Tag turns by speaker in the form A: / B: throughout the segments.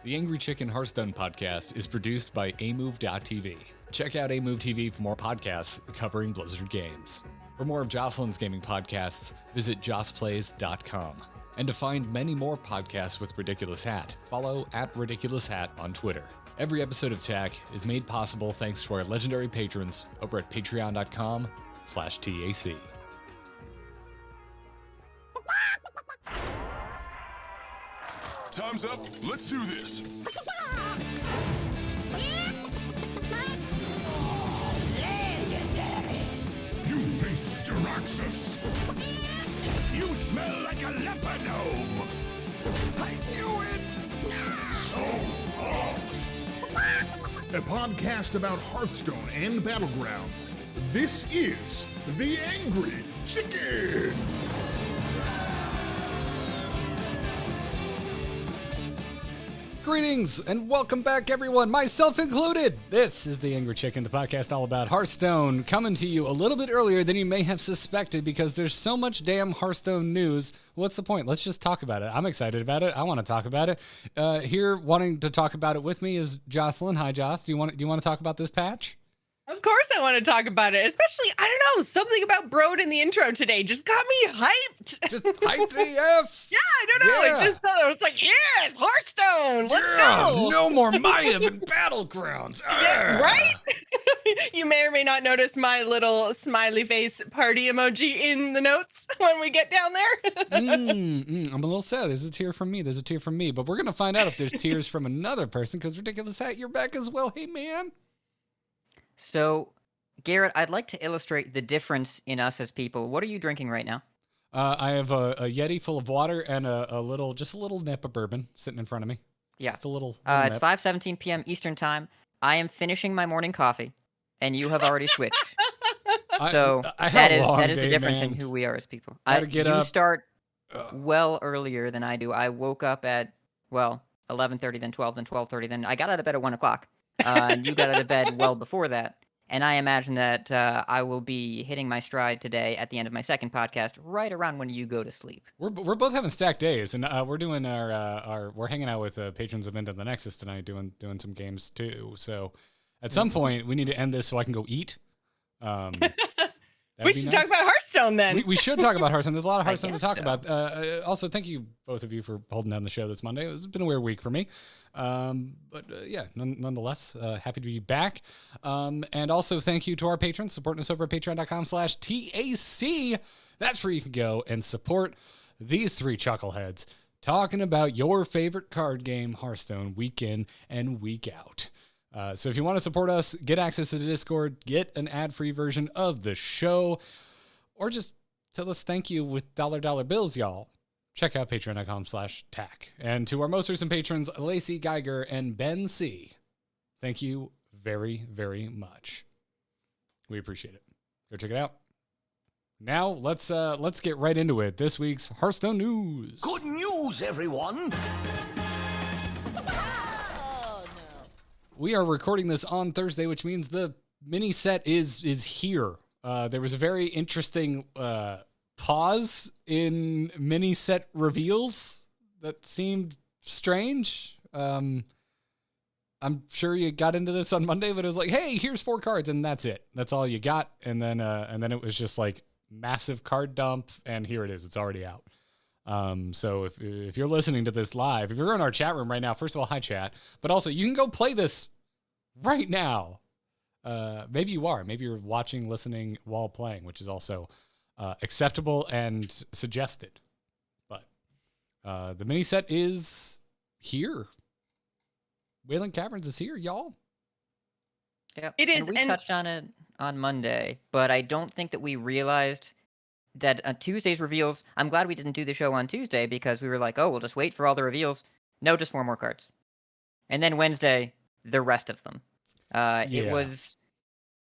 A: The Angry Chicken Hearthstone podcast is produced by amove.tv. Check out amove TV for more podcasts covering Blizzard games. For more of Jocelyn's gaming podcasts, visit jossplays.com. And to find many more podcasts with RidiculousHat, follow @RidiculousHat on Twitter. Every episode of TAC is made possible thanks to our legendary patrons over at patreon.com/TAC.
B: Time's up. Let's do this.
C: Legendary!
B: You face Jaraxxus. You smell like a leper gnome. I knew it. So hot.
D: A podcast about Hearthstone and Battlegrounds. This is The Angry Chicken!
A: Greetings and welcome back, everyone, myself included. This is The Angry Chicken, the podcast all about Hearthstone, coming to you a little bit earlier than you may have suspected because there's so much damn Hearthstone news. What's the point? Let's just talk about it. I'm excited about it. I want to talk about it. Here, wanting to talk about it with me is Jocelyn. Hi, Joss. Do you want to talk about this patch?
E: Of course I want to talk about it, especially, I don't know, something about Broad in the intro today just got me hyped.
A: Just hyped AF.
E: Yeah, I don't know.
A: Yeah.
E: I was like, yes, Hearthstone, let's go.
A: No more Mayav and Battlegrounds.
E: Yeah, right? You may or may not notice my little smiley face party emoji in the notes when we get down there.
A: I'm a little sad. There's a tear from me. But we're going to find out if there's tears from another person because RidiculousHat, you're back as well. Hey, man.
C: So, Garrett, I'd like to illustrate the difference in us as people. What are you drinking right now?
A: I have a Yeti full of water and a little nip of bourbon sitting in front of me.
C: Yeah.
A: Just a little
C: It's
A: nip.
C: 5:17 p.m. Eastern Time. I am finishing my morning coffee, and you have already switched. So
A: I had a long
C: that is the
A: day,
C: difference in
A: man.
C: who we are as people.
A: Gotta get
C: you
A: up.
C: start well earlier than I do. I woke up at 11:30, then 12, then 12:30, then I got out of bed at 1 o'clock. And you got out of bed well before that. And I imagine that I will be hitting my stride today at the end of my second podcast, right around when you go to sleep.
A: We're both having stacked days, and we're doing we're hanging out with patrons of Into the Nexus tonight, doing some games too. So at some point we need to end this so I can go eat.
E: We should talk about Hearthstone then.
A: We should talk about Hearthstone. There's a lot of Hearthstone to talk
C: so.
A: about. Also, thank you, both of you, for holding down the show this Monday. It's been a weird week for me. Yeah, nonetheless, happy to be back. And also, thank you to our patrons supporting us over at patreon.com/TAC. That's where you can go and support these three chuckleheads talking about your favorite card game, Hearthstone, week in and week out. So if you want to support us, get access to the Discord, get an ad-free version of the show, or just tell us thank you with dollar bills, y'all. Check out patreon.com/TAC. And to our most recent patrons, Lacey Geiger and Ben C., thank you very, very much. We appreciate it. Go check it out. Now, let's get right into it. This week's Hearthstone news.
F: Good news, everyone!
A: We are recording this on Thursday, which means the mini-set is here. There was a very interesting pause in mini-set reveals that seemed strange. I'm sure you got into this on Monday, but it was like, hey, here's 4 cards, and that's it. That's all you got. And then it was just like massive card dump, and here it is. It's already out. So if you're listening to this live, if you're in our chat room right now, first of all, hi chat, but also you can go play this right now. Maybe you are, maybe you're watching, listening while playing, which is also acceptable and suggested, but the mini set is here. Wailing Caverns is here, y'all.
C: Yeah,
E: It is,
C: And we
E: and-
C: touched on it on Monday, but I don't think that we realized that Tuesday's reveals. I'm glad we didn't do the show on Tuesday because we were like, oh, we'll just wait for all the reveals. No, just 4 more cards. And then Wednesday, the rest of them. It
A: Yeah.
C: was.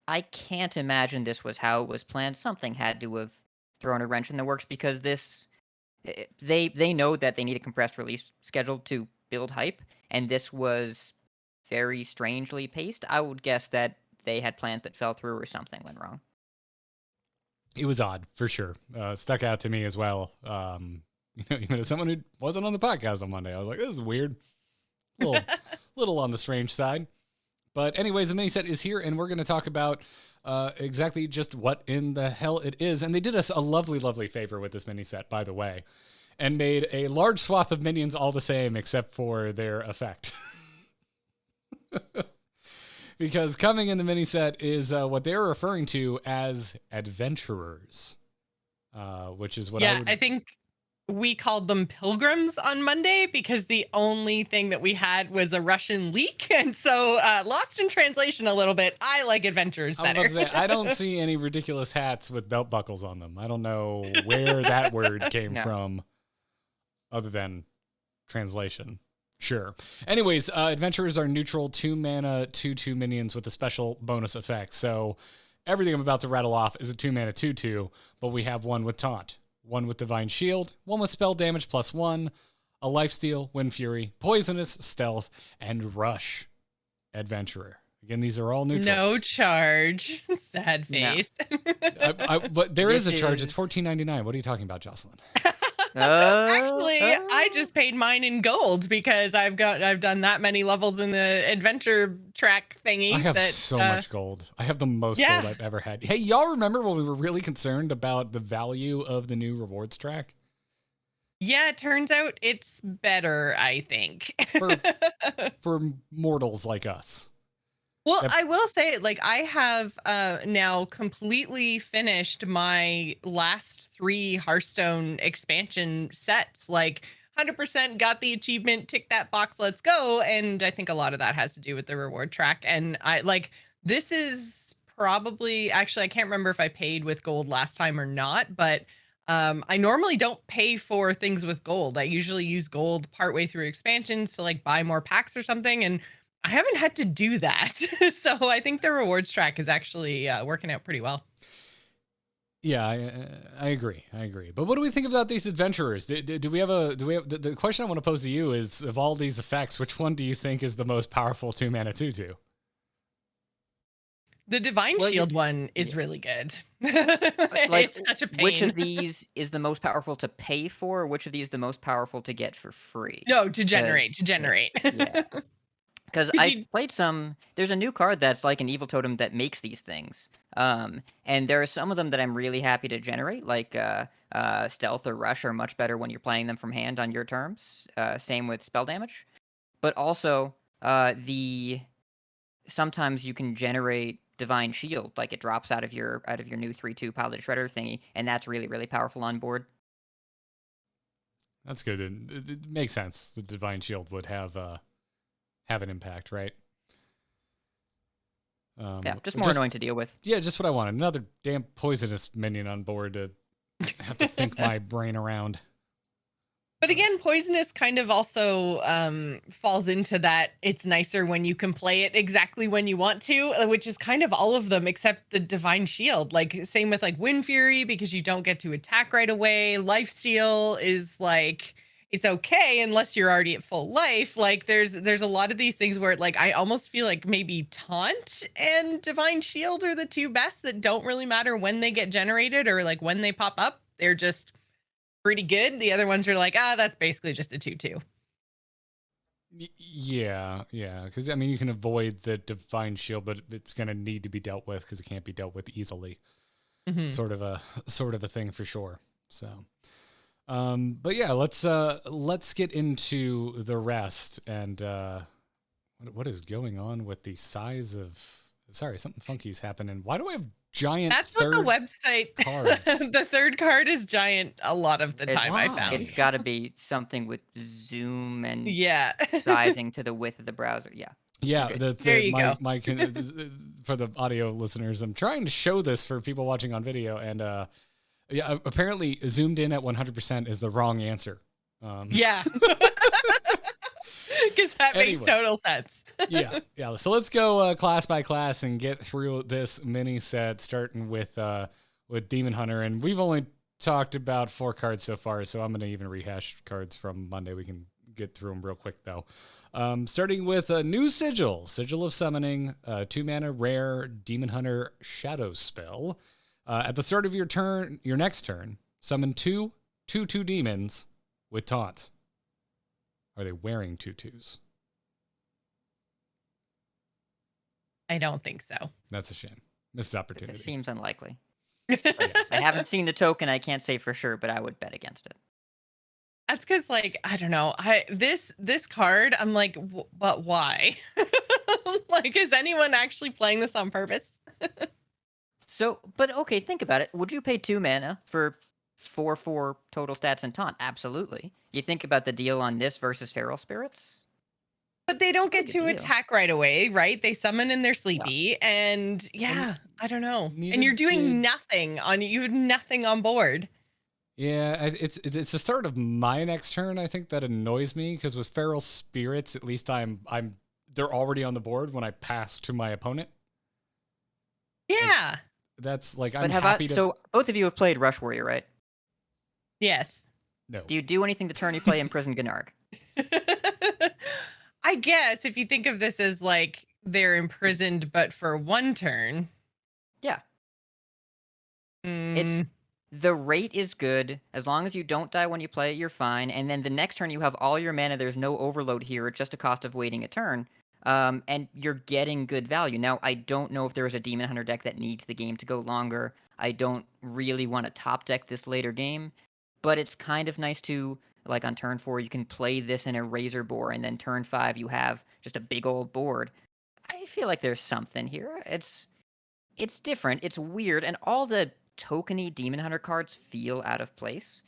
C: I can't imagine this was how it was planned. Something had to have thrown a wrench in the works because they know that they need a compressed release schedule to build hype, and this was very strangely paced. I would guess that they had plans that fell through or something went wrong.
A: It was odd, for sure. Stuck out to me as well. Even as someone who wasn't on the podcast on Monday, I was like, this is weird. little on the strange side. But anyways, the mini set is here, and we're going to talk about exactly just what in the hell it is. And they did us a lovely, lovely favor with this mini set, by the way, and made a large swath of minions all the same except for their effect. Because coming in the mini set is what they're referring to as adventurers, which is what
E: I think we called them pilgrims on Monday because the only thing that we had was a Russian leak. And so lost in translation a little bit. I like adventurers better.
A: I was about to say, I don't see any ridiculous hats with belt buckles on them. I don't know where that word came from other than translation. Sure. Anyways, adventurers are neutral 2-mana 2/2 minions with a special bonus effect. So everything I'm about to rattle off is a 2-mana 2/2, but we have one with taunt, one with divine shield, one with spell damage +1, a lifesteal, wind fury, poisonous, stealth, and rush adventurer. Again, these are all neutrals.
E: No charge. Sad face.
A: No. But there is a charge. It's $14.99. What are you talking about, Jocelyn?
E: Actually, I just paid mine in gold because I've done that many levels in the adventure track thingy.
A: I have so much gold. I have the most gold I've ever had. Hey, y'all remember when we were really concerned about the value of the new rewards track?
E: Yeah, it turns out it's better, I think.
A: For mortals like us.
E: Well, I will say, like, I have now completely finished my last 3 Hearthstone expansion sets. Like, 100% got the achievement, tick that box, let's go. And I think a lot of that has to do with the reward track. And this is probably, actually, I can't remember if I paid with gold last time or not, but I normally don't pay for things with gold. I usually use gold partway through expansions to like buy more packs or something. And I haven't had to do that. So I think the rewards track is actually working out pretty well.
A: Yeah, I agree. But what do we think about these adventurers? Do we have the question I want to pose to you is, of all these effects, which one do you think is the most powerful 2-mana 2/2?
E: The Divine Shield one is really good. It's such a pain.
C: Which of these is the most powerful to pay for? Or which of these is the most powerful to get for free?
E: No, to generate.
C: Yeah. Because I played some. There's a new card that's like an evil totem that makes these things. And there are some of them that I'm really happy to generate, like stealth or rush are much better when you're playing them from hand on your terms. Same with spell damage. But also, sometimes you can generate divine shield, like it drops out of your new 3/2 Paladin Shredder thingy, and that's really, really powerful on board.
A: That's good. It makes sense. The divine shield would have an impact, right?
C: Just more annoying to deal with.
A: Yeah, just what I wanted. Another damn poisonous minion on board to have to think my brain around.
E: But again, poisonous kind of also falls into that. It's nicer when you can play it exactly when you want to, which is kind of all of them except the divine shield. Like same with like wind fury, because you don't get to attack right away. Lifesteal is like, it's okay unless you're already at full life. Like there's a lot of these things where like I almost feel like maybe taunt and divine shield are the two best that don't really matter when they get generated or like when they pop up. They're just pretty good. The other ones are like, that's basically just a 2/2.
A: Yeah, because I mean you can avoid the divine shield, but it's going to need to be dealt with because it can't be dealt with easily. Mm-hmm. Sort of a thing for sure. So. But yeah, let's get into the rest and what is going on with the size of. Sorry, something funky's happening. Why do I have giant?
E: That's what the website
A: cards.
E: The third card is giant a lot of the time. I found
C: it's got to be something with zoom and sizing to the width of the browser.
A: Yeah.
E: There you go.
A: For the audio listeners, I'm trying to show this for people watching on video and. Yeah, apparently zoomed in at 100% is the wrong answer.
E: Yeah. Because that makes total sense.
A: Yeah. So let's go class by class and get through this mini set, starting with Demon Hunter. And we've only talked about 4 cards so far, so I'm going to even rehash cards from Monday. We can get through them real quick, though. Starting with a new Sigil of Summoning, 2-mana rare Demon Hunter Shadow spell. At the start of your next turn, summon 2 2/2 demons with taunt. Are they wearing 2/2s?
E: I don't think so.
A: That's a shame. Missed opportunity.
C: It seems unlikely.
A: Yeah.
C: I haven't seen the token. I can't say for sure, but I would bet against it.
E: That's because, like, I don't know. This card, I'm like, but why? Like, is anyone actually playing this on purpose?
C: So, but okay, think about it. Would you pay 2 mana for 4/4 total stats and taunt? Absolutely. You think about the deal on this versus Feral Spirits?
E: But they don't get
C: Pretty
E: to
C: good deal.
E: attack right away, right? They summon in their sleepy, and yeah, I don't know.
A: neither
E: And you're
A: did-
E: doing nothing on you have nothing on board.
A: Yeah, it's the start of my next turn. I think that annoys me because with Feral Spirits, at least they're already on the board when I pass to my opponent.
E: Yeah.
A: That's like
C: But
A: I'm
C: have
A: happy to.
C: so both of you have played Rush Warrior, right?
E: Yes.
A: No.
C: Do you do anything the turn you play Imprison Gnarg?
E: I guess if you think of this as like they're imprisoned, but for one turn.
C: Yeah.
E: Mm,
C: It's the rate is good. As long as you don't die when you play it, you're fine. And then the next turn you have all your mana. There's no overload here. It's just a cost of waiting a turn. And you're getting good value. Now, I don't know if there is a Demon Hunter deck that needs the game to go longer. I don't really want to top deck this later game. But it's kind of nice to, like on turn 4, you can play this in a Razor Boar. And then turn 5, you have just a big old board. I feel like there's something here. It's different. It's weird. And all the tokeny Demon Hunter cards feel out of place.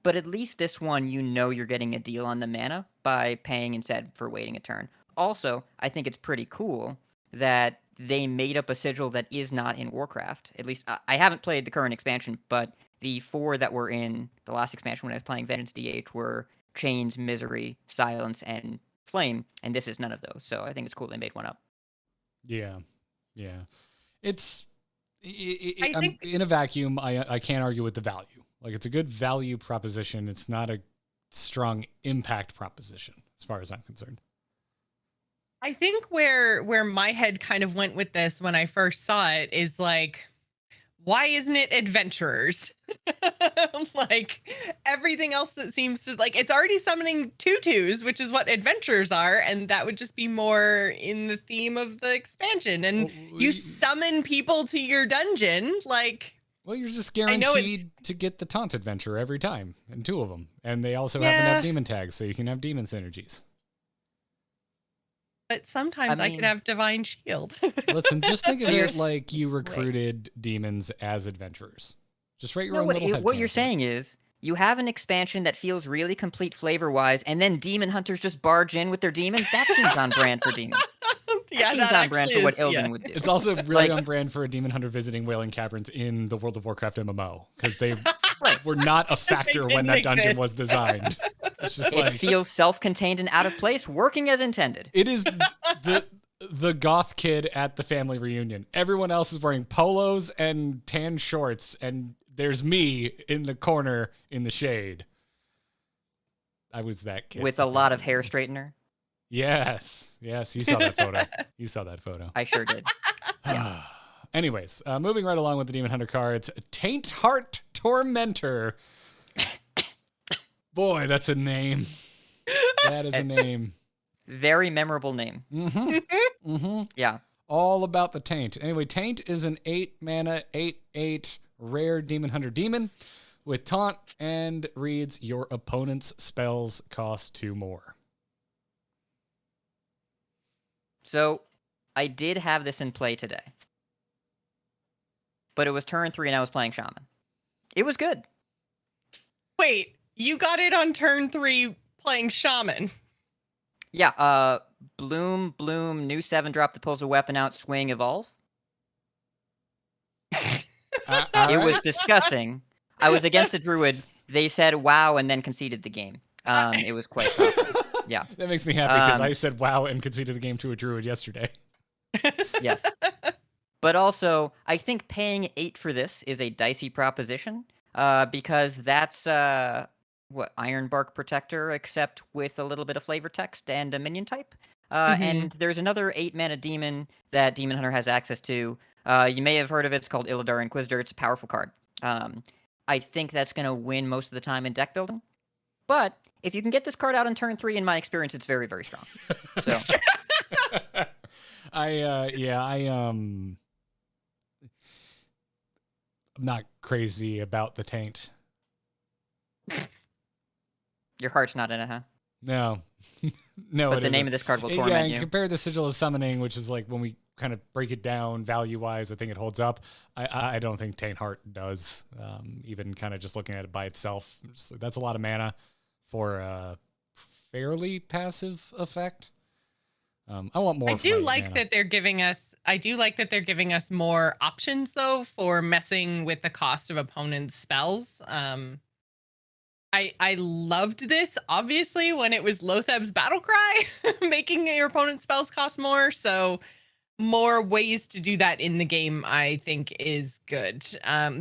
C: But at least this one, you know you're getting a deal on the mana by paying instead for waiting a turn. Also, I think it's pretty cool that they made up a sigil that is not in Warcraft. At least, I haven't played the current expansion, but the 4 that were in the last expansion when I was playing Vengeance DH were Chains, Misery, Silence, and Flame, and this is none of those. So I think it's cool they made one up.
A: Yeah. It's
E: I
A: I'm
E: think-
A: in a vacuum. I can't argue with the value. Like it's a good value proposition. It's not a strong impact proposition as far as I'm concerned.
E: I think where my head kind of went with this when I first saw it is like, why isn't it adventurers? Like everything else that seems to like it's already summoning tutus, which is what adventurers are, and that would just be more in the theme of the expansion. And
A: Well,
E: you summon people to your dungeon, like
A: Well, you're just
E: I know
A: guaranteed to get the taunt adventure every time, and 2 of them. And they also happen to
E: Yeah.
A: have demon tags, so you can have demon synergies.
E: but sometimes I
C: mean-
E: can have divine shield.
A: Listen, just think of
C: So you're
A: it like you recruited demons as adventurers. Just write your
C: No,
A: own little
C: what you're
A: headcanon.
C: saying is you have an expansion that feels really complete flavor-wise, and then demon hunters just barge in with their demons. That seems on brand for demons.
E: Yeah,
C: Seems
E: that
C: on brand
E: actually
C: for what
E: is,
C: Illidan
E: yeah.
C: would do.
A: It's also really
C: Like-
A: on brand for a demon hunter visiting Wailing Caverns in the World of Warcraft MMO because they
C: Right.
A: were not a factor when that
E: didn't
A: dungeon
E: exist.
A: was designed. It's just
C: It
A: like
C: feels self-contained and out of place, working as intended.
A: it is the goth kid at the family reunion. Everyone else is wearing polos and tan shorts, and there's me in the corner in the shade. I was that kid
C: With a lot of hair straightener.
A: Yes, you saw that photo. You saw that photo.
C: I sure did.
A: Anyways, moving right along with the Demon Hunter cards, Taint Heart Tormentor. Boy, that's a name. That is a name.
C: Very memorable name. Yeah.
A: All about the Taint. Anyway, Taint is an 8 mana, 8/8 rare Demon Hunter demon with taunt and reads your opponent's spells cost 2 more.
C: So I did have this in play today. But it was turn 3 and I was playing Shaman. It was good.
E: Wait, you got it on turn 3 playing Shaman.
C: Yeah, Bloom, new 7-drop that pulls a weapon out, swing, evolve. It was disgusting. I was against a Druid. They said wow and then conceded the game. It was quite tough. Yeah,
A: That makes me happy because
C: Um,
A: I said wow and conceded the game to a Druid yesterday.
C: yes. But also, I think paying 8 for this is a dicey proposition because that's Ironbark Protector, except with a little bit of flavor text and a minion type. And there's another 8 mana demon that Demon Hunter has access to. You may have heard of it. It's called Illidar Inquisitor. It's a powerful card. I think that's going to win most of the time in deck building. But if you can get this card out on turn 3, in my experience, it's very, very strong. So
A: I'm not crazy about the taint.
C: Your heart's not in it, huh?
A: No. No,
C: But
A: it
C: the name
A: isn't.
C: of this card will
A: Yeah,
C: torment
A: and
C: you.
A: compared to Sigil of Summoning, which is like when we kind of break it down value-wise, I think it holds up. I don't think Taint Heart does, even kind of just looking at it by itself. That's a lot of mana for a fairly passive effect. I want more.
E: I do like
A: mana.
E: that they're giving us. I do like that they're giving us more options though for messing with the cost of opponents' spells. I loved this obviously when it was Lotheb's battle cry, making your opponent's spells cost more. So more ways to do that in the game, I think, is good.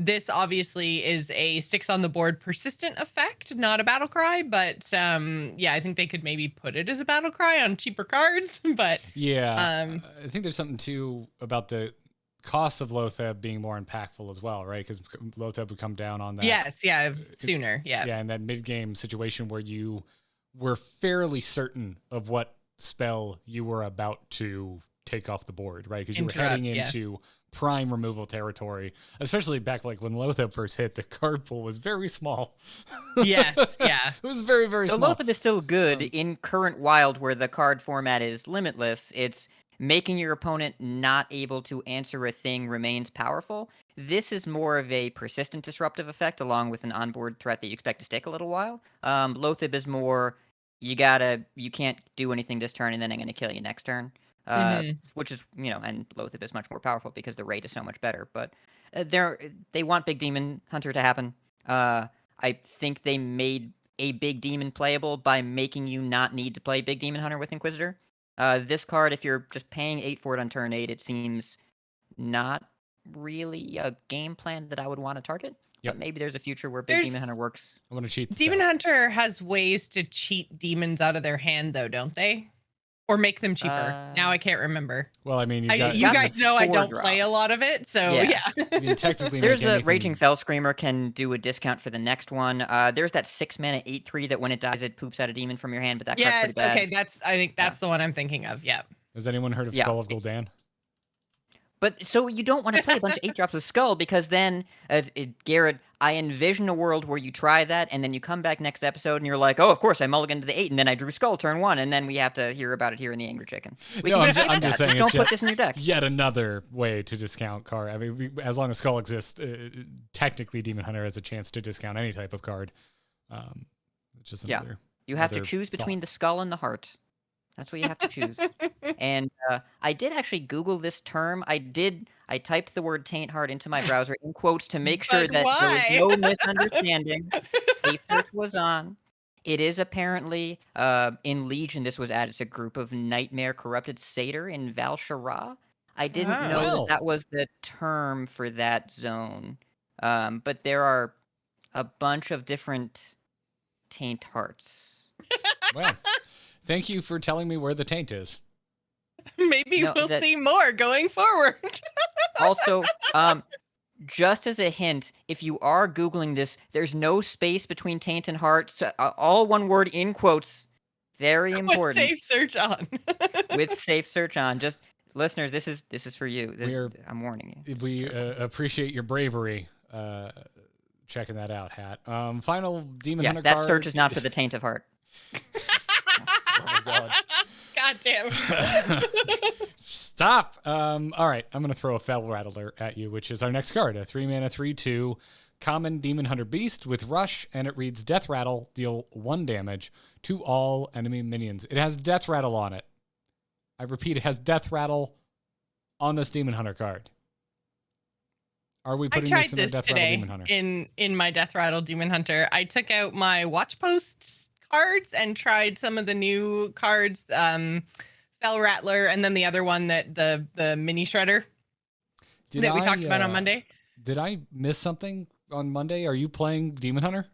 E: This obviously is a 6 on the board persistent effect, not a battle cry, but yeah, I think they could maybe put it as a battle cry on cheaper cards. But
A: yeah, I think there's something too about the cost of Lotheb being more impactful as well, right? Because Lotheb would come down on that.
E: yes, yeah, sooner, yeah.
A: Yeah, in that mid-game situation where you were fairly certain of what spell you were about to take off the board, right? Because you were heading into prime removal territory, especially back like when Lotheb first hit, the card pool was very small.
E: Yes, yeah.
A: It was very, very
C: So
A: small.
C: Lotheb is still good in current Wild where the card format is limitless. It's making your opponent not able to answer a thing remains powerful. This is more of a persistent disruptive effect along with an onboard threat that you expect to stick a little while. Lotheb is more, you can't do anything this turn and then I'm going to kill you next turn. Which is, and Lotheb is much more powerful because the rate is so much better. But they want Big Demon Hunter to happen. I think they made a Big Demon playable by making you not need to play Big Demon Hunter with Inquisitor. This card, if you're just paying 8 for it on turn 8, it seems not really a game plan that I would want to target.
A: Yep.
C: But maybe there's a future where Big Demon Hunter works.
A: I want to cheat.
E: Demon Hunter has ways to cheat demons out of their hand, though, don't they? Or make them cheaper. Now I can't remember.
A: Well, I mean, you
E: guys know I don't
C: 4-drop.
E: play a lot of it, so yeah.
A: I mean, technically,
C: There's
A: make
C: a
A: anything-
C: Raging Fell Screamer can do a discount for the next one. There's that 6 mana 8/3 that when it dies it poops out a demon from your hand, but that card's
E: Yes,
C: pretty bad.
E: okay, I think that's the one I'm thinking of. Yeah.
A: Has anyone heard of
C: Yeah.
A: Skull of Gul'dan?
C: But so you don't want to play a bunch of 8 drops with Skull because then, Garrett, I envision a world where you try that and then you come back next episode and you're like, oh, of course, I mulliganed to the 8 and then I drew Skull turn 1 and then we have to hear about it here in the Angry Chicken.
A: No, I'm just saying
C: Don't
A: it's
C: put this in your deck.
A: yet another way to discount card. I mean, as long as Skull exists, technically Demon Hunter has a chance to discount any type of card. It's just another.
C: You have to
A: another
C: choose
A: thought.
C: between the skull and the heart. That's what you have to choose. And I did actually Google this term. I typed the word taint heart into my browser in quotes to make sure
E: But
C: that
E: why?
C: there was no misunderstanding. Safe search was on. It is apparently in Legion. This was added as a group of nightmare corrupted satyr in Val Shara. I didn't know
A: Well.
C: that was the term for that zone. But there are a bunch of different taint hearts.
A: Well, thank you for telling me where the taint is.
E: Maybe
C: No,
E: we'll
C: that-
E: see more going forward.
C: Also, just as a hint, if you are Googling this, there's no space between taint and heart. So, all one word in quotes. Very
E: With
C: important.
E: safe search on.
C: With safe search on. Just listeners, this is for you. I'm warning you.
A: We appreciate your bravery checking that out, Hat. Final Demon
C: Yeah,
A: Hunter
C: that
A: card.
C: search is not for the taint of heart.
A: Oh my god.
E: God damn.
A: Stop. All right, I'm gonna throw a Fell Rattler at you, which is our next card, a 3-mana 3/2 common Demon Hunter Beast with Rush, and it reads Death Rattle, deal 1 damage to all enemy minions. It has Death Rattle on it. I repeat, it has Death Rattle on this Demon Hunter card. Are we
E: I
A: putting
E: tried
A: this in the
E: this
A: Death Rattle
E: today
A: Demon Hunter?
E: in my Death Rattle Demon Hunter. I took out my Watch Post cards and tried some of the new cards, Fell Rattler, and then the other one that the mini shredder that we talked about on Monday.
A: Did I miss something on Monday? Are you playing Demon Hunter?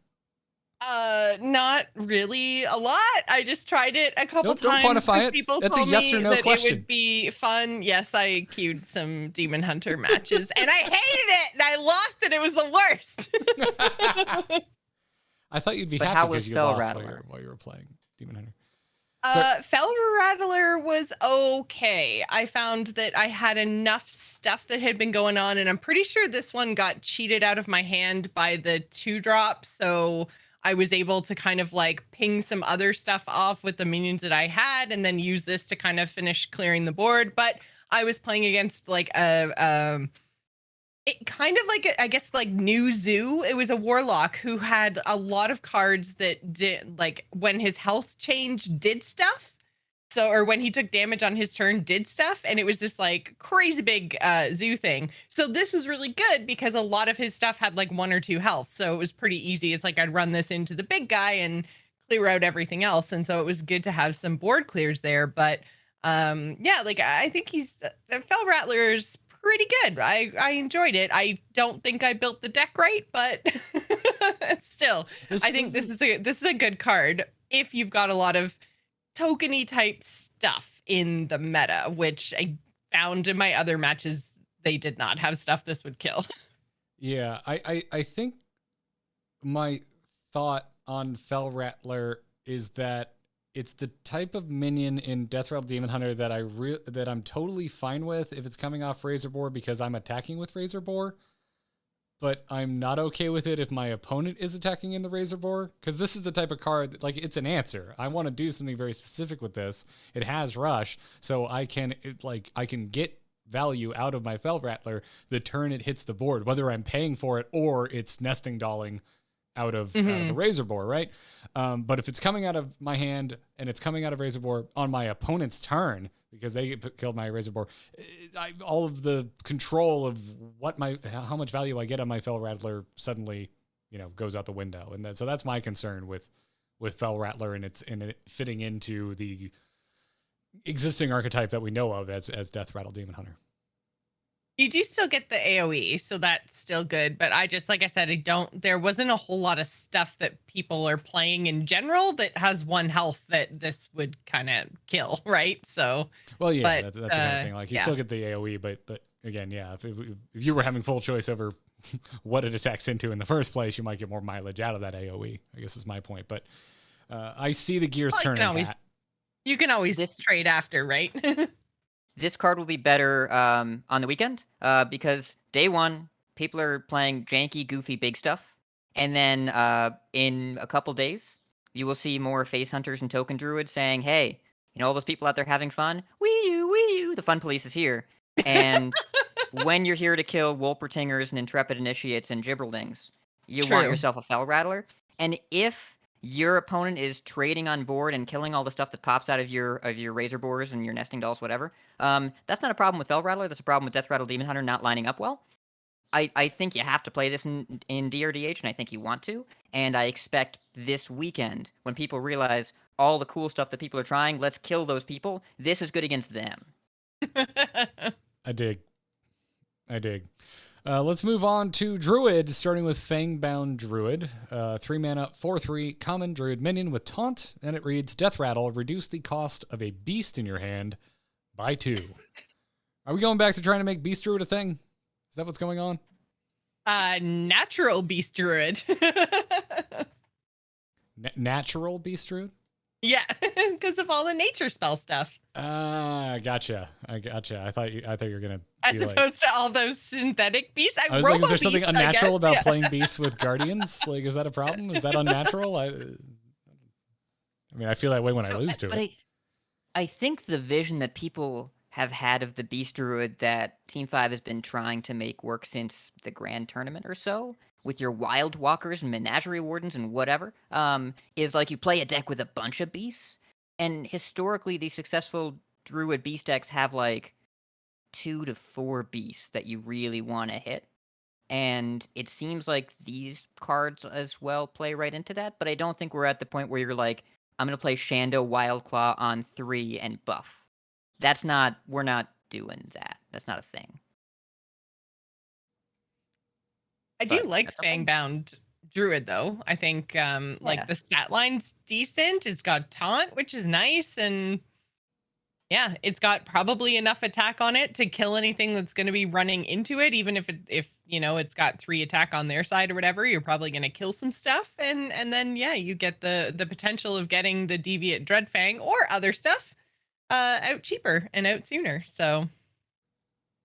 E: Not really a lot. I just tried it a couple
A: Don't
E: times.
A: quantify
E: 'cause
A: it.
E: People
A: That's a
E: told
A: yes
E: me
A: or no
E: that it
A: question.
E: would be fun. Yes, I queued some Demon Hunter matches, and I hated it. And I lost it. It was the worst.
A: I thought you'd be
C: But
A: happy
C: how
A: because
C: was
A: you
C: Fell
A: lost
C: Rattler?
A: while you were playing Demon Hunter.
E: Fell Rattler was okay. I found that I had enough stuff that had been going on, and I'm pretty sure this one got cheated out of my hand by the 2-drop, so I was able to kind of like ping some other stuff off with the minions that I had and then use this to kind of finish clearing the board. But I was playing against like it kind of like I guess like new zoo. It was a warlock who had a lot of cards that did, like, when his health changed did stuff. So, or when he took damage on his turn did stuff, and it was this like crazy big zoo thing. So this was really good because a lot of his stuff had like 1 or 2 health, so it was pretty easy. It's like I'd run this into the big guy and clear out everything else, and so it was good to have some board clears there. But yeah, like I think Fell Rattler's pretty good. I enjoyed it. I don't think I built the deck right, but still, I think this is a good card if you've got a lot of tokeny type stuff in the meta, which I found in my other matches they did not have stuff this would kill.
A: Yeah, I think my thought on Fell Rattler is that it's the type of minion in Death Rattle Demon Hunter that I'm totally fine with if it's coming off Razor Boar because I'm attacking with Razor Boar. But I'm not okay with it if my opponent is attacking in the Razor Boar, because this is the type of card that, like, it's an answer. I want to do something very specific with this. It has Rush, so I can get value out of my Fell Rattler the turn it hits the board, whether I'm paying for it or it's nesting dolling out of the Razor Boar, right? But if it's coming out of my hand and it's coming out of Razor Boar on my opponent's turn, because they killed my Razor Boar, all of the control of how much value I get on my Fell Rattler suddenly, goes out the window. And so that's my concern with Fell Rattler and it fitting into the existing archetype that we know of as Death Rattle Demon Hunter.
E: You do still get the AoE, so that's still good. But I just, like I said, there wasn't a whole lot of stuff that people are playing in general that has 1 health that this would kind of kill, right? So,
A: well, yeah, that's the kind of thing. Like, you still get the AoE, but again, yeah, if you were having full choice over what it attacks into in the first place, you might get more mileage out of that AoE, I guess is my point. But I see the gears turning.
E: You can always trade after, right?
C: This card will be better on the weekend because day 1, people are playing janky, goofy, big stuff. And then in a couple days, you will see more face hunters and token druids saying, hey, all those people out there having fun, wee you, the fun police is here. And when you're here to kill Wolpertingers and Intrepid Initiates and Gibberlings, you want yourself a Fell Rattler. And if your opponent is trading on board and killing all the stuff that pops out of your Razor Boars and your Nesting Dolls, whatever, that's not a problem with Fell Rattler. That's a problem with Death Rattle Demon Hunter not lining up well. I think you have to play this in DRDH, and I think you want to. And I expect this weekend, when people realize all the cool stuff that people are trying, let's kill those people, this is good against them.
A: I dig. Let's move on to Druid, starting with Fangbound Druid. 3 mana, 4/3, common Druid minion with taunt, and it reads, Death Rattle, reduce the cost of a beast in your hand by 2. Are we going back to trying to make Beast Druid a thing? Is that what's going on?
E: Natural Beast Druid.
A: Natural Beast Druid?
E: Yeah, because of all the nature spell stuff.
A: Gotcha. I thought you were gonna.
E: As opposed to all those synthetic beasts.
A: I was like, is there something unnatural about playing beasts with guardians? Like, is that a problem? Is that unnatural? I mean, I feel that way when I lose to it.
C: But I think the vision that people have had of the Beast Druid that Team 5 has been trying to make work since the Grand Tournament or so, with your Wild Walkers and Menagerie Wardens and whatever, is like you play a deck with a bunch of beasts. And historically, the successful Druid beast decks have like 2 to 4 beasts that you really want to hit. And it seems like these cards as well play right into that. But I don't think we're at the point where you're like, I'm going to play Shando Wildclaw on 3 and buff. We're not doing that. That's not a thing.
E: I do like Fangbound Druid, though. I think the stat line's decent. It's got taunt, which is nice. And yeah, it's got probably enough attack on it to kill anything that's going to be running into it. Even if it's got 3 attack on their side or whatever, you're probably going to kill some stuff. And then, yeah, you get the potential of getting the Deviant Dreadfang or other stuff. out cheaper and out sooner. So,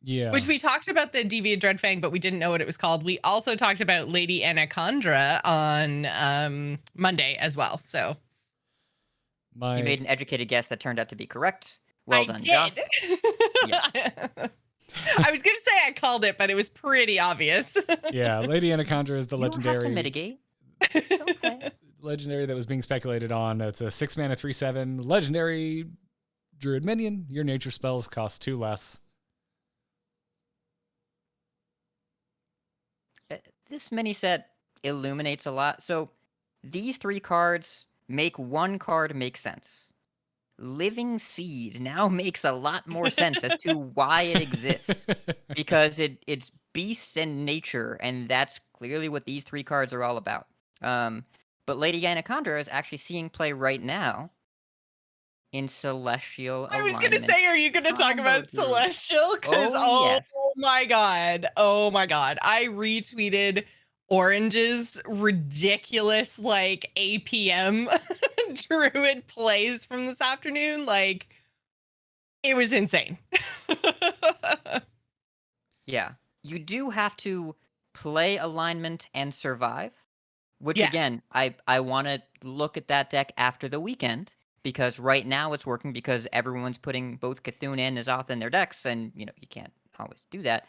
A: Yeah.
E: which we talked about the Deviant Dreadfang, but we didn't know what it was called. We also talked about Lady Anacondra on Monday as well. So
A: My
C: You made an educated guess that turned out to be correct. Well
E: I
C: done,
E: did.
C: Joce. Yes.
E: I was gonna say I called it, but it was pretty obvious.
A: yeah, Lady Anacondra is the
C: You don't have to
A: legendary
C: mitigate. It's okay.
A: legendary that was being speculated on. It's a 6 mana 3/7 legendary druid minion. Your nature spells cost 2 less.
C: This mini set illuminates a lot. So these 3 cards make one card make sense. Living Seed now makes a lot more sense as to why it exists. Because it's beasts and nature, and that's clearly what these 3 cards are all about. But Lady Anacondra is actually seeing play right now in Celestial
E: I was
C: Alignment.
E: gonna say, are you gonna talk
C: Combo
E: about
C: Druid.
E: Celestial? Because
C: Oh, yes.
E: my god, oh my god, I retweeted Orange's ridiculous like APM Druid plays from this afternoon. Like, it was insane.
C: Yeah. You do have to play alignment and survive, which
E: Yes.
C: again, I want to look at that deck after the weekend, because right now it's working because everyone's putting both Cthulhu and N'Zoth in their decks, and you can't always do that.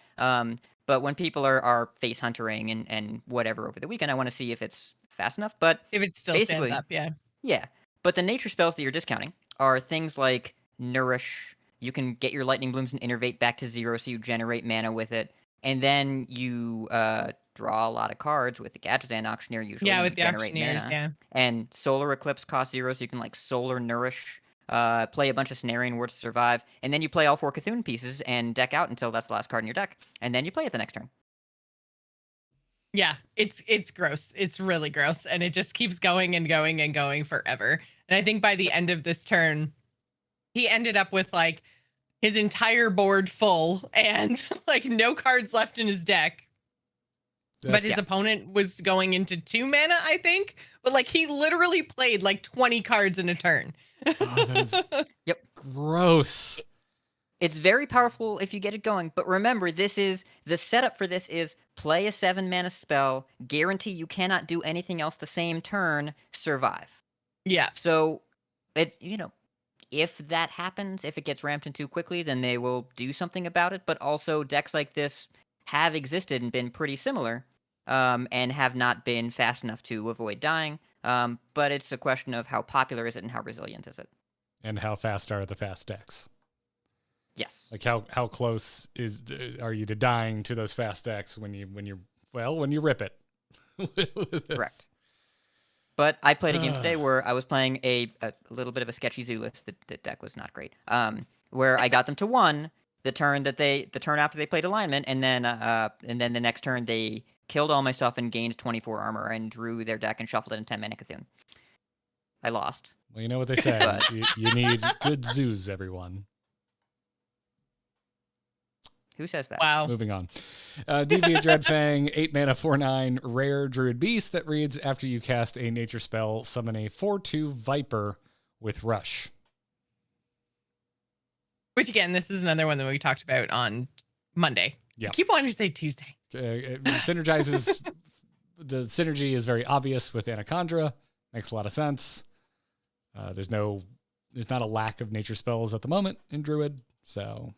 C: But when people are face huntering and whatever over the weekend, I want to see if it's fast enough. But
E: If it still
C: basically,
E: stands up, yeah.
C: yeah. But the nature spells that you're discounting are things like Nourish. You can get your Lightning Blooms and Innervate back to 0, so you generate mana with it. And then you draw a lot of cards with the Gadgetzan Auctioneer, usually.
E: Yeah,
C: and
E: with
C: you
E: the
C: generate
E: auctioneers,
C: mana.
E: yeah.
C: And Solar Eclipse costs 0, so you can Solar Nourish, play a bunch of Cenarian Wards to survive, and then you play all 4 Cthulhu pieces and deck out until that's the last card in your deck, and then you play it the next turn.
E: Yeah, it's gross. It's really gross, and it just keeps going and going and going forever. And I think by the end of this turn, he ended up with his entire board full and no cards left in his deck. But his opponent was going into 2 mana, I think. But he literally played 20 cards in a turn.
A: Oh, that is gross.
C: It's very powerful if you get it going, but remember, the setup for this is play a 7 mana spell, guarantee you cannot do anything else the same turn, survive.
E: Yeah.
C: So it's if that happens, if it gets ramped in too quickly, then they will do something about it. But also decks like this have existed and been pretty similar, and have not been fast enough to avoid dying. But it's a question of how popular is it and how resilient is it.
A: And how fast are the fast decks?
C: Yes.
A: How close are you to dying to those fast decks when you rip it?
C: Correct. But I played a game today where I was playing a little bit of a sketchy zoo list. The deck was not great. Where I got them to 1 the turn after they played alignment, and then the next turn they killed all my stuff and gained 24 armor and drew their deck and shuffled it in 10 mana Cthulhu. I lost.
A: Well, you know what they say. you need good zoos, everyone.
C: Who says that?
E: Wow.
A: Moving on. Deviant Dreadfang, 8 mana, 4/9, rare druid beast that reads, after you cast a nature spell, summon a 4/2 Viper with Rush.
E: Which, again, this is another one that we talked about on Monday.
A: Yeah.
E: I keep wanting to say Tuesday.
A: It synergizes. The synergy is very obvious with Anacondra. Makes a lot of sense. There's not a lack of nature spells at the moment in Druid, so...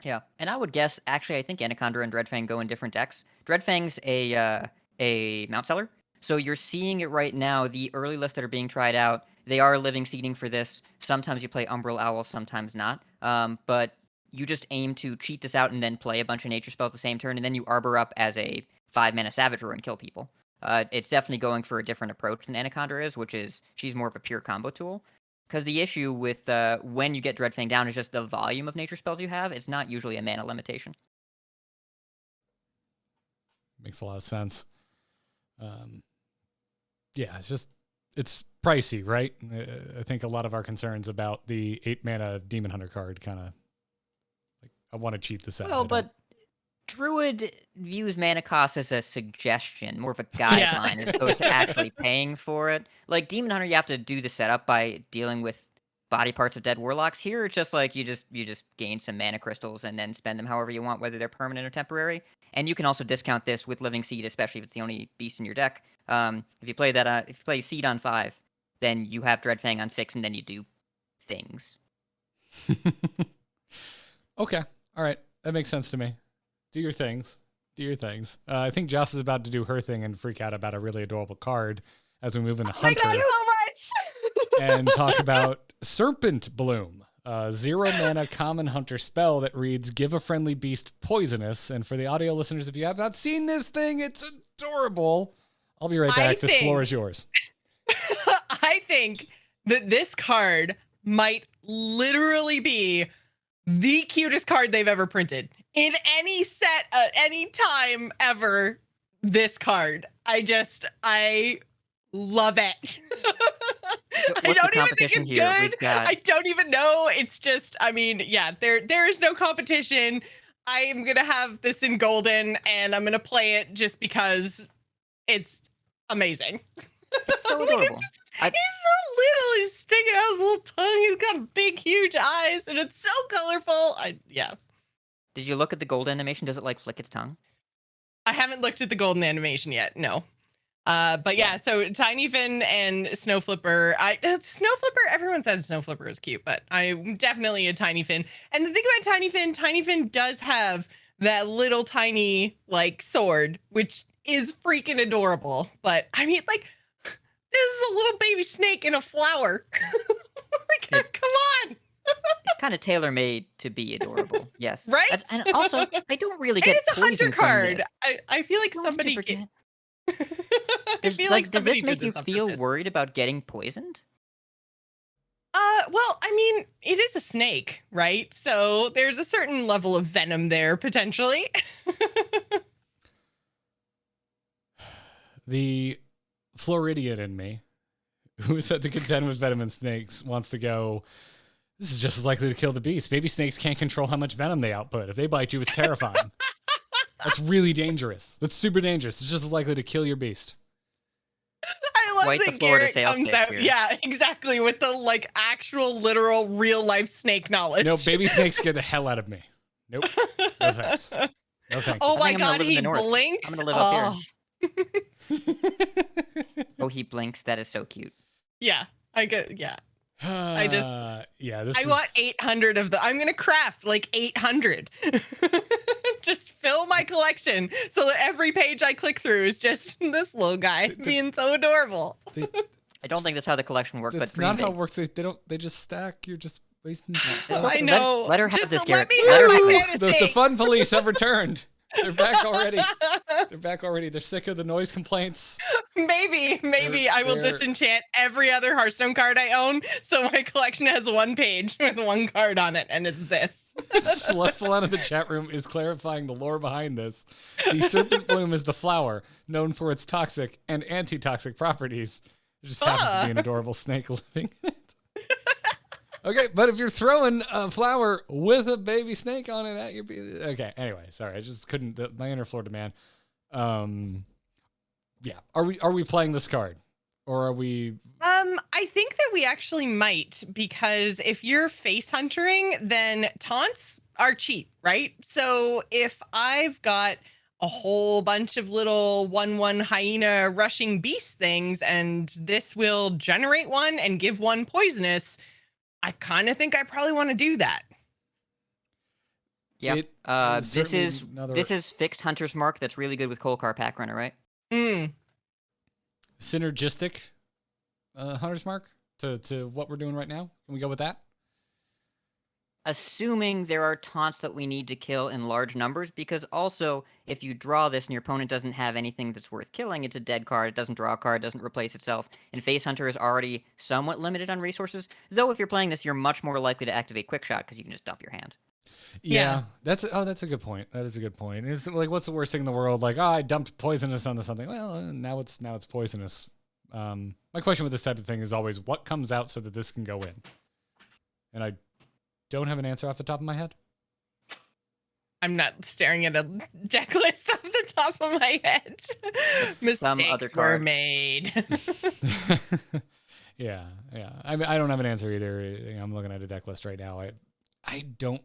C: Yeah, and I would guess, actually, I think Anacondra and Dreadfang go in different decks. Dreadfang's a Mount Seller, so you're seeing it right now. The early lists that are being tried out, they are living seeding for this. Sometimes you play Umbral Owl, sometimes not. But you just aim to cheat this out and then play a bunch of nature spells the same turn, and then you Arbor up as a 5-mana Savage Roar and kill people. It's definitely going for a different approach than Anacondra is, which is she's more of a pure combo tool. Because the issue with when you get Dreadfang down is just the volume of nature spells you have. It's not usually a mana limitation.
A: Makes a lot of sense. Yeah, it's pricey, right? I think a lot of our concerns about the 8 mana Demon Hunter card kind of I want to cheat this out.
C: Well, but Druid views mana cost as a suggestion, more of a guideline, as opposed to actually paying for it. Like Demon Hunter, you have to do the setup by body parts of dead warlocks. Here, it's just like you just gain some mana crystals and then spend them however you want, whether they're permanent or temporary. And you can also discount this with Living Seed, especially if it's the only beast in your deck. If you play that, if you play Seed on 5, then you have Dreadfang on 6, and then you do things.
A: Okay, all right, that makes sense to me. Do your things. Do your things. I think Joce is about to do her thing and freak out about a really adorable card as we move into Hunter.
E: So much.
A: And talk about Serpent Bloom, 0 mana common hunter spell that reads, give a friendly beast poisonous. And for the audio listeners, if you have not seen this thing, it's adorable. I'll be right back. This floor is yours.
E: I think that this card might literally be the cutest card they've ever printed in any set at any time ever. This card, I love it. I don't even think it's good. I don't even know. It's just, I mean, yeah, there is no competition. I am gonna have this in golden, and I'm gonna play it just because it's amazing.
C: It's so adorable.
E: He's so little. He's sticking out his little tongue. He's got big, huge eyes, and it's so colorful. Yeah.
C: Did you look at the gold animation? Does it like flick its tongue?
E: I haven't looked at the golden animation yet. No. But yeah, so Tiny Fin and Snow Flipper. Snow Flipper, everyone said Snow Flipper is cute, but I'm definitely a Tiny Fin. And the thing about Tiny Fin does have that little tiny like sword, which is freaking adorable. But I mean, like, this is a little baby snake in a flower. Like, come on.
C: It's kind of tailor-made to be adorable. Yes.
E: Right?
C: And also, I don't really get
E: it's a hunter card. I feel like somebody
C: does this make you feel worried about getting poisoned?
E: Well, I mean, it is a snake, right? So there's a certain level of venom there, potentially.
A: The Floridian in me, who said to contend with venom and snakes, wants to go, this is just as likely to kill the beast. Baby snakes can't control how much venom they output. If they bite you, it's terrifying. That's really dangerous. That's super dangerous. It's just as likely to kill your beast.
E: I love that Garrett comes out. Here. Yeah, exactly. With the like actual, literal, real life snake knowledge.
A: No, baby snakes scare the hell out of me. Nope. No thanks. No thanks.
E: Oh my god, he blinks.
C: I'm gonna live up here. Oh, he blinks. That is so cute.
E: Yeah, I get. Yeah.
A: I
E: want 800 of them. I'm gonna craft like 800. Just fill my collection so that every page I click through is just this little guy being so adorable.
C: I don't think that's how the collection works, but
A: that's not how it works. They just stack. You're just wasting.
E: I know.
C: Let her have this, Garrett.
A: The fun police have returned. They're back already. They're sick of the noise complaints.
E: Maybe I will disenchant every other Hearthstone card I own, so my collection has one page with one card on it, and it's this.
A: Celestial in the chat room is clarifying the lore behind this. The Serpent Bloom is the flower, known for its toxic and anti-toxic properties. It just happens to be an adorable snake living in it. Okay, but if you're throwing a flower with a baby snake on it at your... Okay, anyway, sorry. I just couldn't... my inner floor demand. Yeah. Are we playing this card? Or are we...
E: I think that we actually might, because if you're face huntering, then taunts are cheap, right? So if I've got a whole bunch of little 1/1 hyena rushing beast things, and this will generate one and give one poisonous... I kind of think I probably want to do that.
C: Yep. This is fixed Hunter's Mark. That's really good with Kolkar Pack Runner, right?
A: Synergistic Hunter's Mark to what we're doing right now. Can we go with that?
C: Assuming there are taunts that we need to kill in large numbers, because also if you draw this and your opponent doesn't have anything that's worth killing, it's a dead card, it doesn't draw a card, it doesn't replace itself, and Face Hunter is already somewhat limited on resources, though if you're playing this, you're much more likely to activate Quick Shot because you can just dump your hand.
A: Yeah. That's a good point. That is a good point. It's like, what's the worst thing in the world? Like, I dumped poisonous onto something. Well, now it's poisonous. My question with this type of thing is always, what comes out so that this can go in? And I don't have an answer off the top of my head.
E: I'm not staring at a deck list off the top of my head. Mistakes were made.
A: Yeah. I mean, I don't have an answer either. I'm looking at a deck list right now. I don't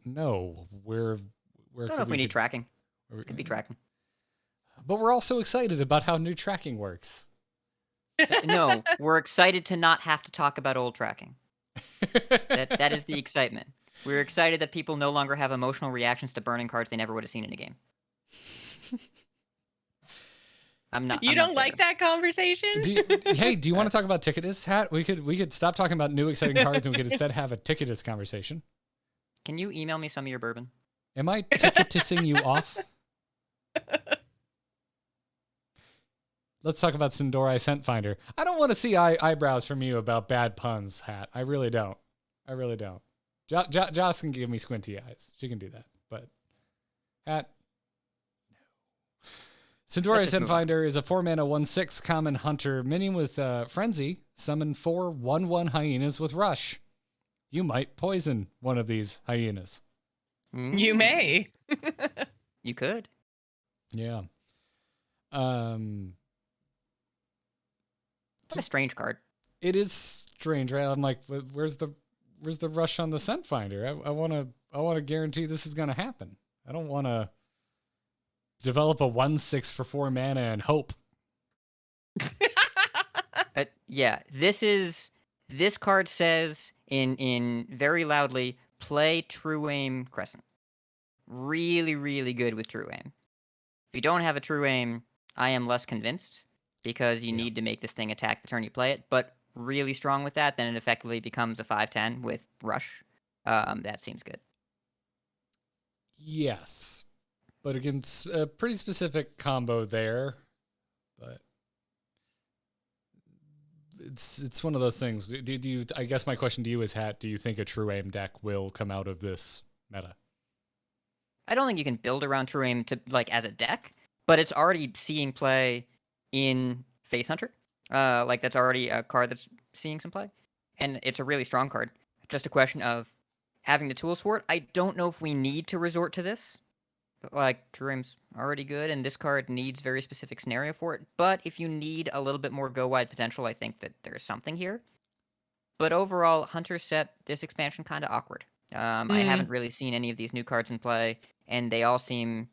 A: know where.
C: I don't know if we need tracking. Could be tracking.
A: But we're also excited about how new tracking works.
C: No, we're excited to not have to talk about old tracking. That is the excitement. We're excited that people no longer have emotional reactions to burning cards they never would have seen in a game.
E: You don't like that conversation?
A: Do you want to talk about Ticketus, Hat? We could stop talking about new exciting cards and we could instead have a Ticketus conversation.
C: Can you email me some of your bourbon?
A: Am I ticketusing you off? Let's talk about Sindori Scent Finder. I don't want to see eyebrows from you about bad puns, Hat. I really don't. Joce can give me squinty eyes. She can do that. But Hat, no. Sindori Scent Finder is a 4-mana 1/6 common hunter mini with Frenzy. Summon 4 1/1 hyenas with Rush. You might poison one of these hyenas.
E: You may.
C: You could.
A: Yeah.
C: What a strange card.
A: It is strange, right? I'm like, where's the rush on the Scent Finder? I want to guarantee this is going to happen. I don't want to develop a 1/6 for 4 mana and hope.
C: Yeah, this card says in very loudly, play True Aim Crescent. Really, really good with True Aim. If you don't have a True Aim, I am less convinced because you need to make this thing attack the turn you play it. But really strong with that, then it effectively becomes a 5/10 with Rush. That seems good.
A: Yes, but against a pretty specific combo there. But it's one of those things. Do you? I guess my question to you is, Hat, do you think a True Aim deck will come out of this meta?
C: I don't think you can build around True Aim to as a deck, but it's already seeing play in Face Hunter. That's already a card that's seeing some play, and it's a really strong card. Just a question of having the tools for it. I don't know if we need to resort to this. True Aim's already good, and this card needs very specific scenario for it. But if you need a little bit more go-wide potential, I think that there's something here. But overall, Hunter set this expansion kind of awkward. I haven't really seen any of these new cards in play, and they all seem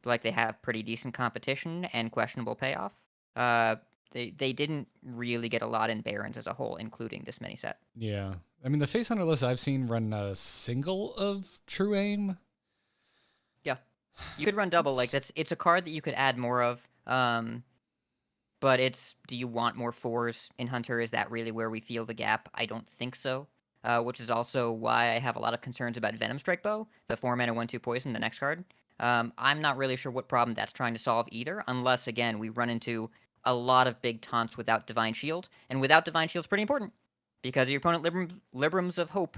C: like they have pretty decent competition and questionable payoff. They didn't really get a lot in Barons as a whole, including this mini set.
A: Yeah. I mean, the Face Hunter list I've seen run a single of True Aim.
C: Yeah. You could run double. It's a card that you could add more of. But do you want more 4s in Hunter? Is that really where we feel the gap? I don't think so. Which is also why I have a lot of concerns about Venom Stripe Bow, the 4-mana 1/2 poison, the next card. I'm not really sure what problem that's trying to solve either, unless, again, we run into a lot of big taunts without Divine Shield. And without Divine Shield's pretty important, because your opponent Librams of Hope,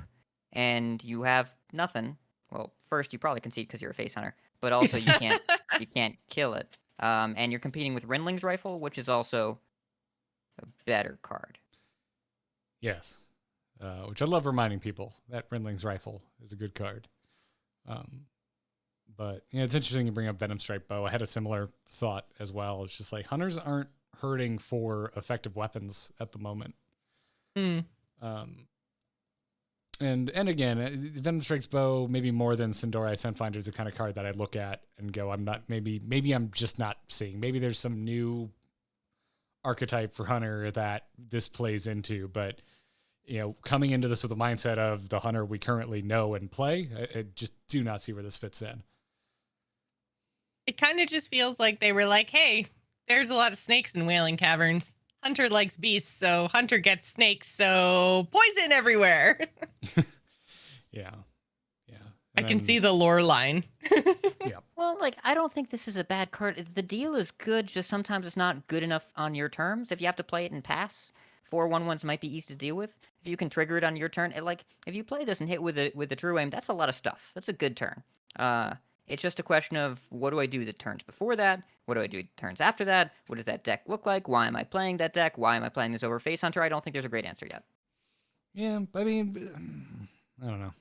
C: and you have nothing. Well, first, you probably concede because you're a Face Hunter, but also you can't kill it. And you're competing with Rinling's Rifle, which is also a better card.
A: Yes. Which I love reminding people that Rinling's Rifle is a good card. But it's interesting you bring up Venom Stripe Bow. I had a similar thought as well. It's just like hunters aren't hurting for effective weapons at the moment. And again, Venom Stripe Bow, maybe more than Sindori Scent Finder, is the kind of card that I look at and go, maybe I'm just not seeing. Maybe there's some new archetype for hunter that this plays into, but coming into this with the mindset of the hunter we currently know and play, I just do not see where this fits in.
E: It kind of just feels like they were like, hey, there's a lot of snakes in Wailing Caverns. Hunter likes beasts, so Hunter gets snakes, so poison everywhere.
A: Yeah.
E: I can see the lore line.
A: Yeah.
C: Well, I don't think this is a bad card. The deal is good, just sometimes it's not good enough on your terms. If you have to play it and pass, 4 1/1s might be easy to deal with. If you can trigger it on your turn, if you play this and hit with the True Aim, that's a lot of stuff. That's a good turn. It's just a question of what do I do the turns before that? What do I do the turns after that? What does that deck look like? Why am I playing that deck? Why am I playing this over Face Hunter? I don't think there's a great answer yet.
A: Yeah, I mean, I don't know.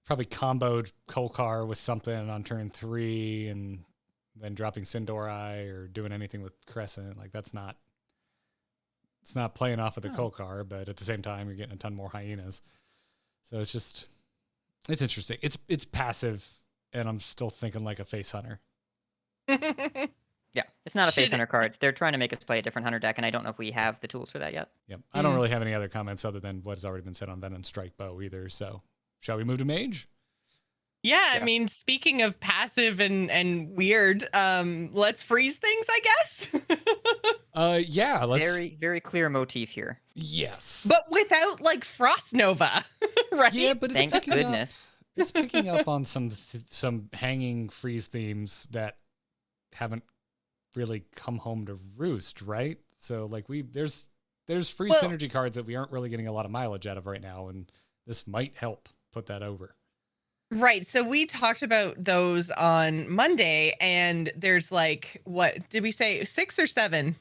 A: Probably comboed Kolkar with something on turn 3 and then dropping Sindori or doing anything with Crescent. That's not it's not playing off of the Kolkar, but at the same time, you're getting a ton more hyenas. So it's interesting. It's passive, and I'm still thinking like a face hunter.
C: Yeah, it's not a face hunter card. They're trying to make us play a different hunter deck, and I don't know if we have the tools for that yet.
A: Yep. I don't really have any other comments other than what has already been said on Venom Stripe Bow either. So shall we move to Mage?
E: Yeah, I mean, speaking of passive and weird, let's freeze things, I guess.
A: Yeah, let's.
C: Very, very clear motif here.
A: Yes.
E: But without like Frost Nova, right?
A: Yeah, but
C: Thank goodness.
A: It's picking up on some hanging freeze themes that haven't really come home to roost, right? So like there's freeze synergy cards that we aren't really getting a lot of mileage out of right now, and this might help put that over.
E: Right. So we talked about those on Monday, and there's like, what did we say? 6 or 7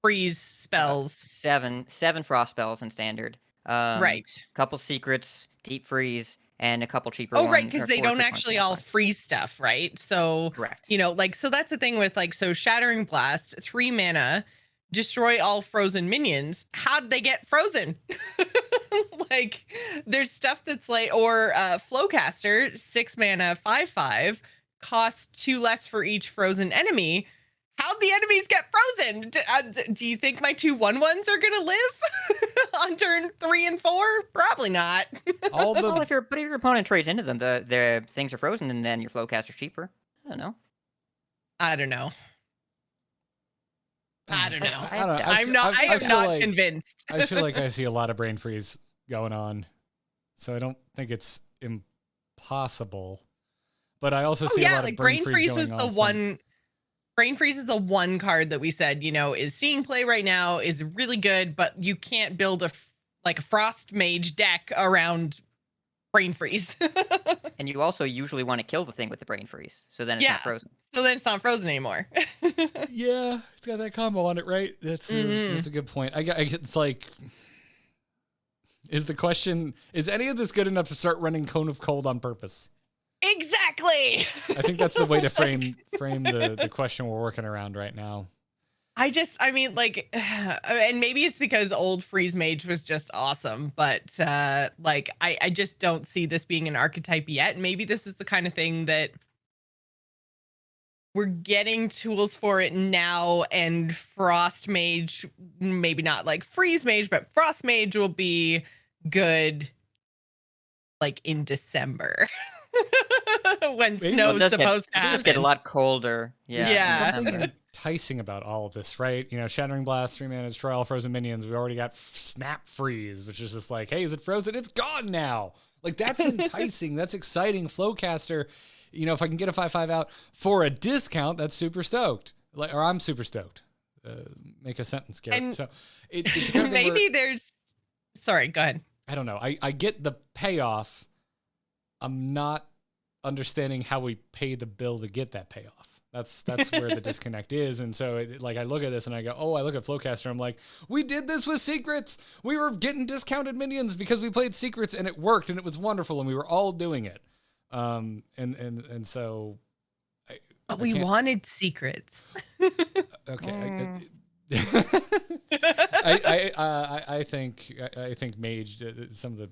E: freeze spells?
C: 7 frost spells in standard.
E: Right.
C: Couple secrets, deep freeze, and a couple cheaper
E: Oh,
C: ones.
E: right, because they don't actually all freeze stuff, right? So,
C: correct.
E: You know, like, so that's the thing with like, so Shattering Blast, 3 mana, destroy all frozen minions. How'd they get frozen? Like, there's stuff that's like, or Flowcaster, 6 mana, 5/5, costs 2 less for each frozen enemy. How'd the enemies get frozen? Do you think my 2/1/1s are gonna live on turn 3 and 4? Probably not.
C: Well, if your opponent trades into them, the things are frozen, and then your Flowcaster's cheaper. I don't know.
E: I don't know.
A: I
E: am not convinced.
A: I feel like I see a lot of brain freeze going on, so I don't think it's impossible. But I also see a lot of brain freeze
E: was the one. Brain freeze is the one card that we said, you know, is seeing play right now, is really good, but you can't build a frost mage deck around brain freeze.
C: And you also usually want to kill the thing with the brain freeze, so then it's not frozen.
E: So then it's not frozen anymore.
A: Yeah, it's got that combo on it, right? That's a good point. It's like, is the question, is any of this good enough to start running Cone of Cold on purpose?
E: Exactly.
A: I think that's the way to frame the question we're working around right now.
E: I mean, like, and maybe it's because old Freeze Mage was just awesome, but like, I just don't see this being an archetype yet. Maybe this is the kind of thing that we're getting tools for it now, and Frost Mage, maybe not like Freeze Mage, but Frost Mage will be good like in December. When snow's supposed to happen.
C: It get a lot colder. Yeah.
A: Something enticing about all of this, right? You know, Shattering Blast, 3 mana, destroy all frozen minions. We already got Snap Freeze, which is just like, hey, is it frozen? It's gone now. Like, that's enticing. That's exciting. Flowcaster, you know, if I can get a 5/5 out for a discount, that's super stoked. Like, or I'm super stoked. Make a sentence, Garrett.
E: And
A: so it's kind of
E: maybe there's. Sorry, go ahead.
A: I don't know. I get the payoff. I'm not understanding how we pay the bill to get that payoff. That's where the disconnect is. And so like I look at this and I go, oh, I look at Flowcaster. I'm like, we did this with secrets. We were getting discounted minions because we played secrets and it worked and it was wonderful and we were all doing it. And so.
E: But we wanted secrets.
A: Okay. I think Mage, some of the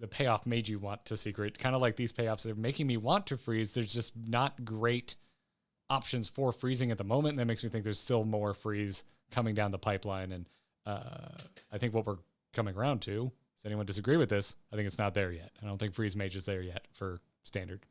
A: payoff Mage you want to secret, kind of like these payoffs, they're making me want to freeze. There's just not great options for freezing at the moment. And that makes me think there's still more freeze coming down the pipeline. And I think what we're coming around to, does anyone disagree with this? I think it's not there yet. I don't think Freeze Mage is there yet for standard.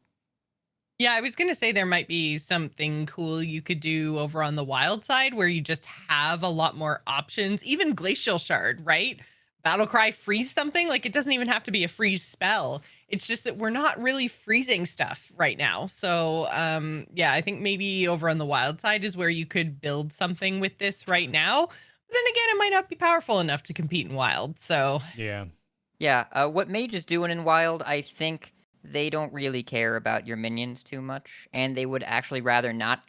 E: Yeah, I was going to say there might be something cool you could do over on the wild side where you just have a lot more options, even Glacial Shard, right? Battlecry freeze something, like it doesn't even have to be a freeze spell. It's just that we're not really freezing stuff right now. So yeah, I think maybe over on the wild side is where you could build something with this right now. But then again, it might not be powerful enough to compete in wild. So
C: yeah. What Mage is doing in wild, I think they don't really care about your minions too much, and they would actually rather not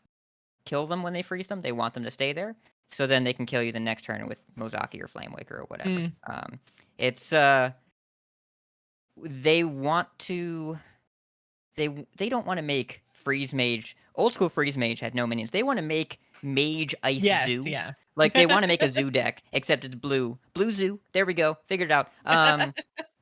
C: kill them when they freeze them. They want them to stay there. So then they can kill you the next turn with Mozaki or Flamewaker or whatever. It's they want to they don't want to make Freeze Mage. Old school Freeze Mage had no minions. They want to make Mage Ice
E: Yes,
C: Zoo.
E: yeah.
C: Like they want to make a zoo deck, except it's blue. Blue zoo. There we go. Figured it out.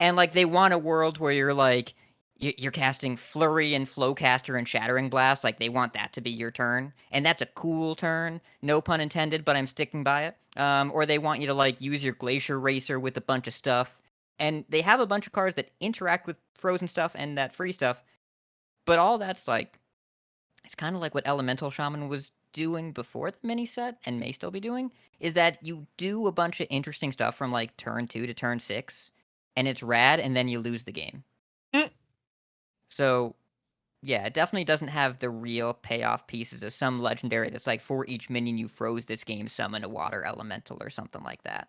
C: And like they want a world where you're like you're casting Flurry and Flowcaster and Shattering Blast. Like they want that to be your turn, and that's a cool turn. No pun intended, but I'm sticking by it. Or they want you to like use your Glacier Racer with a bunch of stuff, and they have a bunch of cards that interact with frozen stuff and that free stuff. But all that's like, it's kind of like what Elemental Shaman was doing before the mini set and may still be doing, is that you do a bunch of interesting stuff from like turn 2 to turn 6, and it's rad, and then you lose the game. So, yeah, it definitely doesn't have the real payoff pieces of some legendary that's like, for each minion you froze this game, summon a water elemental or something like that.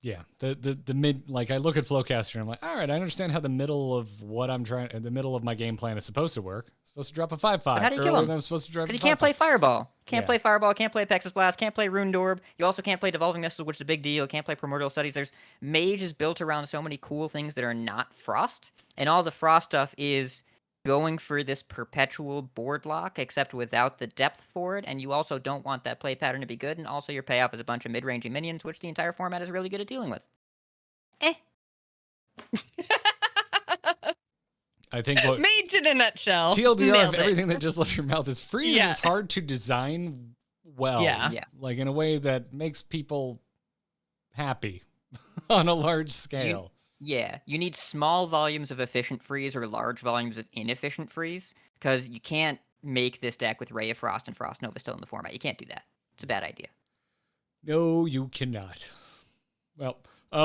A: Yeah, the mid, like I look at Flowcaster and I'm like, all right, I understand how the middle of what I'm trying, the middle of my game plan is supposed to work. It's supposed to drop a 5/5.
C: But how do you kill him?
A: I'm supposed to drop.
C: Because you can't play Fireball. Can't
A: Yeah.
C: play Fireball, can't play Pexus Blast, can't play Rune Orb. You also can't play Devolving Missile, which is a big deal. Can't play Primordial Studies. There's Mage is built around so many cool things that are not Frost. And all the Frost stuff is going for this perpetual board lock, except without the depth for it. And you also don't want that play pattern to be good. And also your payoff is a bunch of mid-rangey minions, which the entire format is really good at dealing with.
A: I think what
E: Mage in a nutshell.
A: TLDR
E: Nailed
A: of
E: it.
A: everything that just left your mouth is freeze
E: Yeah.
A: is hard to design well.
E: Yeah.
C: Yeah.
A: Like in a way that makes people happy on a large scale.
C: Yeah, you need small volumes of efficient freeze or large volumes of inefficient freeze, because you can't make this deck with Ray of Frost and Frost Nova still in the format. You can't do that. It's a bad idea.
A: No, you cannot. Well,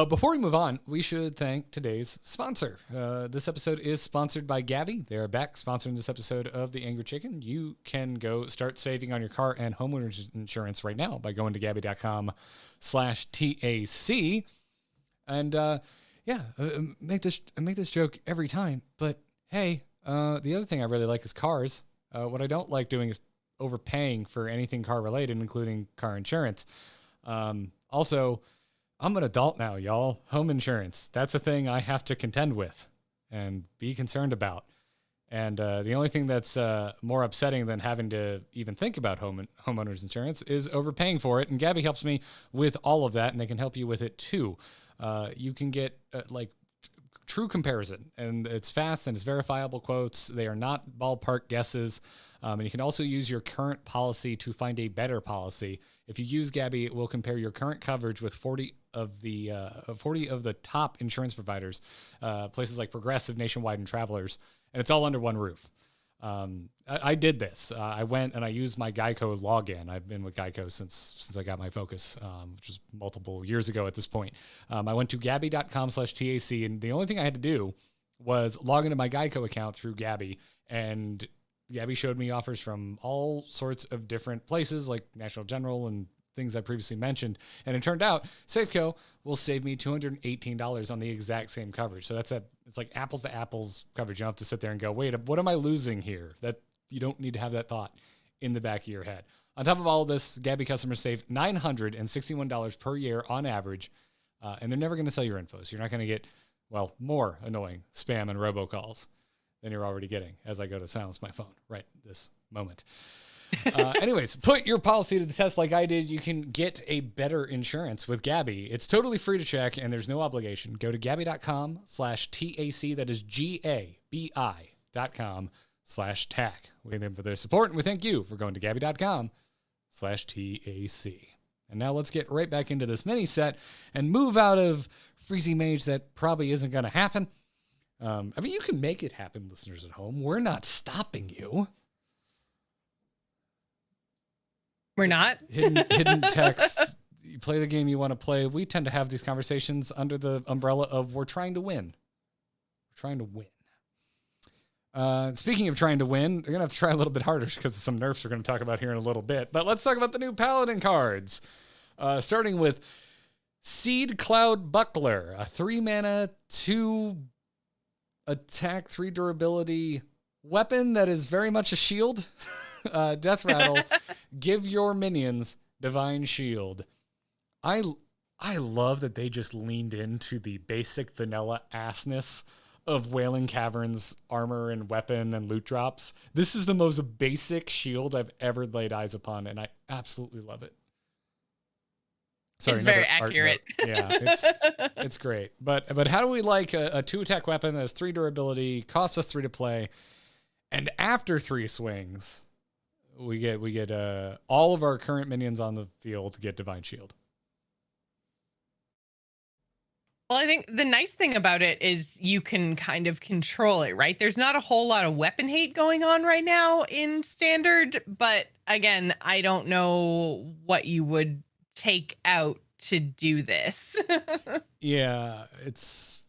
A: before we move on, we should thank today's sponsor. This episode is sponsored by Gabby. They're back sponsoring this episode of The Angry Chicken. You can go start saving on your car and homeowners insurance right now by going to gabby.com/TAC. And make this joke every time. But hey, the other thing I really like is cars. What I don't like doing is overpaying for anything car related, including car insurance. Also, I'm an adult now, y'all. Home insurance. That's a thing I have to contend with and be concerned about. And the only thing that's more upsetting than having to even think about homeowners insurance is overpaying for it. And Gabby helps me with all of that, and they can help you with it too. You can get true comparison, and it's fast and it's verifiable quotes. They are not ballpark guesses. And you can also use your current policy to find a better policy. If you use Gabby, it will compare your current coverage with 40 of the top insurance providers, places like Progressive, Nationwide, and Travelers, and it's all under one roof. I did this. I went and I used my Geico login. I've been with Geico since I got my Focus, which was multiple years ago at this point. I went to gabby.com/TAC, and the only thing I had to do was log into my Geico account through Gabby, and Gabby showed me offers from all sorts of different places like National General and things I previously mentioned. And it turned out Safeco will save me $218 on the exact same coverage. So it's like apples to apples coverage. You don't have to sit there and go, wait, what am I losing here? That you don't need to have that thought in the back of your head. On top of all of this, Gabby customers save $961 per year on average. And they're never going to sell your info. So you're not going to get, more annoying spam and robocalls than you're already getting as I go to silence my phone right this moment. Anyways, put your policy to the test like I did. You can get a better insurance with Gabby. It's totally free to check, and there's no obligation. Go to gabby.com/TAC. That is GABI.com/TAC. We thank them for their support, and we thank you for going to gabby.com/TAC. And now let's get right back into this mini set and move out of Freezy Mage. That probably isn't going to happen. You can make it happen, listeners at home. We're not stopping you.
E: We're not.
A: Hidden text. You play the game you want to play. We tend to have these conversations under the umbrella of we're trying to win. We're trying to win. Speaking of trying to win, they're going to have to try a little bit harder because of some nerfs we're going to talk about here in a little bit. But let's talk about the new Paladin cards. Starting with Seed Cloud Buckler, a 3-mana, 2 attack, 3 durability weapon that is very much a shield. Death Rattle, give your minions Divine Shield. I love that they just leaned into the basic vanilla assness of Wailing Caverns armor and weapon and loot drops. This is the most basic shield I've ever laid eyes upon, and I absolutely love it. Sorry,
E: It's very
A: another art
E: accurate.
A: note. Yeah, it's great. But how do we like a 2-attack weapon that has 3 durability, costs us 3 to play, and after 3 swings, we get all of our current minions on the field get Divine Shield.
E: Well, I think the nice thing about it is you can kind of control it, right? There's not a whole lot of weapon hate going on right now in standard, but again, I don't know what you would take out to do this.
A: Yeah, it's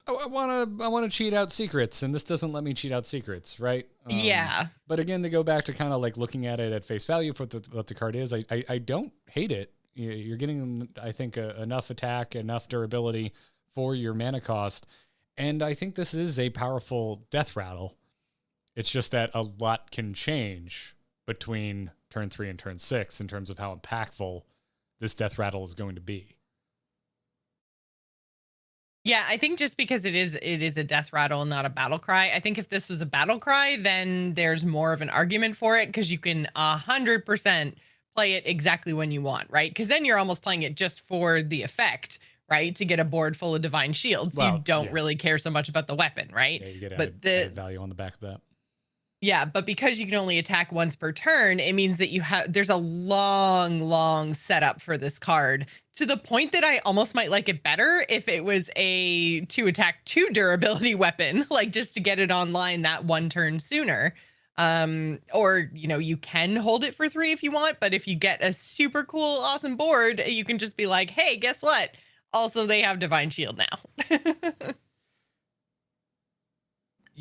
A: I want to cheat out secrets, and this doesn't let me cheat out secrets, right?
E: Yeah.
A: But again, to go back to kind of like looking at it at face value for what the card is, I don't hate it. You're getting, I think, enough attack, enough durability for your mana cost. And I think this is a powerful death rattle. It's just that a lot can change between turn 3 and turn 6 in terms of how impactful this death rattle is going to be.
E: Yeah, I think just because it is a death rattle, not a battle cry. I think if this was a battle cry, then there's more of an argument for it because you can 100% play it exactly when you want, right? Because then you're almost playing it just for the effect, right? To get a board full of divine shields.
A: Well,
E: you don't
A: yeah.
E: really care so much about the weapon, right?
A: Yeah, you get
E: but
A: added value on the back of that.
E: Yeah, but because you can only attack once per turn, it means that there's a long setup for this card, to the point that I almost might like it better if it was a 2-attack 2 durability weapon, like just to get it online that 1 turn sooner. Or you can hold it for 3 if you want, but if you get a super cool awesome board, you can just be like, hey, guess what, also they have divine shield now.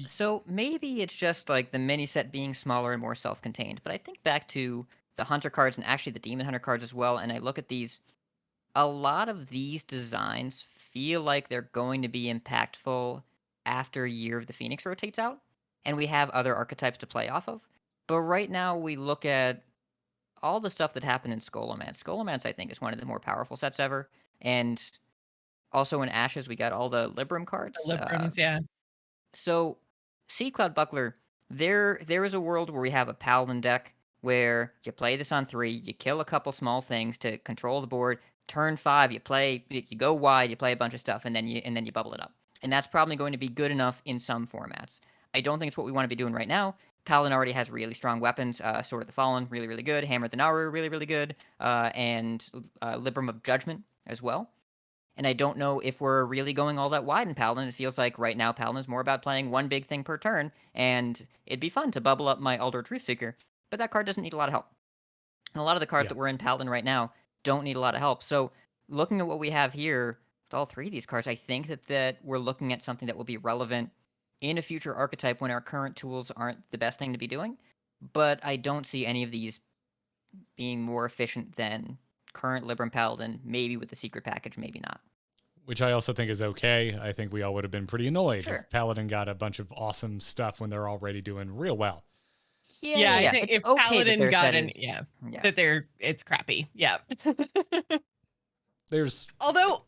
C: So maybe it's just like the mini set being smaller and more self-contained, but I think back to the hunter cards and actually the demon hunter cards as well, and I look at these, a lot of these designs feel like they're going to be impactful after Year of the Phoenix rotates out, and we have other archetypes to play off of. But right now we look at all the stuff that happened in Scholomance. Scholomance, I think, is one of the more powerful sets ever, and also in Ashes we got all the Libram cards.
E: Librams, yeah.
C: So, Sea Cloud Buckler, there is a world where we have a Paladin deck where you play this on 3, you kill a couple small things to control the board. Turn 5, you go wide, you play a bunch of stuff, and then you bubble it up. And that's probably going to be good enough in some formats. I don't think it's what we want to be doing right now. Paladin already has really strong weapons. Sword of the Fallen, really, really good. Hammer of the Naru, really, really good. And Libram of Judgment as well. And I don't know if we're really going all that wide in Paladin. It feels like right now Paladin is more about playing one big thing per turn, and it'd be fun to bubble up my Alder Truthseeker, but that card doesn't need a lot of help. And a lot of the cards that we're in Paladin right now don't need a lot of help. So looking at what we have here with all 3 of these cards, I think that we're looking at something that will be relevant in a future archetype when our current tools aren't the best thing to be doing. But I don't see any of these being more efficient than current Libram Paladin, maybe with the secret package, maybe not.
A: Which I also think is okay. I think we all would have been pretty annoyed
C: Sure.
A: if Paladin got a bunch of awesome stuff when they're already doing real well.
E: Yeah, I think
C: it's
E: if
C: okay
E: Paladin
C: that their
E: got
C: set
E: an
C: is-
E: that it's crappy. Yeah.
A: There's
E: Although,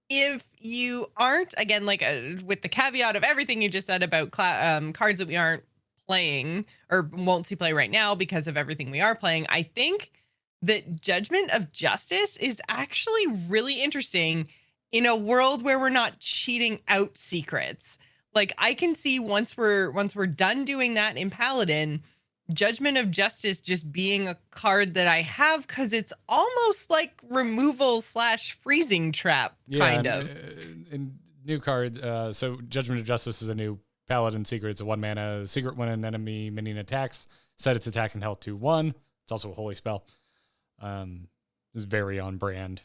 E: if you aren't, again, like with the caveat of everything you just said about cards that we aren't playing or won't see play right now because of everything we are playing, I think that Judgment of Justice is actually really interesting in a world where we're not cheating out secrets. Like, I can see once we're done doing that in Paladin, Judgment of Justice just being a card that I have because it's almost like removal / freezing trap, kind of.
A: In new cards, so Judgment of Justice is a new Paladin secret. It's a 1-mana secret when an enemy minion attacks. Set its attack and health to 1. It's also a holy spell. It's very on brand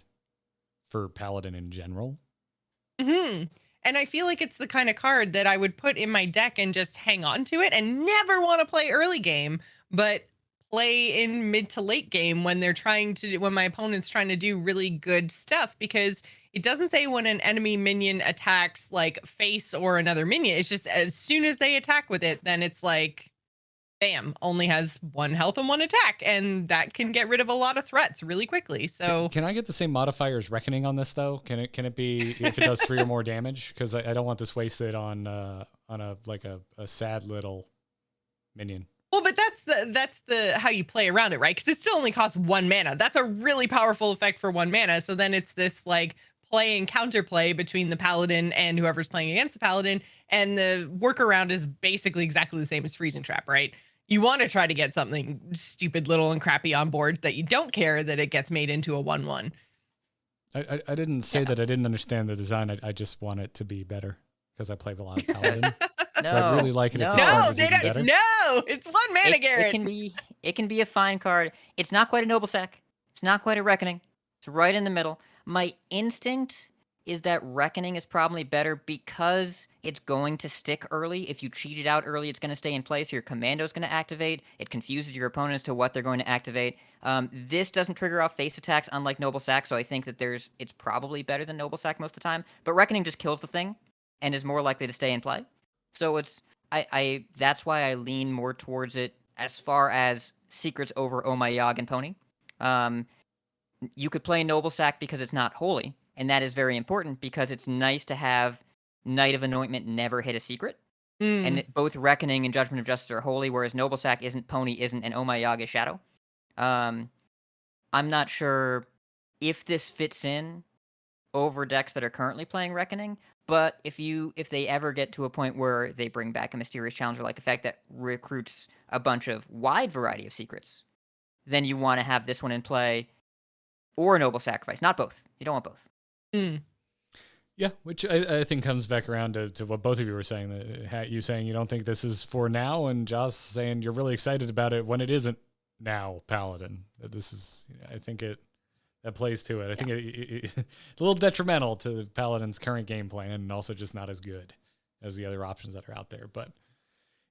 A: for Paladin in general.
E: Mm-hmm. And I feel like it's the kind of card that I would put in my deck and just hang on to it and never want to play early game, but play in mid to late game when my opponent's trying to do really good stuff, because it doesn't say when an enemy minion attacks like face or another minion. It's just as soon as they attack with it, then it's like bam, only has 1 health and 1 attack, and that can get rid of a lot of threats really quickly. So
A: Can I get the same modifier as Reckoning on this though? Can it be if it does 3 or more damage? Because I don't want this wasted on a sad little minion.
E: well, but that's the how you play around it, right? Because it still only costs 1 mana. That's a really powerful effect for 1 mana. So then it's this like play and counterplay between the paladin and whoever's playing against the paladin, and the workaround is basically exactly the same as Freezing Trap, right? You want to try to get something stupid, little, and crappy on board that you don't care that it gets made into a 1/1.
A: I didn't say that I didn't understand the design. I just want it to be better because I play a lot of Paladin. So I'd really like it if the
C: No,
A: card was
E: they
A: even
E: don't.
A: better.
E: No, it's 1 mana, Garrett.
C: It can be a fine card. It's not quite a noble sack. It's not quite a reckoning. It's right in the middle. My instinct is that reckoning is probably better because it's going to stick early. If you cheat it out early, it's going to stay in place. Your commando is going to activate. It confuses your opponent as to what they're going to activate. This doesn't trigger off face attacks, unlike noble sack. So I think that it's probably better than noble sack most of the time. But reckoning just kills the thing and is more likely to stay in play. So that's why I lean more towards it as far as secrets over Oh My Yogg and Pony. You could play Noble Sack because it's not holy, and that is very important because it's nice to have Knight of Anointment never hit a secret. And both Reckoning and Judgment of Justice are holy, whereas Noble Sack isn't, Pony isn't, and Oh My Yogg is Shadow. I'm not sure if this fits in over decks that are currently playing Reckoning, but if they ever get to a point where they bring back a Mysterious Challenger-like effect that recruits a bunch of wide variety of secrets, then you want to have this one in play, or a Noble Sacrifice. Not both. You don't want both.
A: Yeah, which I think comes back around to what both of you were saying. Hat, you saying you don't think this is for now, and Joce saying you're really excited about it when it isn't now Paladin. That this is, I think that plays to it. I think it's a little detrimental to Paladin's current game plan, and also just not as good as the other options that are out there. But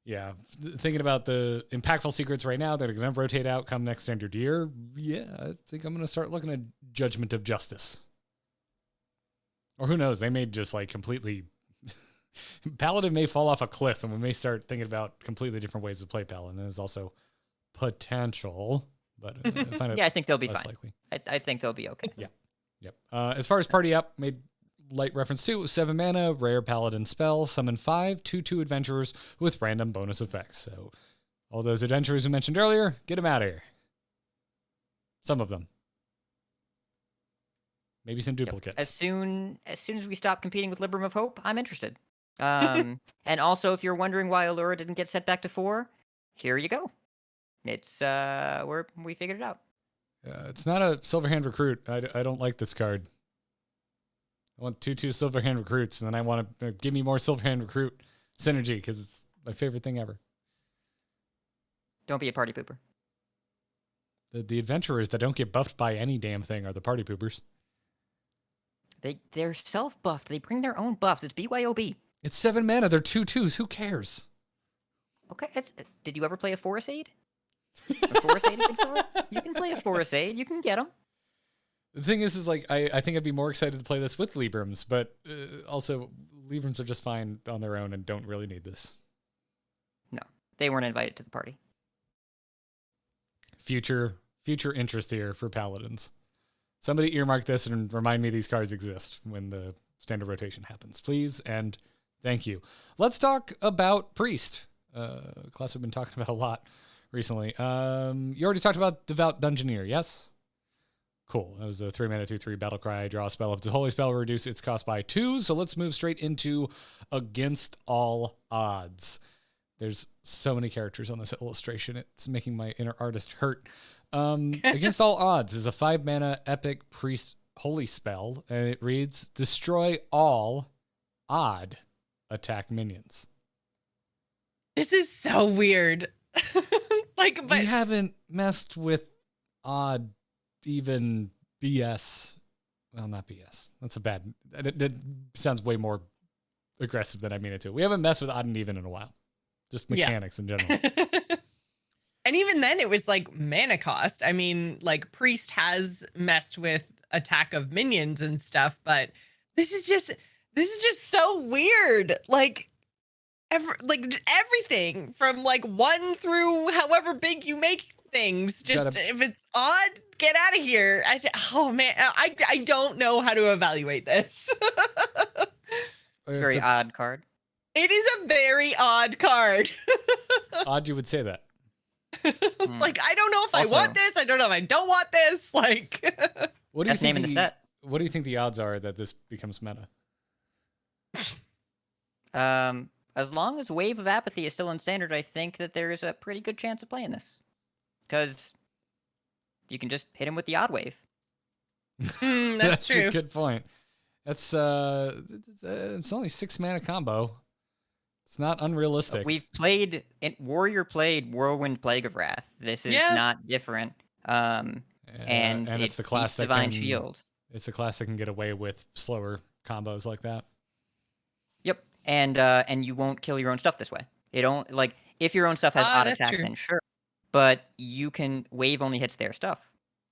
A: yeah, thinking about the impactful secrets right now that are going to rotate out come next standard year, yeah, I think I'm going to start looking at Judgment of Justice. Or who knows, they may just like completely... Paladin may fall off a cliff, and we may start thinking about completely different ways to play Paladin. There's also potential, but I find it
C: I think they'll be
A: less
C: fine.
A: likely.
C: I think they'll be okay.
A: Yep. As far as party up, made light reference to 7 mana, rare Paladin spell, summon 5 2/2 adventurers with random bonus effects. So all those adventurers we mentioned earlier, get them out of here. Some of them. Maybe some duplicates.
C: As soon as we stop competing with Libram of Hope, I'm interested. And also, if you're wondering why Allura didn't get set back to 4, here you go. It's we figured it out.
A: It's not a Silverhand Recruit. I don't like this card. I want 2/2 Silverhand Recruits, and then I want to give me more Silverhand Recruit synergy because it's my favorite thing ever.
C: Don't be a party pooper.
A: The adventurers that don't get buffed by any damn thing are the party poopers.
C: They're self-buffed. They bring their own buffs. It's BYOB.
A: It's 7 mana. They're 2/2s. Who cares?
C: Okay. Did you ever play a Forest Aid? A Forest Aid? You can play a Forest Aid. You can get them.
A: The thing is like, I think I'd be more excited to play this with Librams, but also Librams are just fine on their own and don't really need this.
C: No, they weren't invited to the party.
A: Future interest here for Paladins. Somebody earmark this and remind me these cards exist when the standard rotation happens, please, and thank you. Let's talk about Priest, class we've been talking about a lot recently. You already talked about Devout Dungeoneer, yes? Cool. That was the 3 mana 2/3 battle cry. Draw a spell. If it's a holy spell, reduce its cost by 2. So let's move straight into Against All Odds. There's so many characters on this illustration. It's making my inner artist hurt. Against All Odds is a 5 mana epic priest holy spell, and it reads: destroy all odd attack minions.
E: This is so weird. But
A: we haven't messed with odd, even BS. Well, not BS. That's a bad. That sounds way more aggressive than I mean it to. We haven't messed with odd and even in a while. Just mechanics in general.
E: And even then, it was like mana cost. I mean, like Priest has messed with attack of minions and stuff, but this is just so weird. Like, everything from like 1 through however big you make things. Just if it's odd, get out of here. Oh man, I don't know how to evaluate this.
C: It's a very odd card.
E: It is a very odd card.
A: Odd you would say that.
E: Like, I don't know if I want this. I don't know if I don't want this. Like,
A: what do you think
C: naming the set.
A: What do you think the odds are that this becomes meta?
C: As long as Wave of Apathy is still in Standard, I think that there is a pretty good chance of playing this. Because you can just hit him with the Odd Wave.
E: That's true.
A: A good point. That's it's only 6 mana combo. It's not unrealistic.
C: Warrior played Whirlwind Plague of Wrath. This is not different. And
A: it's the class that
C: Divine Shield.
A: It's the class that can get away with slower combos like that.
C: Yep, and you won't kill your own stuff this way. It don't like if your own stuff has odd attack, then sure. But you can Wave only hits their stuff,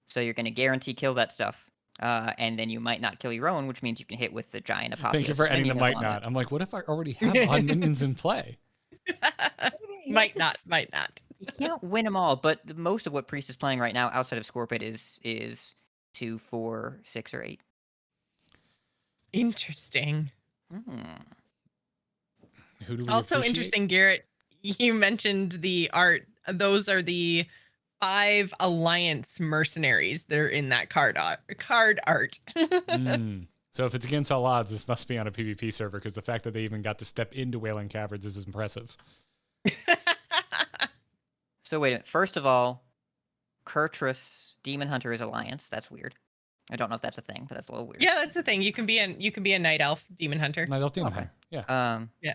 C: so you're going to guarantee kill that stuff. And then you might not kill your own, which means you can hit with the giant Apotheosis.
A: Thank you for adding the might not. I'm like, what if I already have odd minions in play?
E: Might not.
C: You can't win them all, but most of what Priest is playing right now, outside of Scorpid, is 2, 4, 6, or 8.
E: Interesting.
A: Who do we
E: also
A: appreciate?
E: Interesting, Garrett. You mentioned the art. Those are the 5 Alliance mercenaries that are in that card art.
A: So if it's against all odds, this must be on a PvP server because the fact that they even got to step into Wailing Caverns is impressive.
C: So wait a minute. First of all, Kurtrus Demon Hunter is Alliance. That's weird. I don't know if that's a thing, but that's a little weird.
E: Yeah, that's the thing. You can be a Night Elf Demon Hunter.
A: Night Elf Demon Hunter. Yeah.
E: Yeah.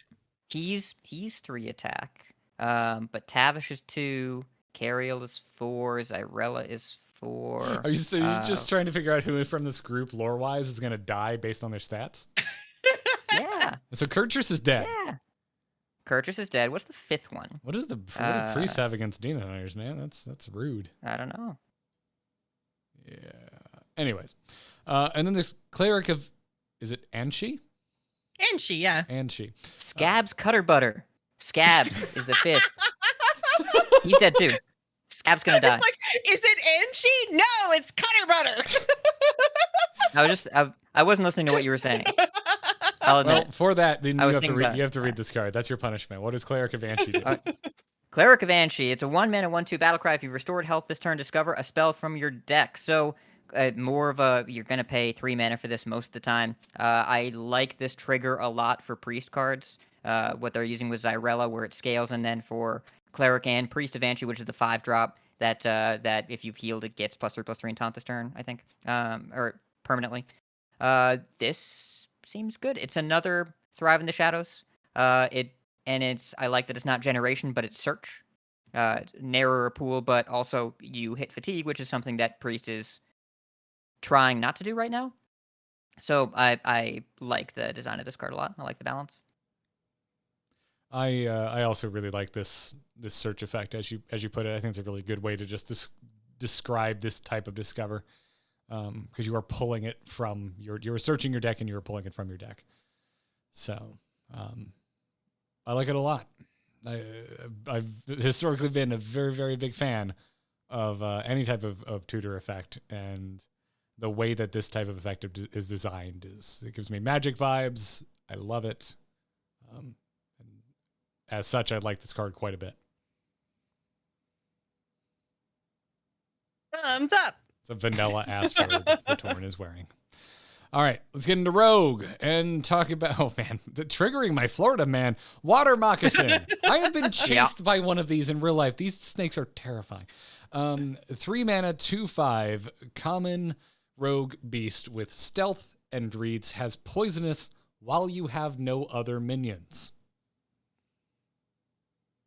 C: He's 3 attack. But Tavish is 2. Cariel is 4. Zyrella is 4.
A: Are you just trying to figure out who from this group, lore-wise, is going to die based on their stats?
C: Yeah.
A: So Kurtrus is dead.
C: Yeah. Kurtrus is dead. What's the 5th one?
A: What do priests have against demon hunters, man? That's rude.
C: I don't know.
A: Yeah. Anyways, and then this cleric of, is it Anshi?
E: Anshi, yeah.
A: Anshi.
C: Scabs Cutter Butter. Scabs is the 5th. He's dead too. Scab's gonna die.
E: Like, is it Anshi? No, it's Cutter Butter.
C: I wasn't listening to what you were saying. I'll admit.
A: Well, for that, then you have to
C: that.
A: read this card. That's your punishment. What does Cleric of Anshi do?
C: Cleric of Anshi. It's a 1-mana 1/2 battle cry. If you've restored health this turn, discover a spell from your deck. So more of a, you're gonna pay 3 mana for this most of the time. I like this trigger a lot for priest cards. What they're using with Zyrella, where it scales, and then for Cleric and Priest of Anshi, which is the 5-drop that if you've healed, it gets +3/+3 and taunt this turn, I think, or permanently. This seems good. It's another Thrive in the Shadows. I like that it's not generation, but it's search. It's narrower pool, but also you hit fatigue, which is something that Priest is trying not to do right now. So I like the design of this card a lot. I like the balance.
A: I also really like this search effect as you put it. I think it's a really good way to just describe this type of discover, because you are pulling it from you're searching your deck and you are pulling it from your deck. So I like it a lot. I've historically been a very, very big fan of any type of tutor effect, and the way that this type of effect is designed it gives me Magic vibes. I love it. As such, I like this card quite a bit.
E: Thumbs up.
A: It's a vanilla ass robe that Torn is wearing. All right, let's get into Rogue and talk about, triggering my Florida man, Water Moccasin. I have been chased by one of these in real life. These snakes are terrifying. 3 mana, 2/5, common Rogue beast with stealth and reads, has poisonous while you have no other minions.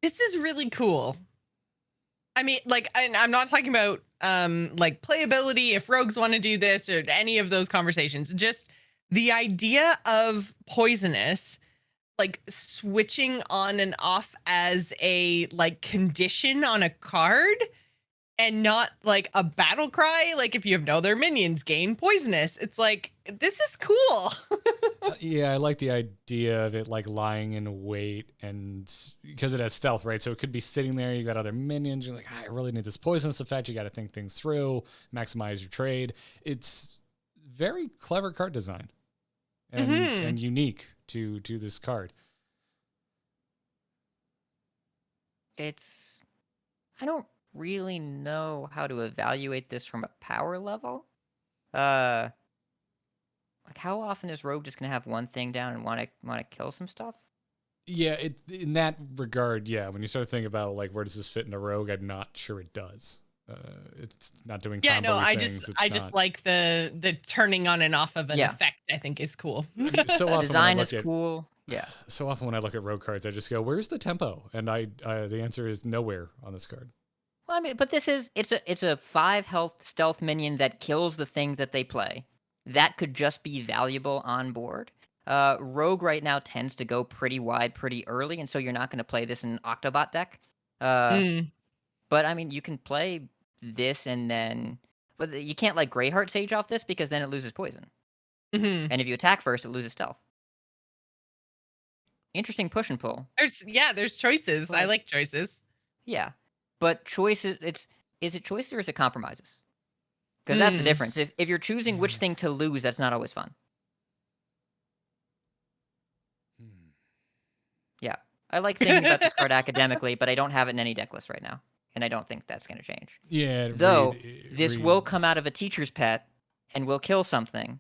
E: This is really cool. I mean, like, I'm not talking about like playability, if rogues want to do this or any of those conversations. Just the idea of poisonous, like switching on and off as a like condition on a card, and not like a battle cry. Like if you have no other minions, gain poisonous. It's like, this is cool.
A: Yeah, I like the idea of it like lying in wait, and because it has stealth, right? So it could be sitting there. You got other minions. You're like, I really need this poisonous effect. You got to think things through, maximize your trade. It's very clever card design, and unique to this card.
C: I don't really know how to evaluate this from a power level. Like how often is Rogue just gonna have one thing down and want to kill some stuff?
A: Yeah, in that regard, yeah. When you start thinking about like where does this fit in a Rogue, I'm not sure it does. It's not doing combo
E: I
A: things.
E: just like the turning on and off of an effect. I think is cool.
A: So often
C: Design is cool. Yeah.
A: So often when I look at Rogue cards, I just go, "Where's the tempo?" And the answer is nowhere on this card.
C: Well, I mean, but it's a 5 health stealth minion that kills the thing that they play. That could just be valuable on board. Rogue right now tends to go pretty wide pretty early, and so you're not going to play this in Octobot deck. But I mean, you can play this and then, but you can't like Greyheart Sage off this because then it loses poison. And if you attack first, it loses stealth. Interesting push and pull.
E: There's choices. I like choices.
C: Yeah, but choices. Is it choices or is it compromises? Because that's the difference. If you're choosing which thing to lose, that's not always fun. Yeah, I like thinking about this card academically, but I don't have it in any deck list right now, and I don't think that's going to change.
A: Yeah.
C: Though this will come out of a teacher's pet and will kill something,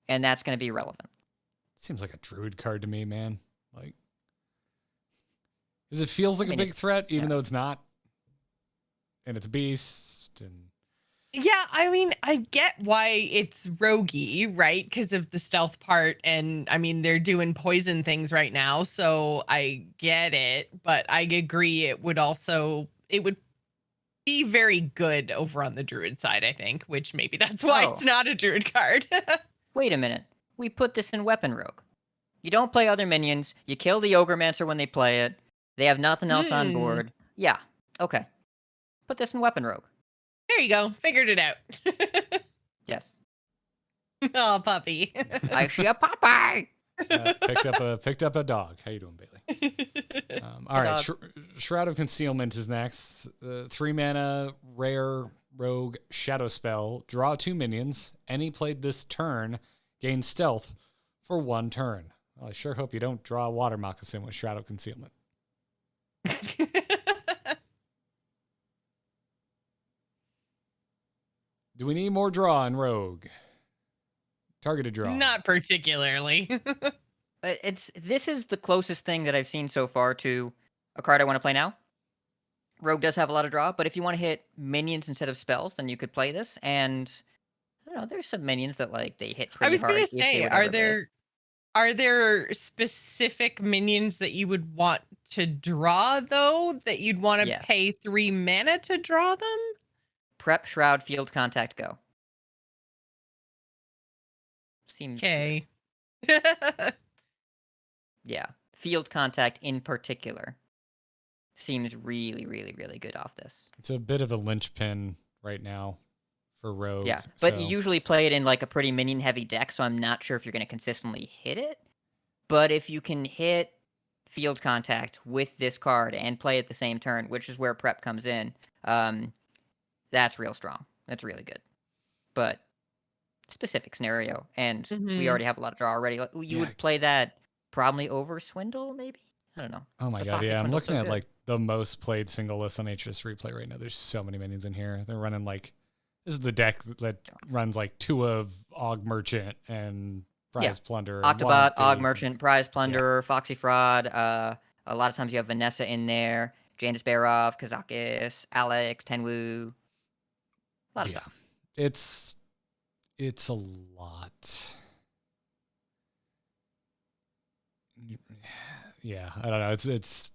C: and that's going to be relevant.
A: Seems like a Druid card to me, man. Like, because it feels like a big threat, even though it's not. And it's a beast, and
E: yeah, I mean, I get why it's roguey, right? Because of the stealth part, and I mean, they're doing poison things right now, so I get it. But I agree, it would be very good over on the Druid side, I think, which maybe that's why it's not a Druid card.
C: Wait a minute. We put this in Weapon Rogue. You don't play other minions. You kill the Ogremancer when they play it. They have nothing else on board. Yeah, okay. Put this in Weapon Rogue.
E: There you go. Figured it out.
C: Yes.
E: Oh, puppy.
C: Actually, a puppy.
A: Picked up a dog. How you doing, Bailey? All right. Shroud of Concealment is next. 3 mana, rare, rogue, shadow spell. Draw 2 minions. Any played this turn, gain stealth for 1 turn. Well, I sure hope you don't draw a water moccasin with Shroud of Concealment. Do we need more draw in Rogue? Targeted draw.
E: Not particularly.
C: This is the closest thing that I've seen so far to a card I want to play now. Rogue does have a lot of draw, but if you want to hit minions instead of spells, then you could play this. And I don't know, there's some minions that like they hit pretty hard.
E: I was going to say, are there specific minions that you would want to draw though? That you'd want to pay 3 mana to draw them?
C: Prep, Shroud, Field Contact, go. Seems
E: okay.
C: Yeah, Field Contact in particular seems really, really, really good off this.
A: It's a bit of a linchpin right now for Rogue.
C: Yeah, but you usually play it in like a pretty minion-heavy deck, so I'm not sure if you're going to consistently hit it. But if you can hit Field Contact with this card and play it the same turn, which is where Prep comes in, that's real strong. That's really good. But specific scenario, and we already have a lot of draw already. You would play that probably over Swindle, maybe? I don't know.
A: Oh my god, yeah. I'm looking at like the most played single list on HS Replay right now. There's so many minions in here. They're running like, this is the deck that runs like 2 of Og Merchant and Prize Plunderer.
C: Octobot, Og Merchant, Prize Plunderer, Foxy Fraud. A lot of times you have Vanessa in there, Jandis Barov, Kazakis, Alex, Tenwu. A lot of stuff.
A: It's a lot. Yeah, I don't know. It's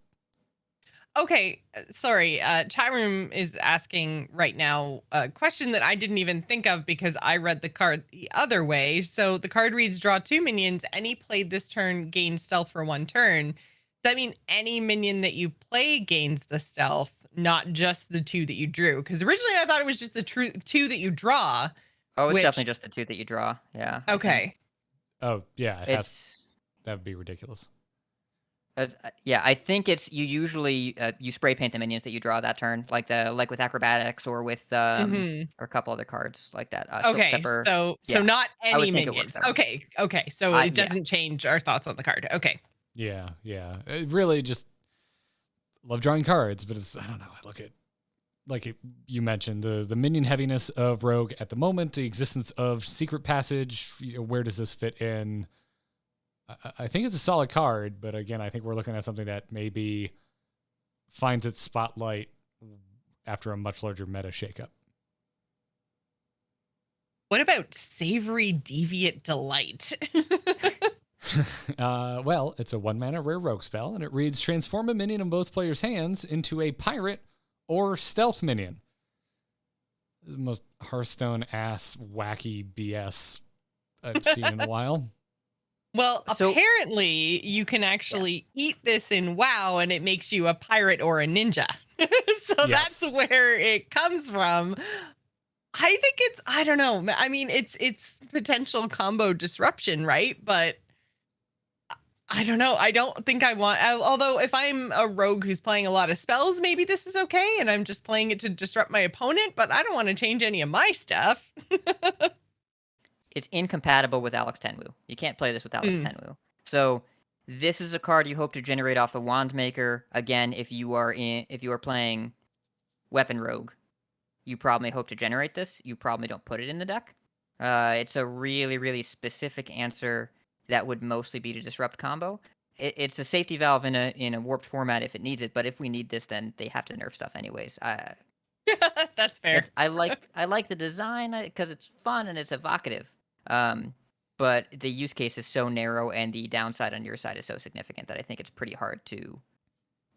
E: okay. Sorry. Chat room is asking right now a question that I didn't even think of because I read the card the other way. So the card reads: draw 2 minions. Any played this turn gains stealth for 1 turn. Does that mean any minion that you play gains the stealth, not just the 2 that you drew? Because originally I thought it was just the 2 that you draw.
C: Oh, it's definitely just the 2 that you draw. Yeah.
E: Okay.
A: Oh, yeah.
C: It's
A: That would be ridiculous.
C: yeah, I think it's you usually you spray paint the minions that you draw that turn, like with acrobatics or with
E: Mhm.
C: or a couple other cards like that. Silk
E: Okay,
C: Stepper.
E: so
C: Yeah,
E: not
C: I would
E: any
C: think it works
E: minions.
C: that way.
E: Okay, so it
C: Yeah.
E: doesn't change our thoughts on the card. Okay.
A: Yeah. It really just love drawing cards, but I don't know. I look at, you mentioned, the minion heaviness of Rogue at the moment, the existence of Secret Passage. Where does this fit in? I think it's a solid card, but again, I think we're looking at something that maybe finds its spotlight after a much larger meta shakeup.
E: What about Savory Deviant Delight?
A: Well, it's a 1-mana rare rogue spell, and it reads: transform a minion in both players' hands into a pirate or stealth minion. This is the most Hearthstone ass wacky BS I've seen in a while.
E: Well,
C: So-
E: apparently you can actually eat this in WoW and it makes you a pirate or a ninja. So
A: Yes.
E: that's where it comes from. I think I don't know. I mean, it's potential combo disruption, right? But I don't know. I don't think I want, although if I'm a rogue who's playing a lot of spells, maybe this is okay. And I'm just playing it to disrupt my opponent, but I don't want to change any of my stuff.
C: It's incompatible with Alex Tenwu. You can't play this with Alex Tenwu. So this is a card you hope to generate off of Wandmaker. Again, if you are playing Weapon Rogue, you probably hope to generate this. You probably don't put it in the deck. It's a really, really specific answer that would mostly be to disrupt combo. It's a safety valve in a warped format if it needs it, but if we need this, then they have to nerf stuff anyways.
E: That's fair.
C: I like the design because it's fun and it's evocative. But the use case is so narrow and the downside on your side is so significant that I think it's pretty hard to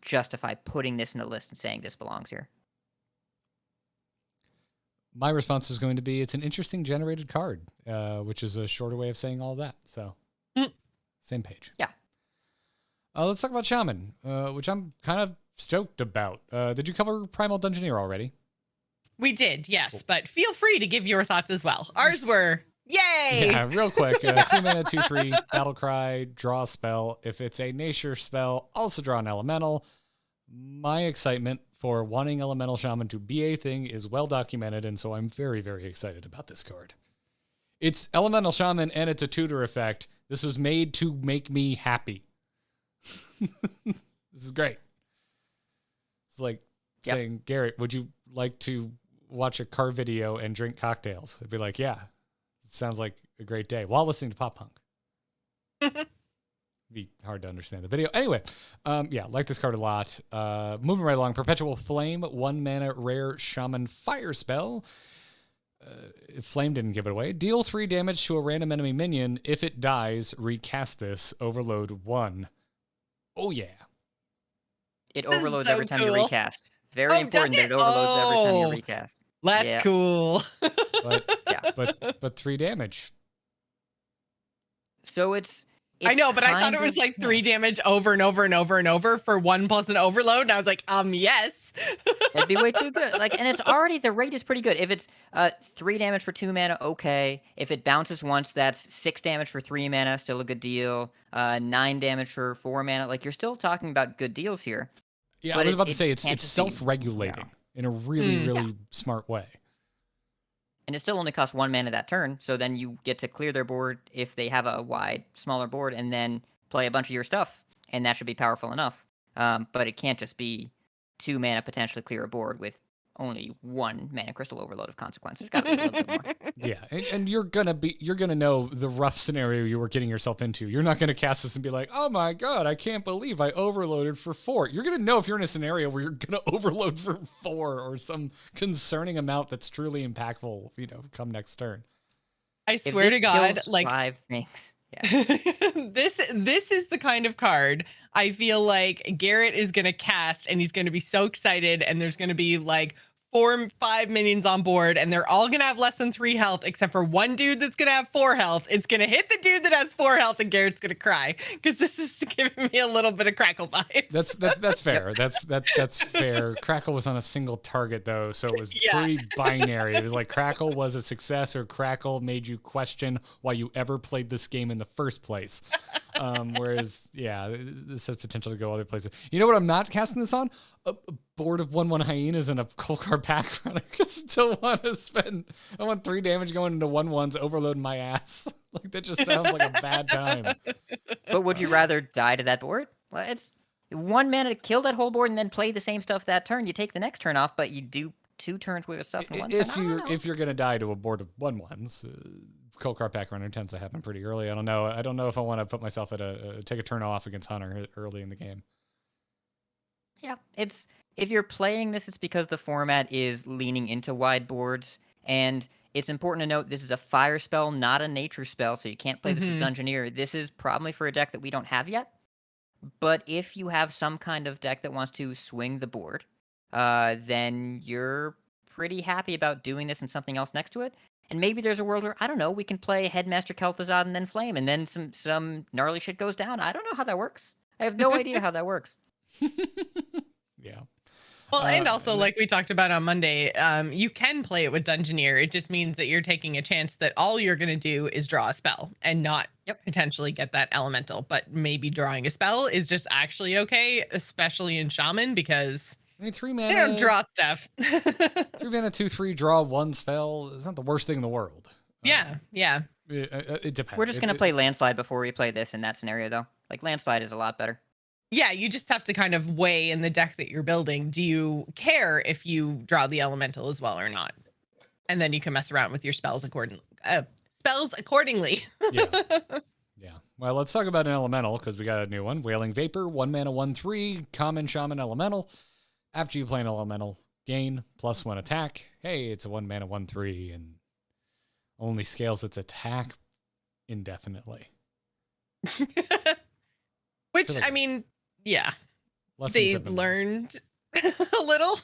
C: justify putting this in a list and saying this belongs here.
A: My response is going to be, it's an interesting generated card, which is a shorter way of saying all that. So, same page.
C: Yeah.
A: Let's talk about Shaman, which I'm kind of stoked about. Did you cover Primal Dungeoneer already?
E: We did, yes, but feel free to give your thoughts as well. Ours were, yay!
A: Yeah, real quick. 3-mana, 2/3, Battle Cry, draw a spell. If it's a nature spell, also draw an elemental. My excitement for wanting Elemental Shaman to be a thing is well documented, and so I'm very, very excited about this card. It's Elemental Shaman, and it's a tutor effect. This was made to make me happy. This is great. It's like saying, Garrett, would you like to watch a car video and drink cocktails? I'd be like, yeah, it sounds like a great day while listening to pop punk. Be hard to understand the video. Anyway, like this card a lot. Moving right along, Perpetual Flame, 1-mana rare shaman fire spell. Flame didn't give it away. Deal 3 damage to a random enemy minion. If it dies, recast this. Overload 1. Oh yeah.
C: It
E: This is
C: overloads
E: so
C: every time you
E: cool.
C: recast. Very
E: Oh,
C: important
E: does
C: that it
E: it?
C: overloads every time you
E: Oh.
C: recast.
E: That's
C: Yeah.
E: cool.
A: But
C: Yeah.
A: but 3 damage.
C: So it's
E: I know, but I thought it was like 3 damage over and over and over and over for 1 plus an overload. And I was like, yes.
C: It'd be way too good. And it's already, the rate is pretty good. If it's 3 damage for 2 mana, okay. If it bounces once, that's 6 damage for 3 mana, still a good deal. 9 damage for 4 mana. You're still talking about good deals here.
A: Yeah,
C: But
A: I was
C: it-
A: about to
C: it
A: say it's
C: can't just be-
A: self-regulating in a really, really smart way.
C: And it still only costs 1 mana that turn, so then you get to clear their board if they have a wide, smaller board, and then play a bunch of your stuff, and that should be powerful enough. But it can't just be 2 mana potentially clear a board with only 1 mana crystal overload of consequence. There's got to be a little bit more.
A: Yeah, and you're gonna know the rough scenario you were getting yourself into. You're not gonna cast this and be like, oh my god, I can't believe I overloaded for 4. You're gonna know if you're in a scenario where you're gonna overload for 4 or some concerning amount that's truly impactful, come next turn.
E: I
C: If
E: swear
C: this
E: to God,
C: kills 5 things. Yeah.
E: this is the kind of card I feel like Garrett is going to cast and he's going to be so excited and there's going to be like 5 minions on board, and they're all gonna have less than 3 health, except for one dude that's gonna have 4 health. It's gonna hit the dude that has 4 health, and Garrett's gonna cry because this is giving me a little bit of Crackle vibes.
A: That's fair. That's fair. Crackle was on a single target though, so it was pretty binary. It was like Crackle was a success, or Crackle made you question why you ever played this game in the first place. Whereas, this has potential to go other places. You know what I'm not casting this on? A board of 1/1 hyenas and a Kolkar back runner, because I don't want to spend. I want 3 damage going into 1/1s, overloading my ass. Like that just sounds like a bad time.
C: But would you rather die to that board? Well, it's 1 mana to kill that whole board and then play the same stuff that turn. You take the next turn off, but you do 2 turns worth of stuff in one turn.
A: If you're gonna die to a board of 1/1s, Kolkar pack runner tends to happen pretty early. I don't know if I want to put myself at take a turn off against Hunter early in the game.
C: Yeah, if you're playing this, it's because the format is leaning into wide boards, and it's important to note this is a fire spell, not a nature spell, so you can't play this with Dungeoneer. This is probably for a deck that we don't have yet, but if you have some kind of deck that wants to swing the board, then you're pretty happy about doing this and something else next to it. And maybe there's a world where, I don't know, we can play Headmaster Kel'Thuzad and then Flame, and then some gnarly shit goes down. I don't know how that works. I have no idea how that works.
A: Yeah.
E: Well, and also, like we talked about on Monday, you can play it with Dungeoneer. It just means that you're taking a chance that all you're going to do is draw a spell and not potentially get that elemental. But maybe drawing a spell is just actually okay, especially in Shaman, because
A: 3 mana.
E: They don't draw stuff.
A: 3 mana, 2/3, draw 1 spell. It's not the worst thing in the world.
E: Yeah.
A: It depends.
C: We're just going to play Landslide before we play this in that scenario, though. Like, Landslide is a lot better.
E: Yeah, you just have to kind of weigh in the deck that you're building. Do you care if you draw the elemental as well or not? And then you can mess around with your spells accordingly.
A: Yeah. Well, let's talk about an elemental, because we got a new one. Wailing Vapor, 1 mana, 1/3, common Shaman elemental. After you play an elemental, gain +1 attack. Hey, it's a 1 mana, 1/3, and only scales its attack indefinitely.
E: Which, I mean, they learned a little,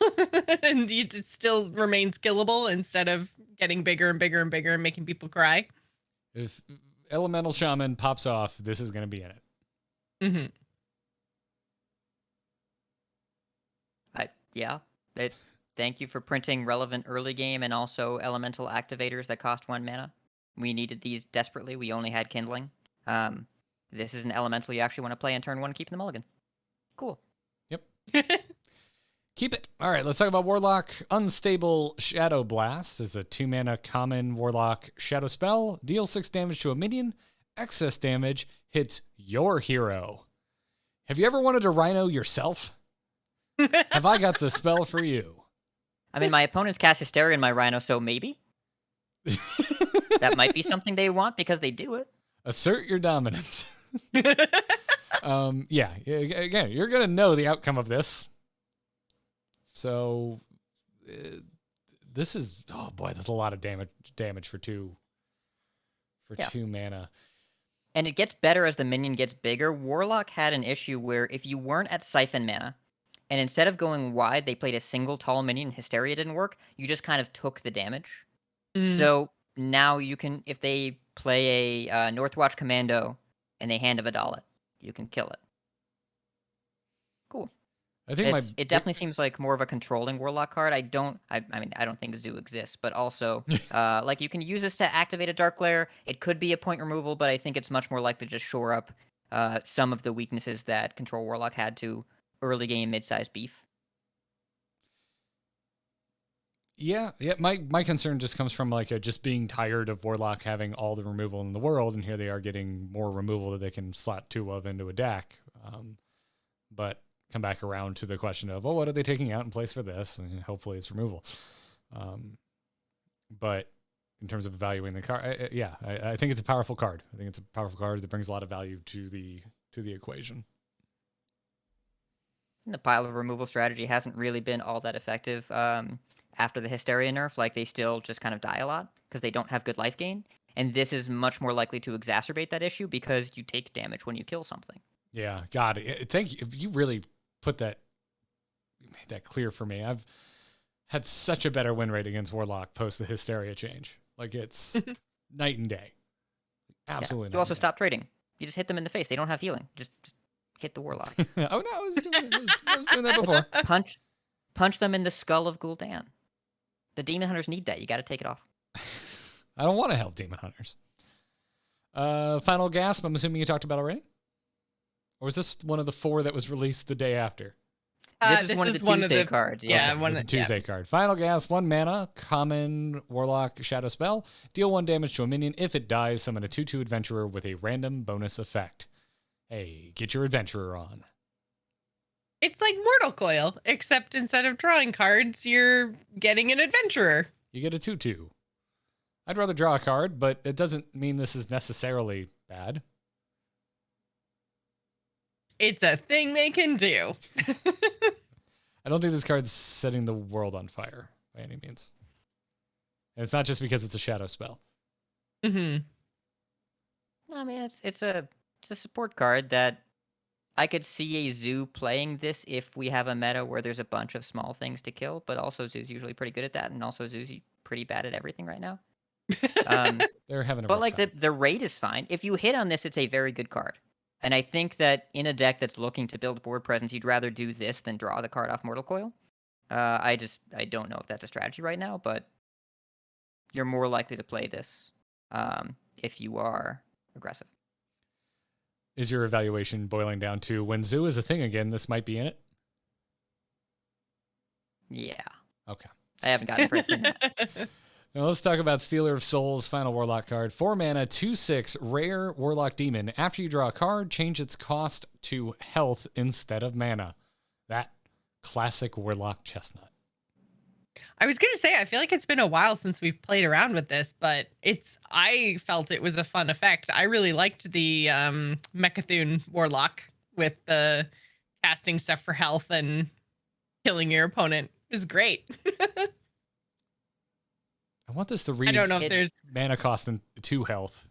E: and it still remains killable instead of getting bigger and bigger and bigger and making people cry.
A: If Elemental Shaman pops off, this is going to be in it.
C: Thank you for printing relevant early game and also elemental activators that cost 1 mana. We needed these desperately. We only had Kindling. This is an elemental you actually want to play in turn 1 and keep in the mulligan. Cool.
A: Yep. Keep it. All right, let's talk about Warlock. Unstable Shadow Blast is a 2 mana common Warlock shadow spell. Deals 6 damage to a minion. Excess damage hits your hero. Have you ever wanted a rhino yourself? Have I got the spell for you?
C: I mean, my opponents cast Hysteria in my rhino, so maybe. That might be something they want because they do it.
A: Assert your dominance. Again, you're going to know the outcome of this. So this is, oh boy, there's a lot of damage for 2 mana.
C: And it gets better as the minion gets bigger. Warlock had an issue where if you weren't at Siphon mana, and instead of going wide, they played a single tall minion, Hysteria didn't work, you just kind of took the damage. So now you can, if they play a Northwatch Commando and they hand a Vidalit, you can kill it. Cool.
A: I think
C: it definitely seems like more of a controlling Warlock card. I mean, I don't think Zoo exists, but also, like, you can use this to activate a Dark Glare. It could be a point removal, but I think it's much more likely to just shore up some of the weaknesses that Control Warlock had to early game mid-sized beef.
A: Yeah. My concern just comes from just being tired of Warlock having all the removal in the world, and here they are getting more removal that they can slot 2 of into a deck. But come back around to the question of, what are they taking out in place for this? And hopefully it's removal. But in terms of evaluating the card, I think it's a powerful card. I think it's a powerful card that brings a lot of value to the equation.
C: And the pile of removal strategy hasn't really been all that effective after the Hysteria nerf. Like, they still just kind of die a lot because they don't have good life gain. And this is much more likely to exacerbate that issue because you take damage when you kill something.
A: Yeah, God, thank you. You really made that clear for me. had such a better win rate against Warlock post the Hysteria change. Like, it's night and day. Absolutely.
C: You also stop trading. You just hit them in the face. They don't have healing. Just hit the Warlock.
A: Oh, no, I was doing that before.
C: Punch them in the skull of Gul'dan. The Demon Hunters need that. You got to take it off.
A: I don't want to help Demon Hunters. Final Gasp, I'm assuming you talked about already? Or was this one of the 4 that was released the day after?
C: This is one of the Tuesday cards.
E: Yeah,
A: Okay, a Tuesday card. Final Gasp, 1 mana, common Warlock Shadow spell. Deal 1 damage to a minion. If it dies, summon a 2/2 Adventurer with a random bonus effect. Hey, get your Adventurer on.
E: It's like Mortal Coil, except instead of drawing cards, you're getting an adventurer.
A: You get a 2/2. I'd rather draw a card, but it doesn't mean this is necessarily bad.
E: It's a thing they can do.
A: I don't think this card's setting the world on fire by any means. And it's not just because it's a shadow spell.
E: Mm-hmm.
C: I mean, it's a support card that I could see a Zoo playing this if we have a meta where there's a bunch of small things to kill, but also Zoo's usually pretty good at that, and also Zoo's pretty bad at everything right now.
A: They're having a
C: But
A: rough
C: like
A: time.
C: the rate is fine. If you hit on this, it's a very good card. And I think that in a deck that's looking to build board presence, you'd rather do this than draw the card off Mortal Coil. I don't know if that's a strategy right now, but you're more likely to play this if you are aggressive.
A: Is your evaluation boiling down to when Zoo is a thing again, this might be in it?
C: Yeah.
A: Okay.
C: I haven't gotten further than that.
A: Now let's talk about Stealer of Souls, final Warlock card. 4 mana, 2/6, rare Warlock Demon. After you draw a card, change its cost to health instead of mana. That classic Warlock chestnut.
E: I was going to say, I feel like it's been a while since we've played around with this, but I felt it was a fun effect. I really liked the Mechathune Warlock with the casting stuff for health and killing your opponent. It was great.
A: I want this to read
E: I don't know if there's
A: mana cost and 2 health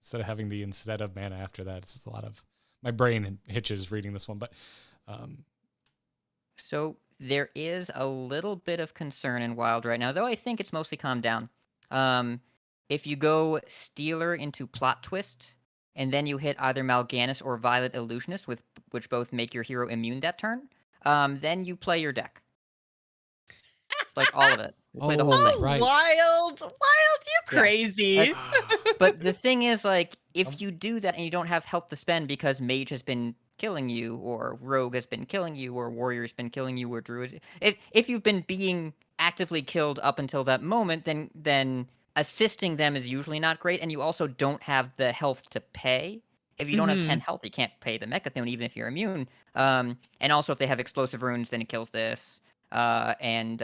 A: instead of having the instead of mana after that. It's a lot of my brain hitches reading this one, but
C: So there is a little bit of concern in Wild right now, though I think it's mostly calmed down. If you go Stealer into Plot Twist, and then you hit either Mal'Ganis or Violet Illusionist, which both make your hero immune that turn, then you play your deck. Like all of it. You play the whole thing.
A: Right.
E: wild, you crazy.
C: But the thing is, like, if you do that and you don't have health to spend because Mage has been killing you, or Rogue has been killing you, or Warrior's been killing you, or Druid, if you've been being actively killed up until that moment, then assisting them is usually not great, and you also don't have the health to pay. If you don't have 10 health, you can't pay the Mechathune, even if you're immune. And also, if they have explosive runes, then it kills this. And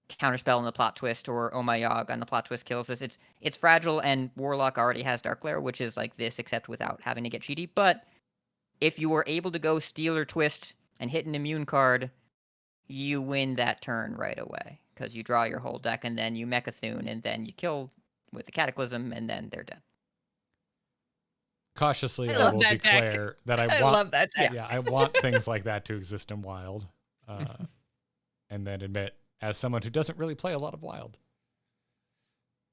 C: Counterspell on the Plot Twist, or Oh My Yogg on the Plot Twist kills this. It's fragile, and Warlock already has Dark Glare, which is like this, except without having to get cheaty. But if you were able to go Steal or Twist and hit an immune card, you win that turn right away. Because you draw your whole deck, and then you Mechathune, and then you kill with the Cataclysm, and then they're dead.
A: Cautiously,
E: I
A: I
E: love
A: will
E: that
A: declare
E: deck.
A: that I
E: I
A: want.
E: love that deck.
A: Yeah, I want things like that to exist in Wild, and then admit, as someone who doesn't really play a lot of Wild,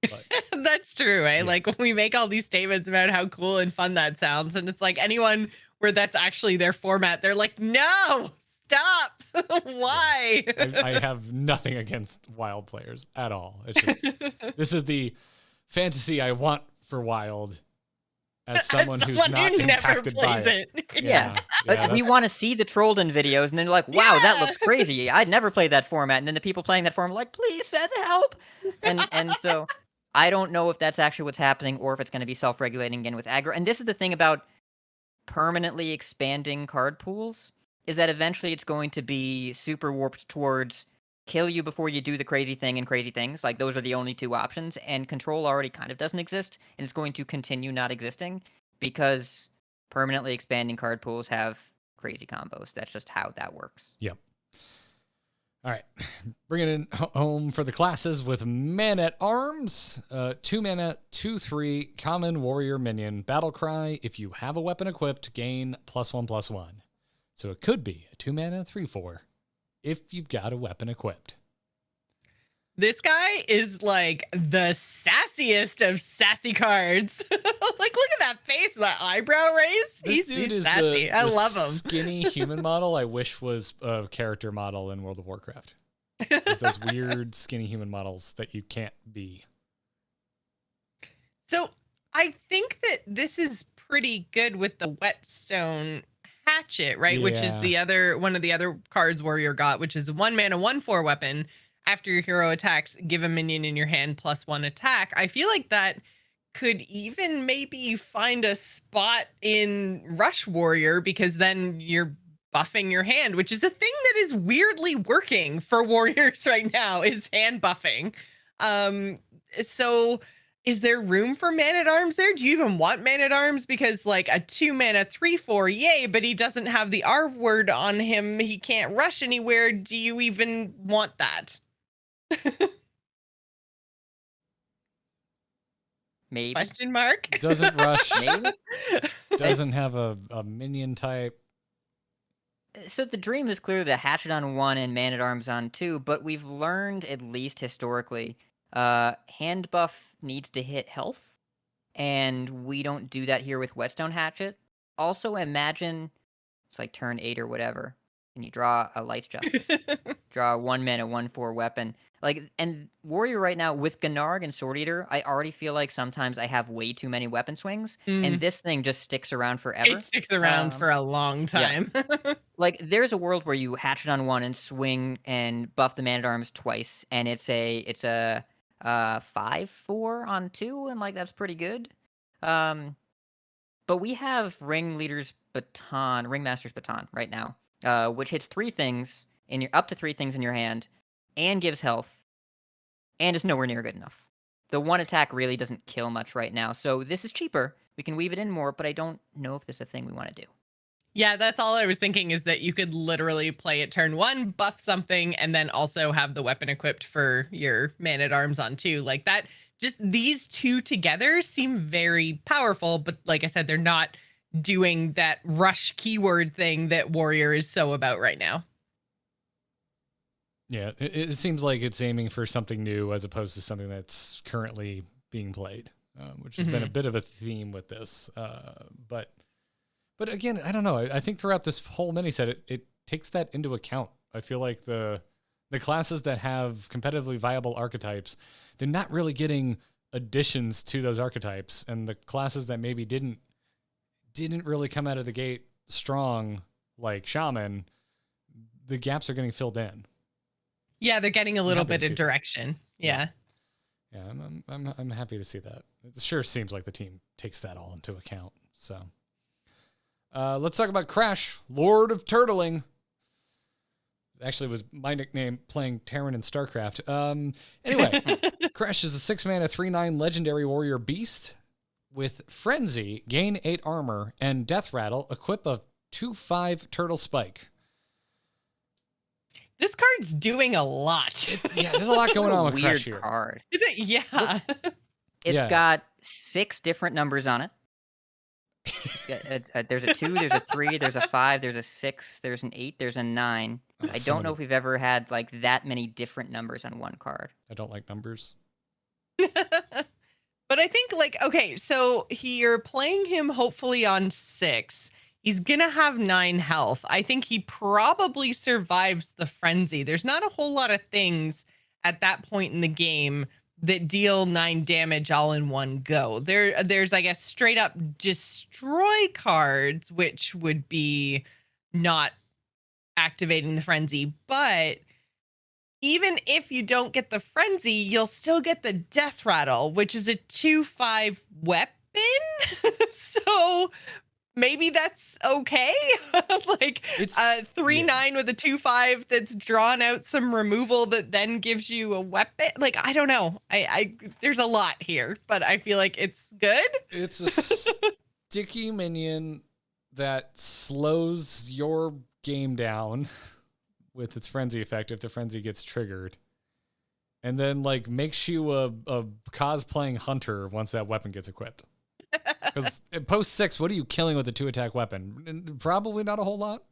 A: but
E: That's true, eh?
A: Yeah.
E: Like, when we make all these statements about how cool and fun that sounds, and it's like anyone where that's actually their format, they're like, no, stop. Why?
A: I have nothing against Wild players at all. It's just, this is the fantasy I want for Wild as someone who's not
E: who never
A: impacted by
E: plays
A: it.
E: it.
C: Yeah. But we
A: that's-
C: want to see the Trollden videos, and then they're like, wow, that
E: Yeah.
C: looks crazy. I'd never play that format. And then the people playing that format are like, please send help. And so I don't know if that's actually what's happening, or if it's going to be self-regulating again with aggro. And this is the thing about permanently expanding card pools, is that eventually it's going to be super warped towards kill you before you do the crazy thing and crazy things. Like, those are the only 2 options, and control already kind of doesn't exist, and it's going to continue not existing because permanently expanding card pools have crazy combos. That's just how that works.
A: Yep. All right. Bring it in home for the classes with Man at Arms. 2 mana, 2/3, common warrior minion. Battle Cry. If you have a weapon equipped, gain +1/+1. So it could be a 2 mana, 3/4 if you've got a weapon equipped.
E: This guy is like the sassiest of sassy cards. Like, look at that face, that eyebrow raise.
A: This
E: He's
A: dude is
E: sassy. I
A: the
E: love him.
A: skinny human model I wish was a character model in World of Warcraft. There's those weird skinny human models that you can't be.
E: So I think that this is pretty good with the whetstone hatchet, right? Which is
A: Yeah.
E: one of the other cards Warrior got, which is a 1-mana 1/4 weapon. After your hero attacks, give a minion in your hand +1 attack. I feel like that could even maybe find a spot in Rush Warrior, because then you're buffing your hand, which is a thing that is weirdly working for warriors right now, is hand buffing. So is there room for Man-at-Arms there? Do you even want Man-at-Arms? Because like a 2-mana 3/4, yay, but he doesn't have the R word on him. He can't rush anywhere. Do you even want that?
C: Maybe.
E: Question mark.
A: Doesn't rush.
C: Maybe.
A: Doesn't have a minion type.
C: So the dream is clearly the hatchet on 1 and Man-at-Arms on 2, but we've learned, at least historically, hand buff needs to hit health, and we don't do that here with Whetstone Hatchet. Also, imagine it's like turn 8 or whatever, and you draw a Light's Justice. Draw a 1-mana 1/4 weapon. Like, and Warrior right now with Gnarg and Sword Eater, I already feel like sometimes I have way too many weapon swings, and this thing just sticks around forever.
E: It sticks around for a long time.
C: Like, there's a world where you hatchet on 1 and swing and buff the Man-at-Arms twice, and it's a 5/4 on 2, and like that's pretty good. But we have Ringmaster's Baton right now, which hits 3 things up to 3 things in your hand, and gives health, and is nowhere near good enough. The 1 attack really doesn't kill much right now, so this is cheaper. We can weave it in more, but I don't know if this is a thing we want to do.
E: Yeah, that's all I was thinking, is that you could literally play it turn 1, buff something, and then also have the weapon equipped for your Man-at-Arms on 2. Like that, just these two together seem very powerful, but like I said, they're not doing that rush keyword thing that Warrior is so about right now.
A: Yeah, it seems like it's aiming for something new as opposed to something that's currently being played, which has been a bit of a theme with this. But again, I don't know. I think throughout this whole mini-set, it takes that into account. I feel like the classes that have competitively viable archetypes, they're not really getting additions to those archetypes, and the classes that maybe didn't really come out of the gate strong, like Shaman, the gaps are getting filled in.
E: Yeah, they're getting a little
A: happy to
E: bit of
A: see that.
E: direction. Yeah.
A: Yeah, I'm happy to see that. It sure seems like the team takes that all into account. So, let's talk about Crash, Lord of Turtling. Actually, was my nickname playing Terran in StarCraft. Anyway, Crash is a 6-mana 3/9 legendary warrior beast with Frenzy, gain 8 armor, and Death Rattle, equip a 2/5 turtle spike.
E: This card's doing a lot.
A: Yeah, there's a lot going on with
C: Weird
A: Crash here.
C: card.
E: Is it? Yeah.
C: It's got 6 different numbers on it. There's a 2, there's a 3, there's a 5, there's a 6, there's an 8, there's a 9. I don't know if we've ever had like that many different numbers on one card.
A: I don't like numbers.
E: But I think, like, okay, so you're playing him hopefully on 6. He's gonna have 9 health. I think he probably survives the frenzy. There's not a whole lot of things at that point in the game that deal 9 damage all in one go. There's, I guess, straight up destroy cards, which would be not activating the frenzy. But even if you don't get the frenzy, you'll still get the death rattle, which is a 2/5 weapon. So maybe that's okay. Like
A: It's
E: 3/9 with a 2/5 that's drawn out some removal that then gives you a weapon. Like, I don't know. I there's a lot here, but I feel like it's good.
A: It's a sticky minion that slows your game down with its frenzy effect if the frenzy gets triggered, and then like makes you a cosplaying hunter once that weapon gets equipped. Because post 6, what are you killing with a 2-attack weapon? Probably not a whole lot.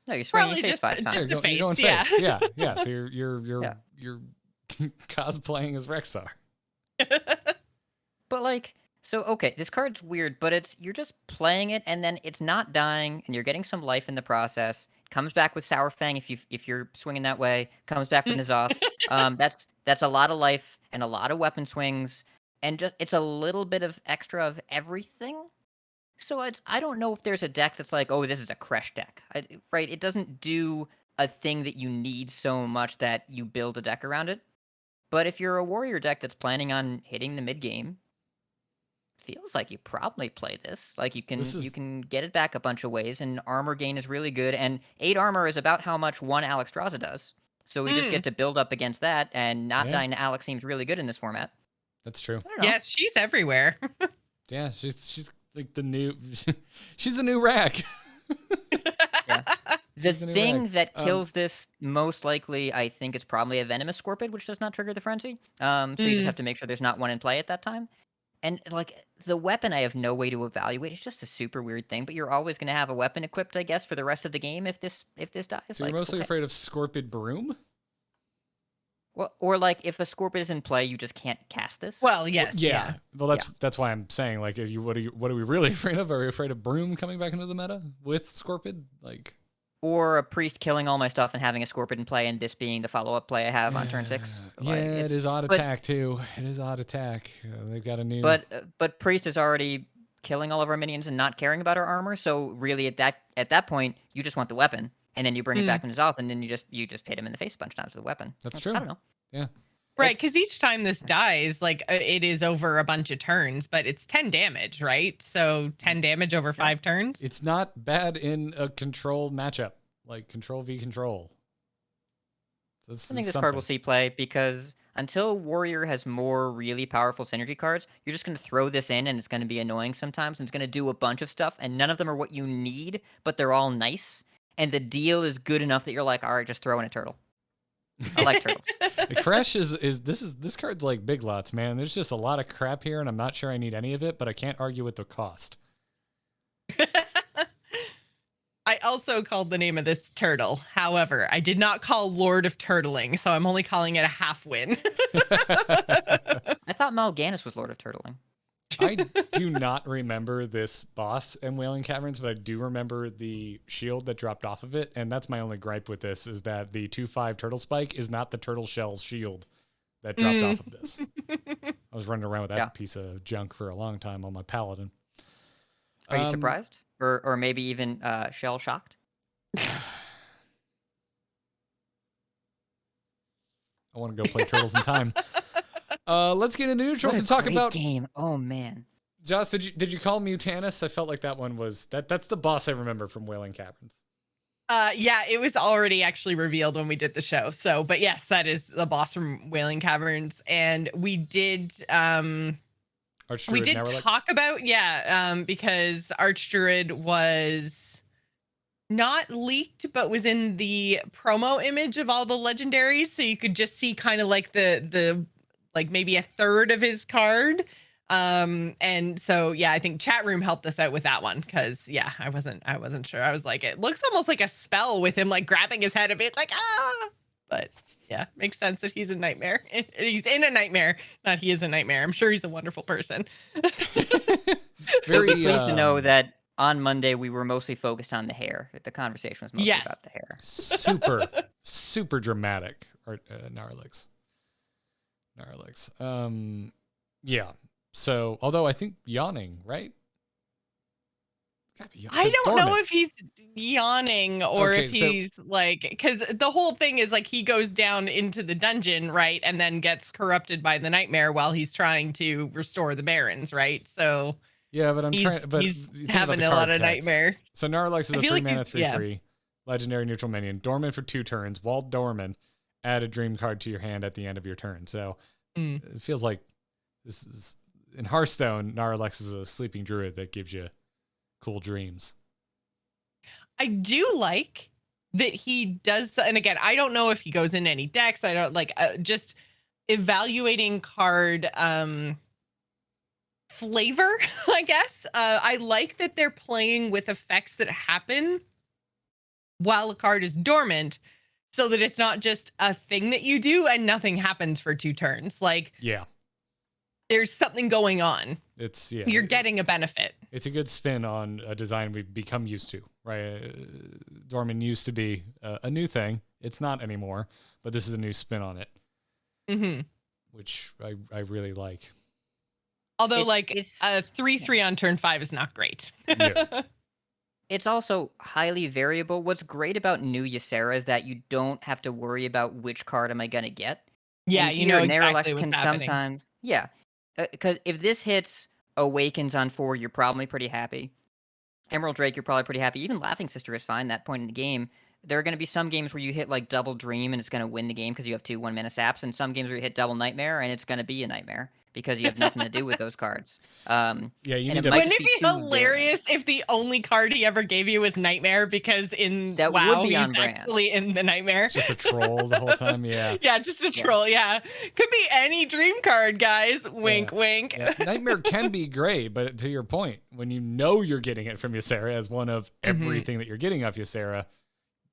C: No, you're swinging
E: Probably
C: your face
E: just
C: 5 times.
E: the
A: You're
E: face,
A: going
E: yeah.
A: face. Yeah. So you're cosplaying as Rexar.
C: But like, so okay, this card's weird, but you're just playing it, and then it's not dying, and you're getting some life in the process. Comes back with Sour Fang if you're swinging that way. Comes back with N'Zoth. That's a lot of life and a lot of weapon swings, and just it's a little bit of extra of everything. So I don't know if there's a deck that's like, oh, this is a Kresh deck, right? It doesn't do a thing that you need so much that you build a deck around it. But if you're a warrior deck that's planning on hitting the mid game, feels like you probably play this. Like you can get it back a bunch of ways, and armor gain is really good. And 8 armor is about how much 1 Alexstrasza does. So we just get to build up against that, and not dying to Alex seems really good in this format.
A: That's true.
C: I don't know.
E: Yeah, she's everywhere.
A: Yeah, she's like the new she's the new rack.
C: Yeah. The
A: She's the new
C: thing
A: rag.
C: that kills this most likely, I think, is probably a Venomous Scorpid, which does not trigger the Frenzy. So you just have to make sure there's not one in play at that time. And like the weapon, I have no way to evaluate. It's just a super weird thing. But you're always going to have a weapon equipped, I guess, for the rest of the game if this dies.
A: So you're mostly afraid of Scorpid Broom?
C: Well, or like if a Scorpid is in play, you just can't cast this.
E: Well, yes.
A: Yeah. Well, that's why I'm saying, like, what are we really afraid of? Are we afraid of Broom coming back into the meta with Scorpid? Like,
C: or a priest killing all my stuff and having a Scorpid in play, and this being the follow-up play I have on turn 6.
A: Yeah,
C: Like,
A: it is odd attack too. It is odd attack. They've got a new.
C: But priest is already killing all of our minions and not caring about our armor. So really, at that point, you just want the weapon, and then you bring it back into Zoth, and then you just hit him in the face a bunch of times with the weapon.
A: That's true.
C: I don't know.
A: Yeah.
E: Right, because each time this dies, like it is over a bunch of turns, but it's 10 damage, right? So 10 damage over 5 turns.
A: It's not bad in a control matchup, like control v control. So
C: I think this card will see play because until Warrior has more really powerful synergy cards, you're just going to throw this in and it's going to be annoying sometimes. And it's going to do a bunch of stuff and none of them are what you need, but they're all nice. And the deal is good enough that you're like, all right, just throw in a turtle. I like turtles.
A: The Kresh this card's like Big Lots, man. There's just a lot of crap here, and I'm not sure I need any of it, but I can't argue with the cost.
E: I also called the name of this turtle. However, I did not call Lord of Turtling, so I'm only calling it a half win.
C: I thought Mal'Ganis was Lord of Turtling.
A: I do not remember this boss in Wailing Caverns, but I do remember the shield that dropped off of it, and that's my only gripe with this, is that the 2/5 turtle spike is not the turtle shell shield that dropped off of this. I was running around with that piece of junk for a long time on my Paladin.
C: Are you surprised? Or maybe even shell shocked?
A: I want to go play Turtles in Time. Let's get into neutrals and talk about
C: game. Oh man,
A: Joce, did you call Mutanus? I felt like that one was that's the boss I remember from Wailing Caverns.
E: Yeah, it was already actually revealed when we did the show. So, but yes, that is the boss from Wailing Caverns, and we did talk about because Archdruid was not leaked, but was in the promo image of all the legendaries, so you could just see kind of like the like maybe a third of his card. And so I think chat room helped us out with that one because I wasn't sure. I was like, it looks almost like a spell with him like grabbing his head a bit like but makes sense that he's a nightmare. He's in a nightmare, not he is a nightmare. I'm sure he's a wonderful person.
C: Very pleased to know that on Monday we were mostly focused on the hair. The conversation was mostly about the hair.
A: Super dramatic Gnarlix. So, although I think yawning, right?
E: I don't know if he's yawning or if he's like, because the whole thing is like he goes down into the dungeon, right, and then gets corrupted by the nightmare while he's trying to restore the barons, right? So
A: but
E: he's having a lot of nightmare.
A: So Gnarlix is a 3-mana 3/3 legendary neutral minion, dormant for 2 turns, while dormant, add a dream card to your hand at the end of your turn. So it feels like this is in Hearthstone. Gnarlix is a sleeping druid that gives you cool dreams.
E: I do like that he does, and again, I don't know if he goes in any decks. I don't like just evaluating card flavor, I guess. I like that they're playing with effects that happen while a card is dormant. so that it's not just a thing that you do and nothing happens for 2 turns. Like,
A: Yeah.
E: there's something going on.
A: It's yeah.
E: You're getting a benefit.
A: It's a good spin on a design we've become used to, right? Dorman used to be a new thing. It's not anymore, but this is a new spin on it,
E: Mm-hmm.
A: which I really like.
E: Although,
C: It's-
E: a 3/3 on turn 5 is not great.
A: No.
C: It's also highly variable. What's great about new Ysera is that you don't have to worry about which card am I going to get.
E: Yeah,
C: And
E: you know
C: here,
E: exactly
C: Nerlex
E: what's
C: can
E: happening.
C: sometimes, yeah. Because if this hits Awakens on 4, you're probably pretty happy. Emerald Drake, you're probably pretty happy. Even Laughing Sister is fine that point in the game. There are going to be some games where you hit like Double Dream and it's going to win the game because you have 2 1-mana saps, and some games where you hit Double Nightmare and it's going to be a nightmare because you have nothing to do with those cards.
A: Yeah, you
C: And
A: need
C: it
A: to.
C: might
E: Wouldn't
C: just
E: it
C: be
E: be
C: too
E: hilarious if the only card he ever gave you was Nightmare? Because in
C: That would
E: WoW,
C: be
E: he's
C: on brand.
E: actually in the Nightmare.
A: Just a troll the whole time. Yeah.
E: Yeah, just a troll. Yeah, could be any dream card, guys. Wink, wink.
A: Yeah. Nightmare can be great, but to your point, when you know you're getting it from Ysera as one of everything that you're getting off Ysera,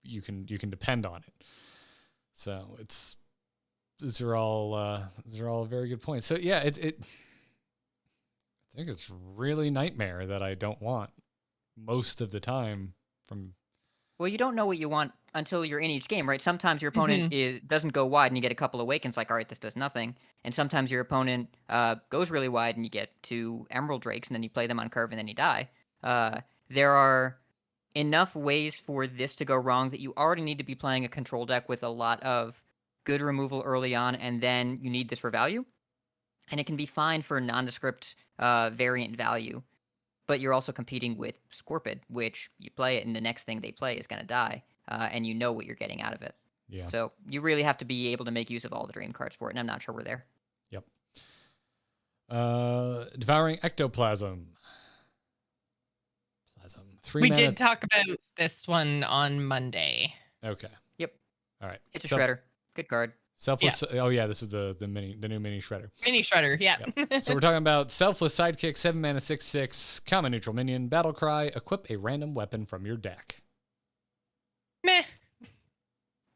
A: you can depend on it. So these are all very good points. So yeah, I think it's really Nightmare that I don't want most of the time from.
C: Well, you don't know what you want until you're in each game, right? Sometimes your opponent doesn't go wide and you get a couple Awakens, like, all right, this does nothing. And sometimes your opponent goes really wide and you get 2 Emerald Drakes and then you play them on curve and then you die. There are enough ways for this to go wrong that you already need to be playing a control deck with a lot of good removal early on, and then you need this for value. And it can be fine for nondescript variant value, but you're also competing with Scorpid, which you play it and the next thing they play is going to die, and you know what you're getting out of it.
A: Yeah.
C: So you really have to be able to make use of all the dream cards for it, and I'm not sure we're there.
A: Yep. Devouring Ectoplasm. 3
E: We
A: mana.
E: did talk about this one on Monday.
A: Okay.
C: Yep.
A: All right.
C: It's a shredder. Good card.
A: Selfless. Oh yeah, this is the new mini shredder.
E: Mini Shredder, yeah.
A: So we're talking about selfless sidekick, 7 mana, 6/6, common neutral minion, battle cry, equip a random weapon from your deck.
E: Meh.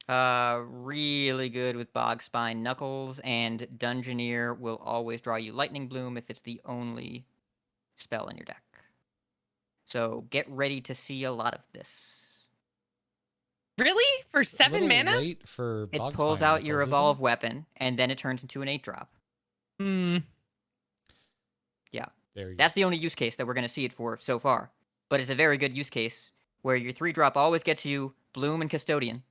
C: Really good with Bog Spine Knuckles, and Dungeoneer will always draw you Lightning Bloom if it's the only spell in your deck. So get ready to see a lot of this.
E: Really? For 7
A: A little
E: mana?
A: late for
C: It
A: Bogspine
C: pulls out your
A: Knuckles, isn't
C: Evolve
A: it?
C: weapon, and then it turns into an 8-drop.
E: Hmm.
C: Yeah.
A: There you
C: That's the only use case that we're going to see it for so far. But it's a very good use case where your 3-drop always gets you Bloom and Custodian.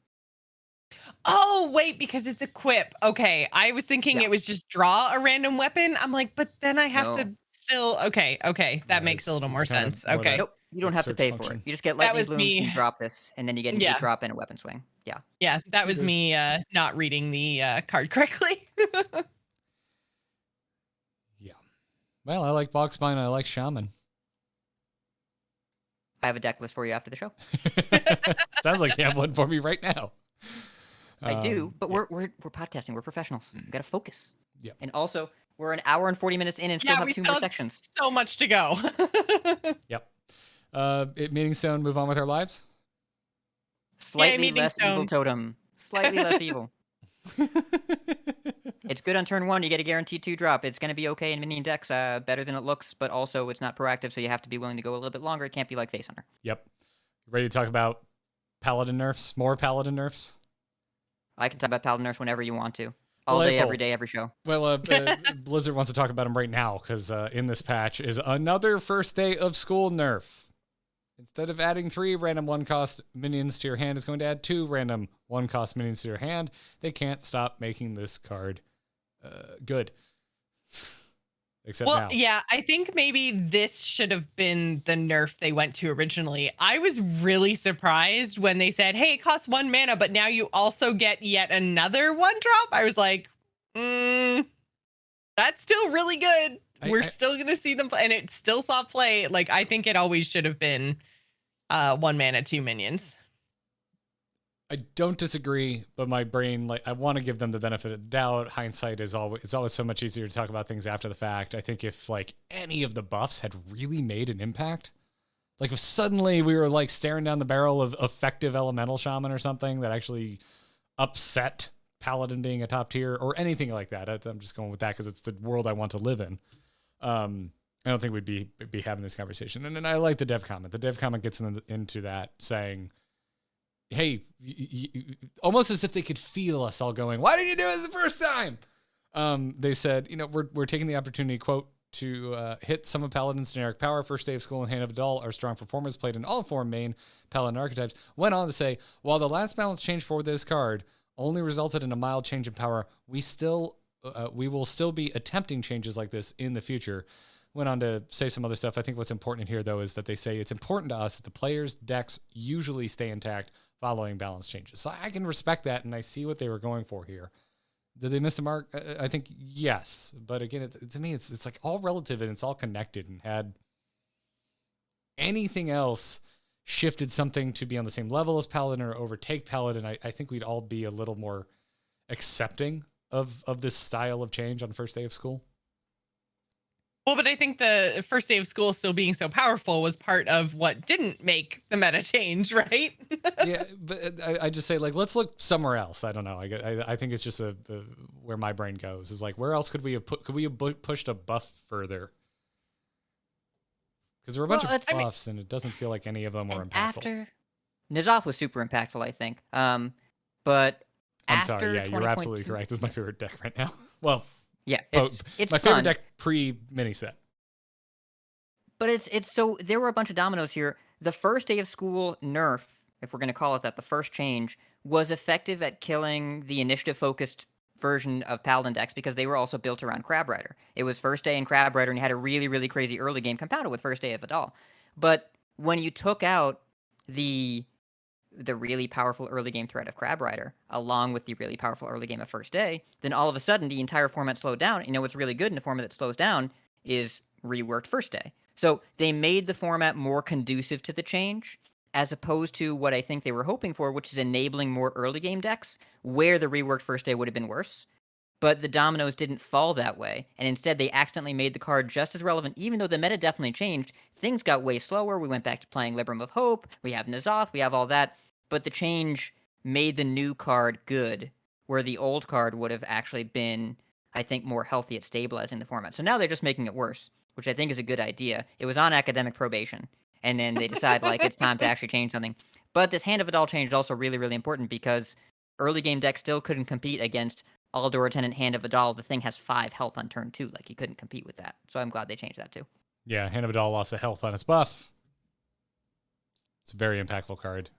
E: Oh, wait, because it's equip. Okay. I was thinking
C: Yeah.
E: it was just draw a random weapon. I'm like, but then I have
C: No.
E: to still. Okay. That
A: Yeah,
E: makes a little
A: it's
E: more
A: kind of
E: sense.
A: more
E: Okay.
A: that-
C: Nope, you don't have to
A: search
C: pay for
A: function.
C: it. You just get
E: That
C: Lightning
E: was
C: Blooms, you
E: me.
C: drop this, and then you get an
E: Yeah.
C: 8-drop and a weapon swing. Yeah.
E: Yeah, that was
A: Okay.
E: me not reading the card correctly.
A: Yeah. Well, I like Bogspine. I like Shaman.
C: I have a deck list for you after the show.
A: Sounds like you have one for me right now.
C: I do, but
A: yeah.
C: we're podcasting. We're professionals. We gotta focus.
A: Yeah.
C: And also, we're an hour and 40 minutes in and still
E: Yeah,
C: have
E: we
C: 2
E: still
C: more
E: have
C: sections.
E: so much to go.
A: Yep. Meeting Stone, move on with our lives.
C: Slightly
E: Meeting
C: less evil
E: Stone.
C: totem. Slightly less evil. It's good on turn 1. You get a guaranteed 2-drop. It's going to be okay in minion decks, better than it looks, but also it's not proactive, so you have to be willing to go a little bit longer. It can't be like Face Hunter.
A: Yep. Ready to talk about Paladin nerfs? More Paladin nerfs?
C: I can talk about Paladin Nerfs whenever you want to. All day, every day, every show.
A: Well, Blizzard wants to talk about him right now because in this patch is another first day of school nerf. Instead of adding 3 random 1-cost minions to your hand, it's going to add 2 random 1-cost minions to your hand. They can't stop making this card good. Except
E: Well,
A: now.
E: yeah, I think maybe this should have been the nerf they went to originally. I was really surprised when they said, hey, it costs 1 mana, but now you also get yet another 1-drop. I was like, that's still really good. We're still going to see them play, and it still saw play. Like, I think it always should have been 1 mana, 2 minions.
A: I don't disagree, but my brain, I want to give them the benefit of the doubt. Hindsight is always, it's always so much easier to talk about things after the fact. I think if any of the buffs had really made an impact, like if suddenly we were staring down the barrel of effective elemental shaman or something that actually upset Paladin being a top tier or anything like that. I'm just going with that because it's the world I want to live in. I don't think we'd be having this conversation. And I like the dev comment. The dev comment gets into that, saying, hey, almost as if they could feel us all going, why didn't you do it the first time? They said, we're taking the opportunity, quote, to hit some of Paladin's generic power. First day of school and Hand of Adal are strong performers played in all four main Paladin archetypes. Went on to say, while the last balance change for this card only resulted in a mild change in power, we will still be attempting changes like this in the future. Went on to say some other stuff. I think what's important here, though, is that they say it's important to us that the players' decks usually stay intact following balance changes. So I can respect that, and I see what they were going for here. Did they miss the mark? I think yes. But again, to me, it's like all relative and it's all connected, and had anything else shifted something to be on the same level as Paladin or overtake Paladin, I think we'd all be a little more accepting of this style of change on first day of school.
E: Well, but I think the first day of school still being so powerful was part of what didn't make the meta change, right?
A: Yeah, but I just say, like, let's look somewhere else. I don't know. I think it's just where my brain goes is like, where else could we have pushed a buff further? Because there were a bunch of buffs, and it doesn't feel like any of them were impactful.
C: After N'Zoth was super impactful, I think. But
A: I'm
C: after
A: sorry. Yeah, you're absolutely correct. This is my favorite deck right now. Well,
C: yeah, it's
A: my
C: fun.
A: favorite deck pre-mini set.
C: But it's so there were a bunch of dominoes here. The first day of school nerf, if we're going to call it that, the first change was effective at killing the initiative-focused version of Paladin decks because they were also built around Crab Rider. It was first day in Crab Rider, and you had a really, really crazy early game compounded with first day of Adal. But when you took out the really powerful early game threat of Crab Rider, along with the really powerful early game of first day, then all of a sudden the entire format slowed down. What's really good in a format that slows down is reworked first day. So they made the format more conducive to the change, as opposed to what I think they were hoping for, which is enabling more early game decks, where the reworked first day would have been worse. But the dominoes didn't fall that way, and instead they accidentally made the card just as relevant. Even though the meta definitely changed, things got way slower. We went back to playing Libram of Hope, we have N'Zoth, we have all that, but the change made the new card good, where the old card would have actually been, I think, more healthy at stabilizing the format. So now they're just making it worse, which I think is a good idea. It was on academic probation, and then they decide, like, it's time to actually change something. But this Hand of Adal change is also really, really important because early game decks still couldn't compete against Aldor Attendant Hand of Adal. The thing has 5 health on turn 2. Like, you couldn't compete with that. So I'm glad they changed that too.
A: Yeah, Hand of Adal lost the health on its buff. It's a very impactful card.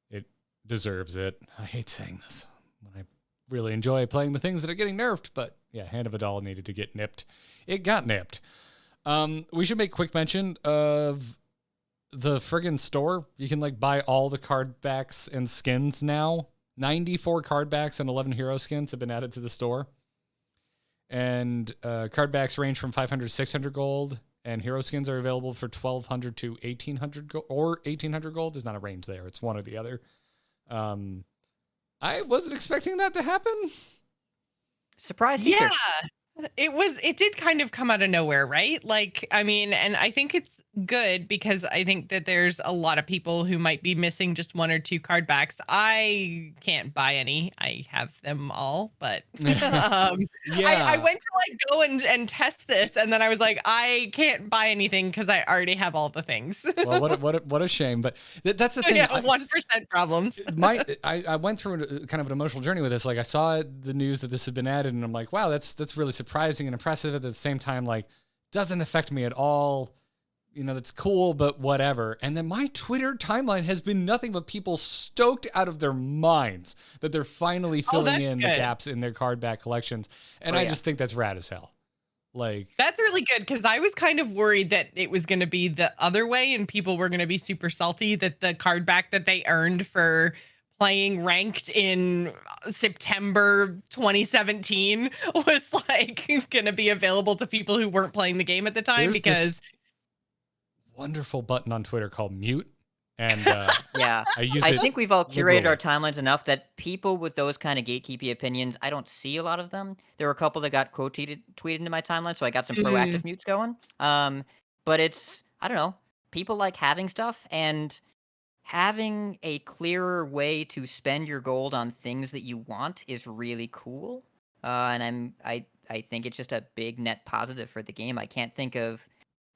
A: It deserves it. I hate saying this when I really enjoy playing the things that are getting nerfed, but yeah, Hand of Adal needed to get nipped. It got nipped. We should make quick mention of the friggin' store. You can buy all the card backs and skins now. 94 card backs and 11 hero skins have been added to the store. And card backs range from 500 to 600 gold, and hero skins are available for 1,200 to 1,800 gold, or 1,800 gold. There's not a range there. It's one or the other. I wasn't expecting that to happen.
C: Surprise feature.
E: Yeah, it did kind of come out of nowhere, right? And I think it's good because I think that there's a lot of people who might be missing just 1 or 2 card backs. I can't buy any. I have them all, but
A: Yeah.
E: I went to go and test this, and then I was like, I can't buy anything because I already have all the things.
A: Well, what a shame. But that's the thing.
E: Yeah, 1% problems.
A: I went through kind of an emotional journey with this. I saw the news that this had been added, and I'm like, wow, that's really surprising and impressive. At the same time, doesn't affect me at all. That's cool, but whatever. And then my Twitter timeline has been nothing but people stoked out of their minds that they're finally filling in the gaps in their card back collections. And I just think that's rad as hell.
E: That's really good, because I was kind of worried that it was going to be the other way and people were going to be super salty that the card back that they earned for playing ranked in September 2017 was going to be available to people who weren't playing the game at the time. Because
A: wonderful button on Twitter called mute, and
C: yeah, I think we've all curated our timelines enough that people with those kind of gatekeepy opinions, I don't see a lot of them. There were a couple that got tweeted into my timeline, so I got some proactive mutes going. But it's, I don't know, people like having stuff, and having a clearer way to spend your gold on things that you want is really cool. And I think it's just a big net positive for the game. I can't think of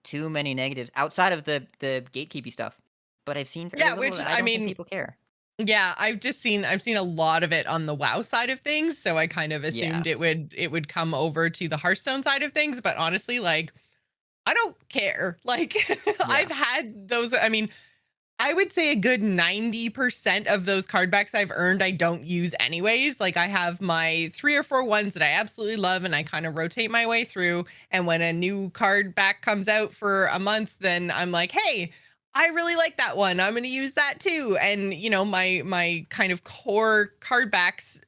C: too many negatives outside of the gatekeepy stuff. But I've seen very little,
E: which,
C: and I don't think
E: mean,
C: people care.
E: Yeah, I've seen a lot of it on the WoW side of things, so I kind of assumed
C: Yes.
E: it would come over to the Hearthstone side of things, but honestly, like, I don't care. Like, I've had those. I mean, I would say a good 90% of those card backs I've earned, I don't use anyways. Like, I have my 3 or 4 ones that I absolutely love, and I kind of rotate my way through. And when a new card back comes out for a month, then I'm like, hey, I really like that one. I'm going to use that too. And, you know, my kind of core card backs,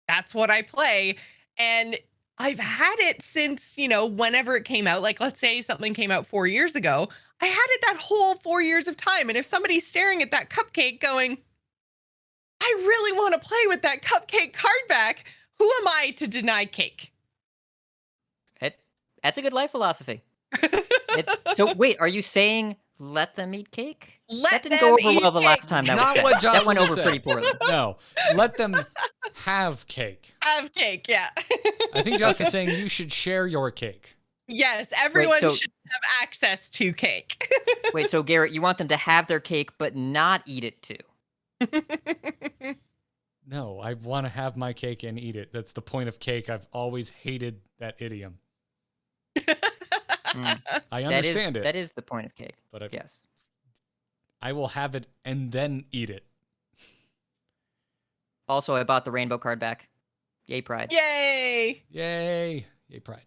E: that's what I play. And I've had it since, you know, whenever it came out. Like, let's say something came out 4 years ago. I had it that whole 4 years of time. And if somebody's staring at that cupcake going, I really want to play with that cupcake card back, who am I to deny cake?
C: That's a good life philosophy. So wait, are you saying let them eat cake?
E: That
C: didn't go over well the last time. That
A: Not
C: was
A: what
C: said. That went
A: Jocelyn
C: over
A: said.
C: pretty poorly.
A: No, let them have cake.
E: Have cake, yeah.
A: I think Joss is saying you should share your cake.
E: Yes, everyone
C: so-
E: should have access to cake.
C: Wait, so Garrett, you want them to have their cake but not eat it too?
A: No, I want to have my cake and eat it. That's the point of cake. I've always hated that idiom. I understand it.
C: That is the point of cake.
A: But
C: yes.
A: I will have it and then eat it.
C: Also, I bought the rainbow card back. Yay, Pride.
E: Yay!
A: Yay. Yay, Pride.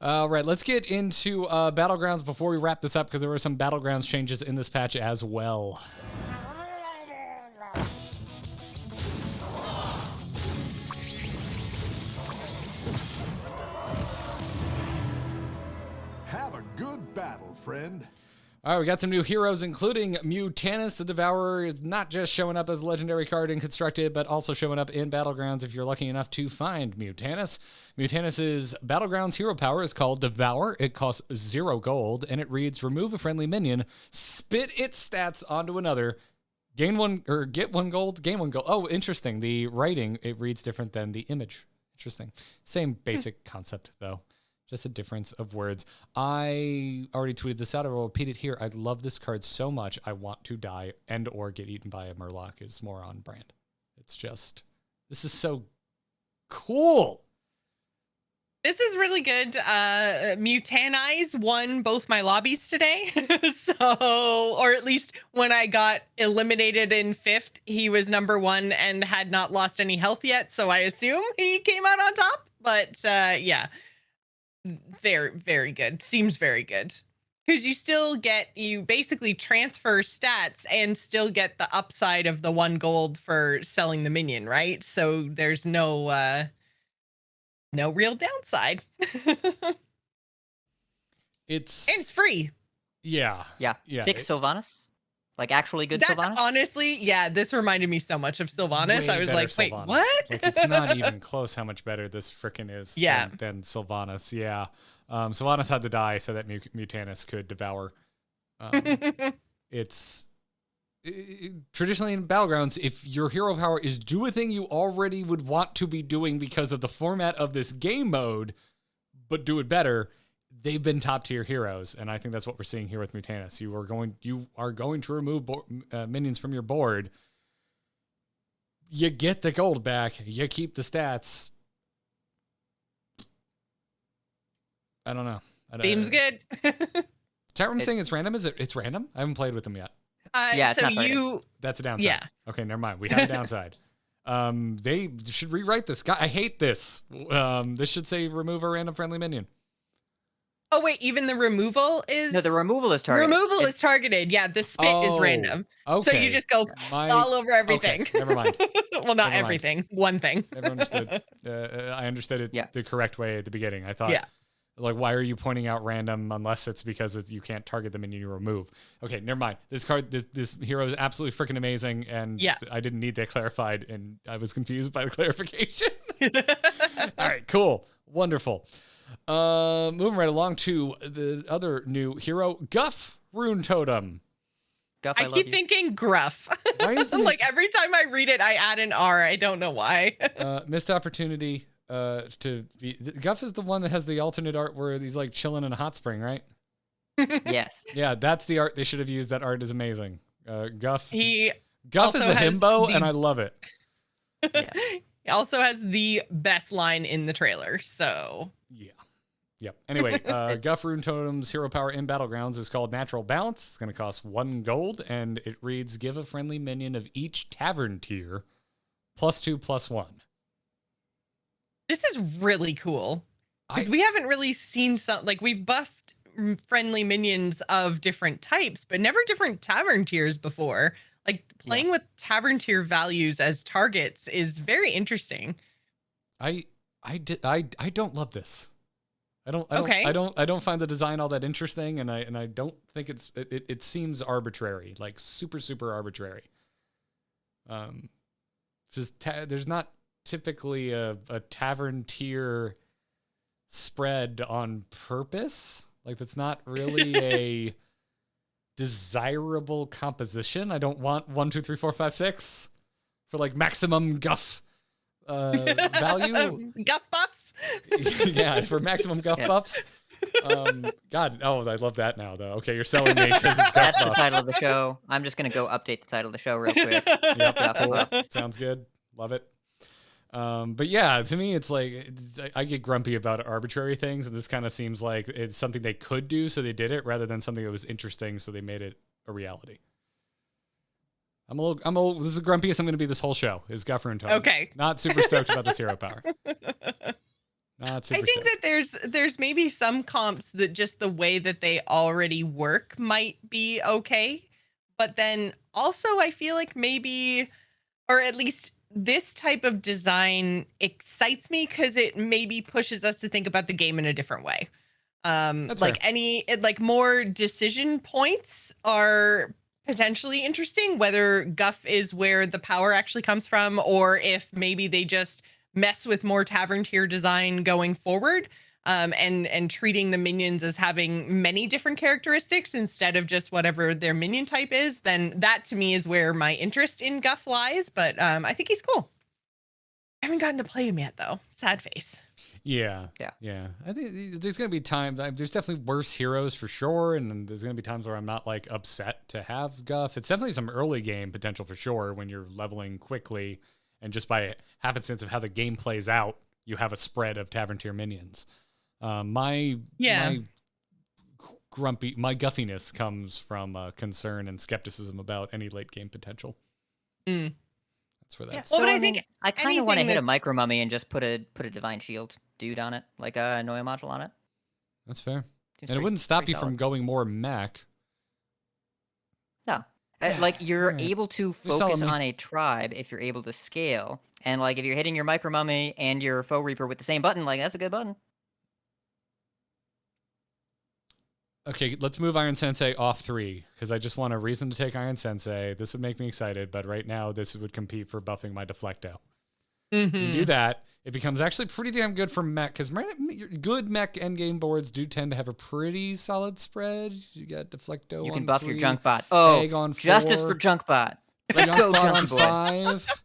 A: All right, let's get into Battlegrounds before we wrap this up, because there were some Battlegrounds changes in this patch as well.
B: Have a good battle, friend.
A: All right, we got some new heroes, including Mutanus. The Devourer is not just showing up as a legendary card in Constructed, but also showing up in Battlegrounds if you're lucky enough to find Mutanus. Mutanus's Battlegrounds hero power is called Devour. It costs 0 gold, and it reads, remove a friendly minion, spit its stats onto another, gain 1, or get 1 gold, gain 1 gold. Oh, interesting. The writing, it reads different than the image. Interesting. Same basic concept, though. Just a difference of words. I already tweeted this out. I will repeat it here. I love this card so much. I want to die and or get eaten by a Murloc is more on brand. It's just, this is so cool.
E: This is really good. Mutanize won both my lobbies today. Or at least when I got eliminated in 5th, he was number 1 and had not lost any health yet. So I assume he came out on top. But yeah. Very, very good. Seems very good. Because you basically transfer stats and still get the upside of the 1 gold for selling the minion, right? So there's no real downside. It's free.
A: Yeah.
C: Yeah. Fix Sylvanas? Like actually good Sylvanas?
E: Honestly, yeah, this reminded me so much of Sylvanas.
A: Way
E: I was
A: better
E: like, wait,
A: Sylvanas.
E: what?
A: Like, it's not even close how much better this frickin' is
E: Yeah.
A: than Sylvanas. Yeah. Sylvanas had to die so that Mutanus could devour. It's traditionally in Battlegrounds, if your hero power is do a thing you already would want to be doing because of the format of this game mode, but do it better, they've been top tier heroes, and I think that's what we're seeing here with Mutanus. You are going to remove minions from your board. You get the gold back. You keep the stats. I don't know.
E: Seems good.
A: Chat room saying it's random. Is it? It's random. I haven't played with them yet.
C: Yeah, it's
E: so
C: not random.
A: That's a downside.
E: Yeah.
A: Okay, never mind. We have a downside. They should rewrite this. God, I hate this. This should say remove a random friendly minion.
E: Oh wait, even the removal is
C: No, the removal is targeted.
E: Removal is targeted. Yeah, the spit is random.
A: Okay.
E: So you just go all over everything.
A: Okay, never mind.
E: Well, not everything. One thing.
A: Never understood. I understood it the correct way at the beginning. I thought, like, why are you pointing out random unless it's because you can't target the minion you remove? Okay, never mind. This card, this hero is absolutely freaking amazing, and I didn't need that clarified, and I was confused by the clarification. All right, cool. Wonderful. Moving right along to the other new hero, Guff Rune Totem.
C: Guff,
E: I
C: love
E: keep
C: you.
E: thinking gruff.
A: Why isn't
E: Like every time I read it, I add an R. I don't know why.
A: Missed opportunity to be. Guff is the one that has the alternate art where he's like chilling in a hot spring, right?
C: Yes.
A: Yeah, that's the art they should have used. That art is amazing. Guff
E: He
A: is
E: also
A: a
E: has
A: himbo,
E: the-
A: and I love it.
C: Yeah.
E: He also has the best line in the trailer. So
A: Yeah. Yep. Anyway, Guff Rune Totem's hero power in Battlegrounds is called Natural Balance. It's going to cost 1 gold, and it reads, give a friendly minion of each tavern tier +2/+1.
E: this is really cool because we haven't really seen we've buffed friendly minions of different types, but never different tavern tiers before. Like playing with tavern tier values as targets is very interesting.
A: I don't love this. I don't find the design all that interesting, and I don't think it seems arbitrary, like super arbitrary. There's not typically a tavern tier spread on purpose. Like that's not really a desirable composition. I don't want 1, 2, 3, 4, 5, 6 for like maximum guff value.
E: Guff buffs.
A: Yeah, for maximum guff buffs. God, I love that now though. Okay, you're selling me because it's guff
C: That's the
A: buffs.
C: title of the show. I'm just gonna go update the title of the show real quick.
A: Yep,
C: Guff
A: cool.
C: buffs.
A: Sounds good. Love it. But yeah, to me, it's like I get grumpy about arbitrary things, and this kind of seems like it's something they could do, so they did it, rather than something that was interesting, so they made it a reality. I'm a little. This is the grumpiest I'm going to be this whole show. Is Guff Rune Totem.
E: Okay.
A: Not super stoked about this hero power. Not super
E: I think
A: stoked.
E: that there's maybe some comps that just the way that they already work might be okay, but then also I feel like maybe, or at least this type of design excites me because it maybe pushes us to think about the game in a different way.
A: That's
E: Like
A: fair.
E: more decision points are potentially interesting, whether Guff is where the power actually comes from, or if maybe they just mess with more tavern tier design going forward, and treating the minions as having many different characteristics instead of just whatever their minion type is. Then that to me is where my interest in Guff lies. But I think he's cool. I haven't gotten to play him yet though. Sad face.
A: Yeah. I think there's going to be times. There's definitely worse heroes for sure, and then there's going to be times where I'm not like upset to have Guff. It's definitely some early game potential for sure when you're leveling quickly, and just by happenstance of how the game plays out, you have a spread of tavern tier minions. My guffiness comes from concern and skepticism about any late game potential. That's where that's.
C: Yeah,
E: Well,
C: so,
E: but
C: I
E: I think
C: mean, I kind of want to
E: anything
C: hit a
E: that's-
C: micro mummy and just put a divine shield dude on it, like a Noya module on it.
A: That's fair.
C: Seems
A: And it
C: pretty-
A: wouldn't stop
C: pretty
A: you from
C: solid.
A: going more mech.
C: No. Like you're
A: Alright.
C: able to
A: You're selling
C: focus
A: me.
C: on a tribe if you're able to scale, and like if you're hitting your micro mummy and your foe reaper with the same button, like that's a good button.
A: Okay, let's move Iron Sensei off 3, because I just want a reason to take Iron Sensei. This would make me excited, but right now this would compete for buffing my Deflecto. You do that, it becomes actually pretty damn good for mech, because good mech endgame boards do tend to have a pretty solid spread. You got Deflecto
C: You
A: on
C: can buff
A: 3,
C: your junk bot. Oh,
A: Egg on
C: justice
A: 4,
C: for junk bot. Let's go,
A: Junk Bot on
C: junkie boy.
A: 5.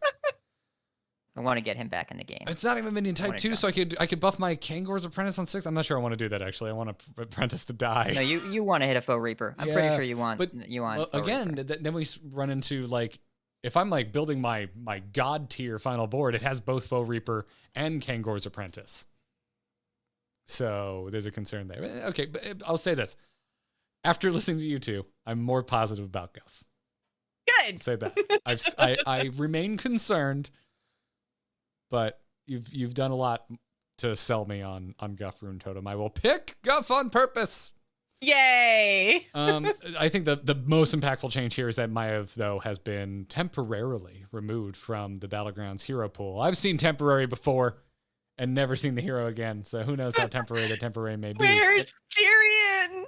C: I want to get him back in the game.
A: It's not even minion type
C: wanna
A: 2,
C: try.
A: so I could buff my Kangor's Apprentice on 6. I'm not sure I want to do that, actually. I want to Apprentice to die.
C: No, you want to hit a foe reaper. I'm pretty
A: Yeah,
C: sure you want.
A: but well,
C: foe
A: again,
C: reaper.
A: then we run into like, if I'm like building my god tier final board, it has both Foe Reaper and Kangor's Apprentice. So there's a concern there. Okay, but I'll say this: after listening to you two, I'm more positive about Guff.
E: Good.
A: Say that. I remain concerned, but you've done a lot to sell me on Guff Rune Totem. I will pick Guff on purpose.
E: Yay.
A: I think the most impactful change here is that Maiev, though, has been temporarily removed from the Battlegrounds hero pool. I've seen temporary before and never seen the hero again, so who knows how temporary the temporary may be.
E: Where's Tyrion?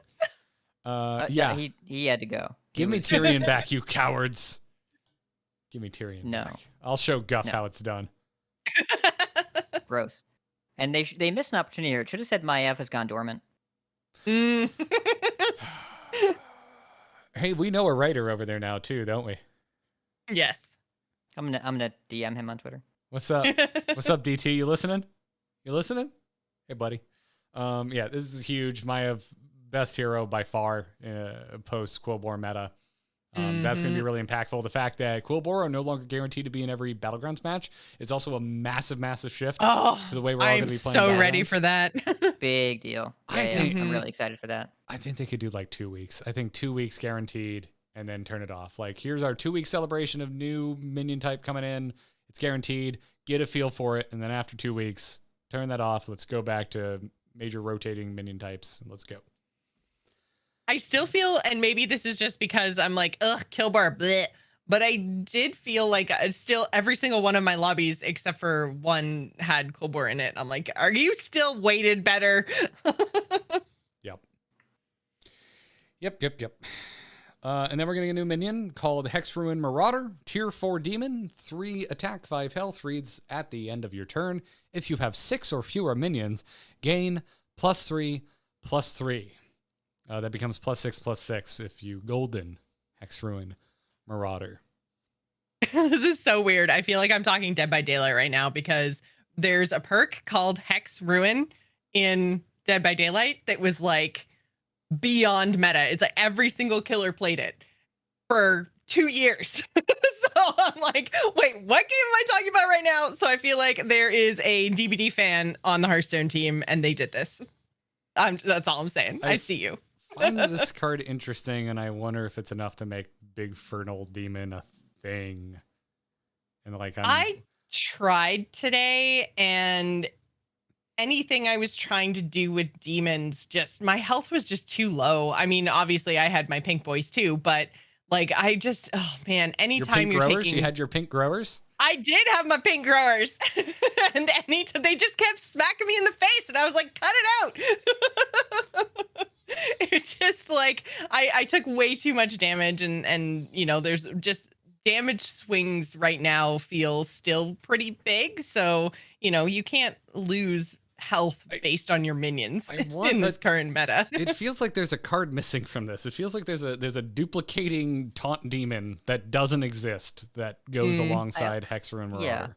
A: Yeah.
C: He had to go.
A: Give me Tyrion back, you cowards. Give me Tyrion
C: No.
A: back. I'll show Guff
C: No.
A: how it's done.
C: Gross. And they missed an opportunity here. It should have said Maiev has gone dormant.
E: Mm.
A: Hey, we know a writer over there now too, don't we?
E: Yes.
C: I'm gonna DM him on Twitter.
A: What's up? What's up, DT? You listening? You listening? Hey, buddy. Yeah, this is huge. My best hero by far post Quillbore meta. That's going to be really impactful. The fact that Quillbore are no longer guaranteed to be in every Battlegrounds match is also a massive, massive shift to the way we're all going to be playing.
E: I'm so ready for that.
C: Big deal. I'm really excited for that.
A: I think they could do like 2 weeks. I think 2 weeks guaranteed and then turn it off. Like, here's our 2-week celebration of new minion type coming in. It's guaranteed. Get a feel for it. And then after 2 weeks, turn that off. Let's go back to major rotating minion types. Let's go.
E: I still feel, and maybe this is just because I'm like, ugh, Killbar, bleh. But I did feel like still every single one of my lobbies, except for one, had Killbar in it. I'm like, are you still weighted better?
A: Yep. And then we're getting a new minion called Hexruin Marauder, tier 4 demon, 3 attack, 5 health, reads at the end of your turn. If you have 6 or fewer minions, gain +3/+3. That becomes +6/+6 if you golden Hexruin Marauder.
E: This is so weird. I feel like I'm talking Dead by Daylight right now because there's a perk called Hex Ruin in Dead by Daylight that was like beyond meta. It's like every single killer played it for 2 years. So I'm like, wait, what game am I talking about right now? So I feel like there is a DBD fan on the Hearthstone team and they did this. That's all I'm saying. I see you.
A: I find this card interesting, and I wonder if it's enough to make Big Fernal Demon a thing. And like,
E: I tried today, and anything I was trying to do with demons, just my health was just too low. I mean, obviously I had my pink boys too, but like I just, oh man, anytime
A: your pink growers,
E: taking,
A: you had your pink growers.
E: I did have my pink growers, and they just kept smacking me in the face, and I was like, cut it out. It just like I took way too much damage, and you know, there's just damage swings right now feel still pretty big, so you know you can't lose health based on your minions in this current meta.
A: It feels like there's a card missing from this. It feels like there's a duplicating taunt demon that doesn't exist that goes alongside Hexruin Marauder.
C: Yeah.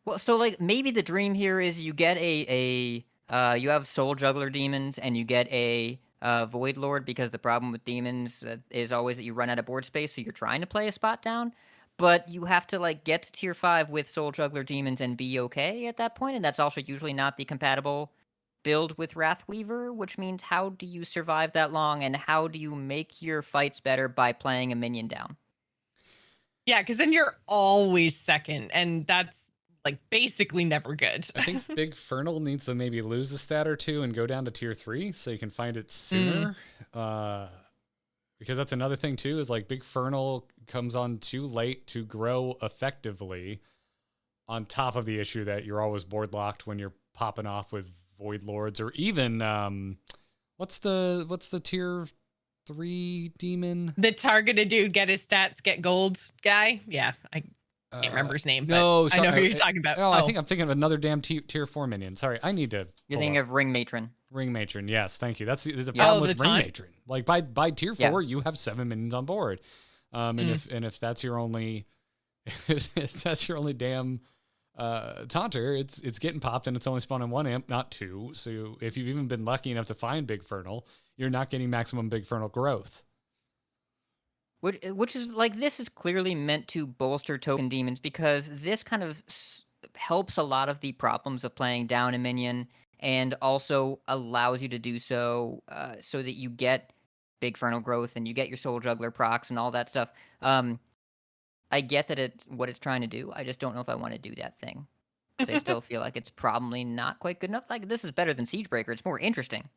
C: Well, so like maybe the dream here is you get you have Soul Juggler demons and you get a Void Lord, because the problem with demons is always that you run out of board space, so you're trying to play a spot down, but you have to like get to tier 5 with Soul Juggler demons and be okay at that point, and that's also usually not the compatible build with Wrathweaver, which means how do you survive that long, and how do you make your fights better by playing a minion down?
E: Yeah, because then you're always second, and that's like basically never good.
A: I think Big Fernal needs to maybe lose a stat or two and go down to tier 3 so you can find it sooner. Because that's another thing too, is like Big Fernal comes on too late to grow effectively, on top of the issue that you're always board locked when you're popping off with Void Lords, or even what's the tier 3 demon?
E: The targeted dude, get his stats, get gold guy. Yeah, I can't remember his name.
A: No,
E: I know who you're talking about.
A: Oh, I think I'm thinking of another damn tier 4 minion. Sorry, I need to.
C: You're thinking of Ring Matron.
A: Ring Matron, yes, thank you. There's a problem with Ring
E: taunt?
A: Matron. Like by tier 4, you have 7 minions on board, and if that's your only, if that's your only damn taunter, it's getting popped and it's only spawning 1 imp, not 2. So if you've even been lucky enough to find Big Fernal, you're not getting maximum Big Fernal growth.
C: Which is like, this is clearly meant to bolster token demons, because this kind of helps a lot of the problems of playing down a minion, and also allows you to do so so that you get Big Fernal growth and you get your Soul Juggler procs and all that stuff. I get that it's what it's trying to do. I just don't know if I want to do that thing. I still feel like it's probably not quite good enough. Like, this is better than Siegebreaker. It's more interesting.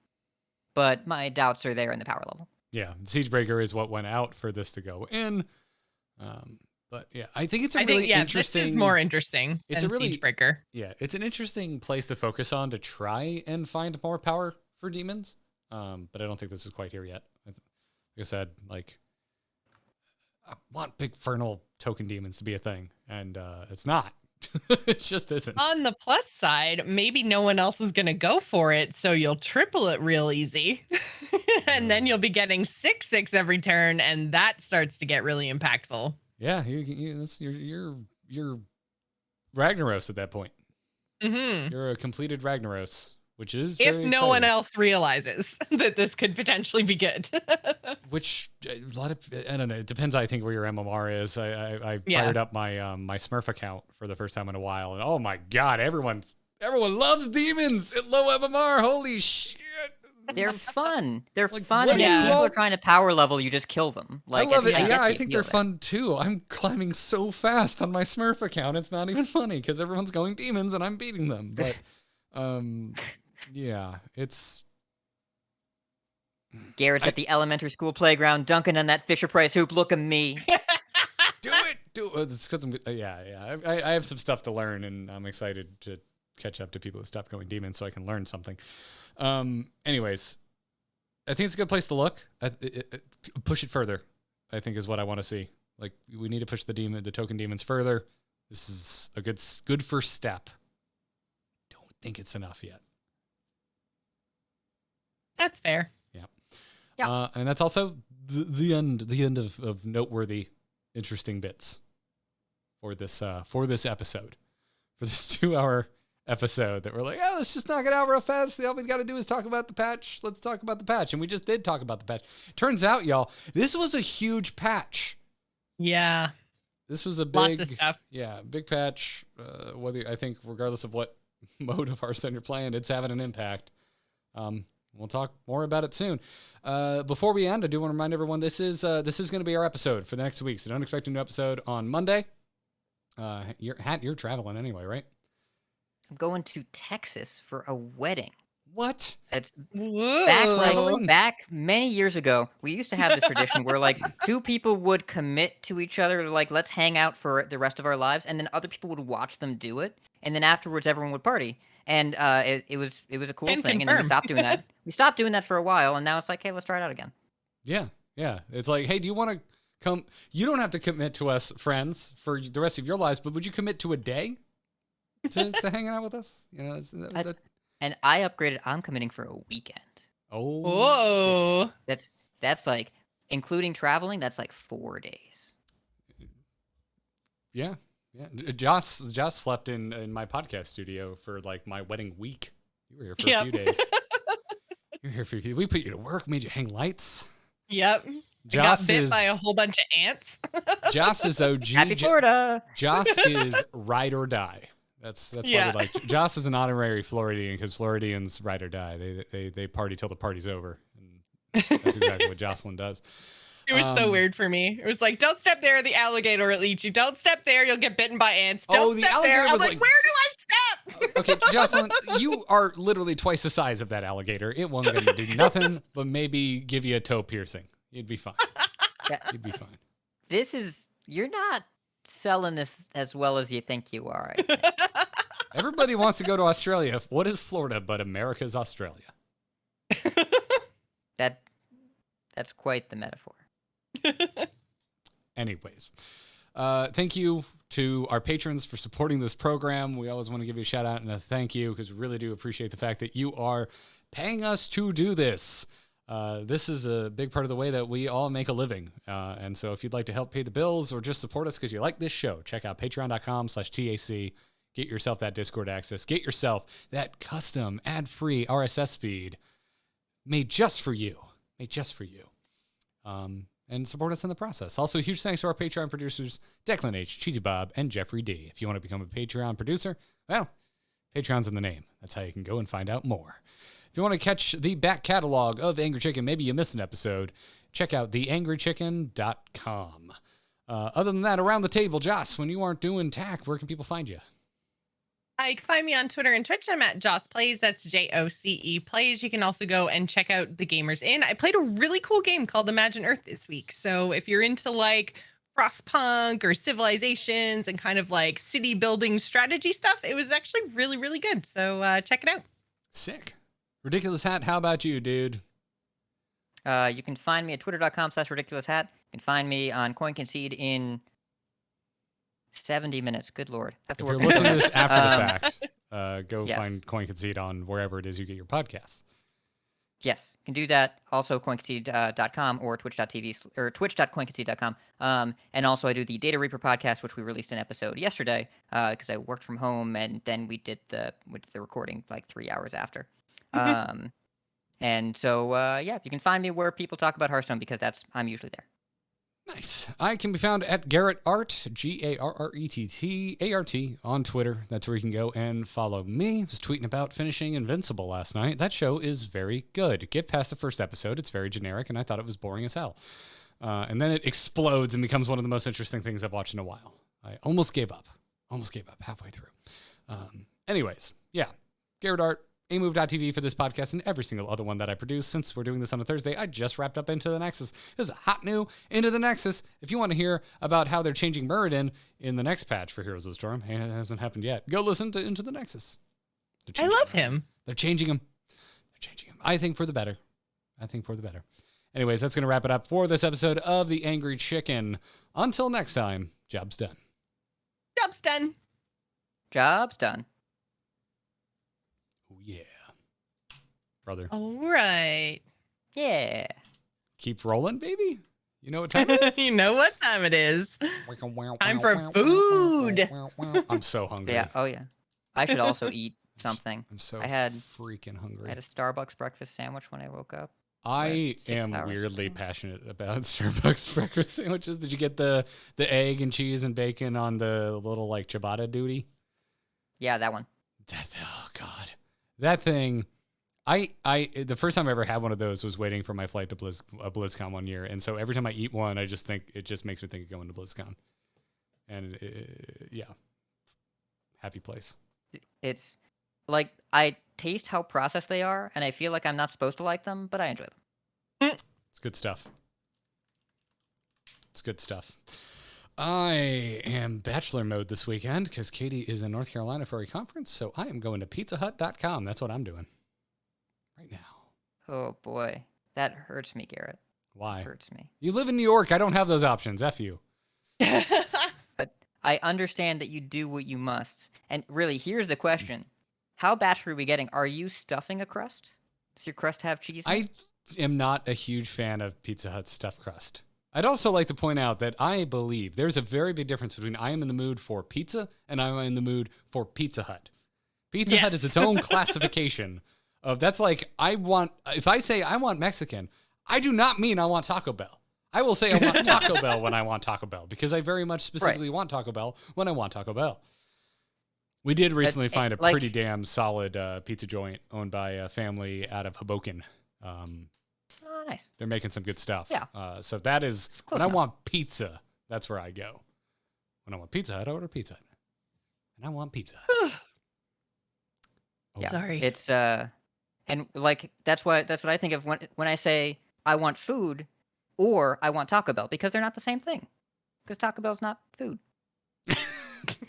C: But my doubts are there in the power level.
A: Yeah, Siegebreaker is what went out for this to go in. But yeah, I think it's really interesting.
E: This is more interesting than Siegebreaker.
A: Yeah, it's an interesting place to focus on to try and find more power for demons. But I don't think this is quite here yet. Like I said, like, I want Big Fernal token demons to be a thing, and it's not. It just isn't.
E: On the plus side, maybe no one else is going to go for it, so you'll triple it real easy. And then you'll be getting 6/6 every turn, and that starts to get really impactful.
A: Yeah, you're Ragnaros at that point.
E: Mm-hmm.
A: You're a completed Ragnaros, which is
E: If
A: very
E: no one
A: exciting.
E: else realizes that this could potentially be good.
A: Which a lot of, I don't know. It depends. I think where your MMR is. I
E: Yeah.
A: fired up my my Smurf account for the first time in a while, and oh my god, everyone loves demons at low MMR. Holy shit!
C: They're fun. They're
A: Like,
C: fun.
A: what
C: And
E: do
C: if
E: you
C: people
A: all-
C: are trying to power level, you just kill them. Like,
A: I love it.
C: get
A: Yeah,
C: the
A: I think they're
C: appeal there.
A: fun too. I'm climbing so fast on my Smurf account. It's not even funny because everyone's going demons and I'm beating them. But, yeah, it's.
C: Garrett's at the elementary school playground dunking on that Fisher Price hoop. Look at me.
A: Do it. It's 'cause yeah. I have some stuff to learn, and I'm excited to catch up to people who stopped going demons so I can learn something. Anyways, I think it's a good place to look. Push it further, I think, is what I want to see. Like, we need to push the token demons further. This is a good first step. Don't think it's enough yet.
E: That's fair.
C: Yeah.
A: And that's also the end of noteworthy, interesting bits for this episode, for this 2-hour episode that we're like, yeah, let's just knock it out real fast. All we got to do is talk about the patch. Let's talk about the patch. And we just did talk about the patch. Turns out, y'all, this was a huge patch.
E: Yeah.
A: This was a
E: Lots
A: big,
E: of stuff.
A: yeah, big patch. I think regardless of what mode of Hearthstone you're playing, it's having an impact. We'll talk more about it soon. Before we end, I do want to remind everyone this is going to be our episode for the next week. So don't expect a new episode on Monday. You're traveling anyway, right?
C: I'm going to Texas for a wedding.
A: What?
C: It's
E: Whoa.
C: back many years ago. We used to have this tradition where like two people would commit to each other, like let's hang out for the rest of our lives, and then other people would watch them do it, and then afterwards everyone would party. And it was a cool
E: Can
C: thing, and then we
E: confirm.
C: stopped doing that. We stopped doing that for a while, and now it's like, hey, let's try it out again.
A: Yeah. It's like, hey, do you want to come? You don't have to commit to us, friends, for the rest of your lives, but would you commit to a day to hanging out with us? You know,
C: And I upgraded. I'm committing for a weekend.
A: oh,
E: Whoa.
C: That's like, including traveling, that's like 4 days.
A: yeah. Joce slept in my podcast studio for like my wedding week. You were here for a few days. You're here for a few. We put you to work, made you hang lights.
E: Yep. I got bit by a whole bunch of ants.
A: Joce is OG.
C: Happy Florida!
A: Joce is ride or die. That's what we like. Joce is an honorary Floridian because Floridians ride or die. They party till the party's over. And that's exactly what Jocelyn does.
E: It was so weird for me. It was like, don't step there, the alligator will eat you. Don't step there, you'll get bitten by ants. Don't
A: the
E: step there.
A: alligator
E: I
A: was
E: was like, where do I step?
A: Okay, Jocelyn, you are literally twice the size of that alligator. It won't gonna do nothing but maybe give you a toe piercing. You'd be fine.
C: Yeah.
A: You'd be fine.
C: You're not selling this as well as you think you are. I think.
A: Everybody wants to go to Australia. What is Florida but America's Australia?
C: That's quite the metaphor.
A: Anyways, thank you to our patrons for supporting this program. We always want to give you a shout out and a thank you because we really do appreciate the fact that you are paying us to do this. This is a big part of the way that we all make a living. And so if you'd like to help pay the bills or just support us because you like this show, check out patreon.com/TAC. Get yourself that Discord access. Get yourself that custom ad-free RSS feed made just for you. And support us in the process. Also, huge thanks to our Patreon producers, Declan H., Cheesy Bob, and Jeffrey D. If you want to become a Patreon producer, well, Patreon's in the name. That's how you can go and find out more. If you want to catch the back catalog of Angry Chicken, maybe you missed an episode, check out theangrychicken.com. Other than that, around the table, Joce, when you aren't doing TAC, where can people find you?
E: You can find me on Twitter and Twitch. I'm at Joce Plays. That's JOCE Plays. You can also go and check out the Gamers Inn. I played a really cool game called Imagine Earth this week. So if you're into like Frostpunk or Civilizations and kind of like city building strategy stuff, it was actually really, really good. So check it out.
A: Sick. RidiculousHat, how about you, dude?
C: You can find me at twitter.com/RidiculousHat. You can find me on CoinConcede in 70 minutes. Good Lord. Have to
A: If
C: work
A: you're
C: on
A: listening to
C: that.
A: this after the fact, go
C: Yes.
A: find Coin Conceit on wherever it is you get your podcasts.
C: Yes, you can do that. Also, coinconceit.com or twitch.tv or twitch.coinconceit.com. And also, I do the Data Reaper podcast, which we released an episode yesterday because I worked from home, and then we did the recording like 3 hours after. And so, yeah, you can find me where people talk about Hearthstone because I'm usually there.
A: Nice. I can be found at Garrett Art, GarrettArt on Twitter. That's where you can go and follow me. I was tweeting about finishing Invincible last night. That show is very good. Get past the first episode. It's very generic, and I thought it was boring as hell. And then it explodes and becomes one of the most interesting things I've watched in a while. I almost gave up. Halfway through. Anyways, yeah. Garrett Art. amove.tv for this podcast and every single other one that I produce. Since we're doing this on a Thursday, I just wrapped up Into the Nexus. This is a hot new Into the Nexus. If you want to hear about how they're changing Muradin in the next patch for Heroes of the Storm, and it hasn't happened yet, go listen to Into the Nexus.
E: I love him.
A: They're changing him. I think for the better. Anyways, that's going to wrap it up for this episode of The Angry Chicken. Until next time, job's done.
E: Job's done.
C: Job's done.
A: Oh, yeah. Brother.
E: All right.
C: Yeah.
A: Keep rolling, baby. You know what time it is?
E: You know what time it is. Time for food.
A: I'm so hungry.
C: Yeah. Oh, yeah. I should also eat something.
A: I'm so freaking hungry.
C: I had a Starbucks breakfast sandwich when I woke up.
A: I am weirdly passionate about Starbucks breakfast sandwiches. Did you get the egg and cheese and bacon on the little like ciabatta duty?
C: Yeah, that one.
A: Oh God, that thing. The first time I ever had one of those was waiting for my flight to BlizzCon one year, and so every time I eat one, I just think it just makes me think of going to BlizzCon, and yeah, happy place.
C: It's like I taste how processed they are, and I feel like I'm not supposed to like them, but I enjoy them.
A: It's good stuff. I am bachelor mode this weekend because Katie is in North Carolina for a conference, so I am going to pizzahut.com. That's what I'm doing right now.
C: Oh, boy. That hurts me, Garrett.
A: Why?
C: It hurts me.
A: You live in New York. I don't have those options. F you.
C: But I understand that you do what you must. And really, here's the question. How bachelor are we getting? Are you stuffing a crust? Does your crust have cheese in it?
A: I am not a huge fan of Pizza Hut's stuffed crust. I'd also like to point out that I believe there's a very big difference between I am in the mood for pizza and I am in the mood for Pizza Hut. Pizza Hut is its own classification of that's like if I say I want Mexican, I do not mean I want Taco Bell. I will say I want Taco Bell when I want Taco Bell because I very much specifically want Taco Bell when I want Taco Bell. We did recently find a pretty damn solid pizza joint owned by a family out of Hoboken.
C: Oh, nice.
A: They're making some good stuff.
C: Yeah.
A: So that is, when
C: enough.
A: I want pizza, that's where I go. When I want Pizza Hut, I order Pizza Hut. And I want pizza.
C: Yeah.
E: Sorry.
C: It's, and like, that's what I think of when I say I want food or I want Taco Bell because they're not the same thing. Because Taco Bell's not food.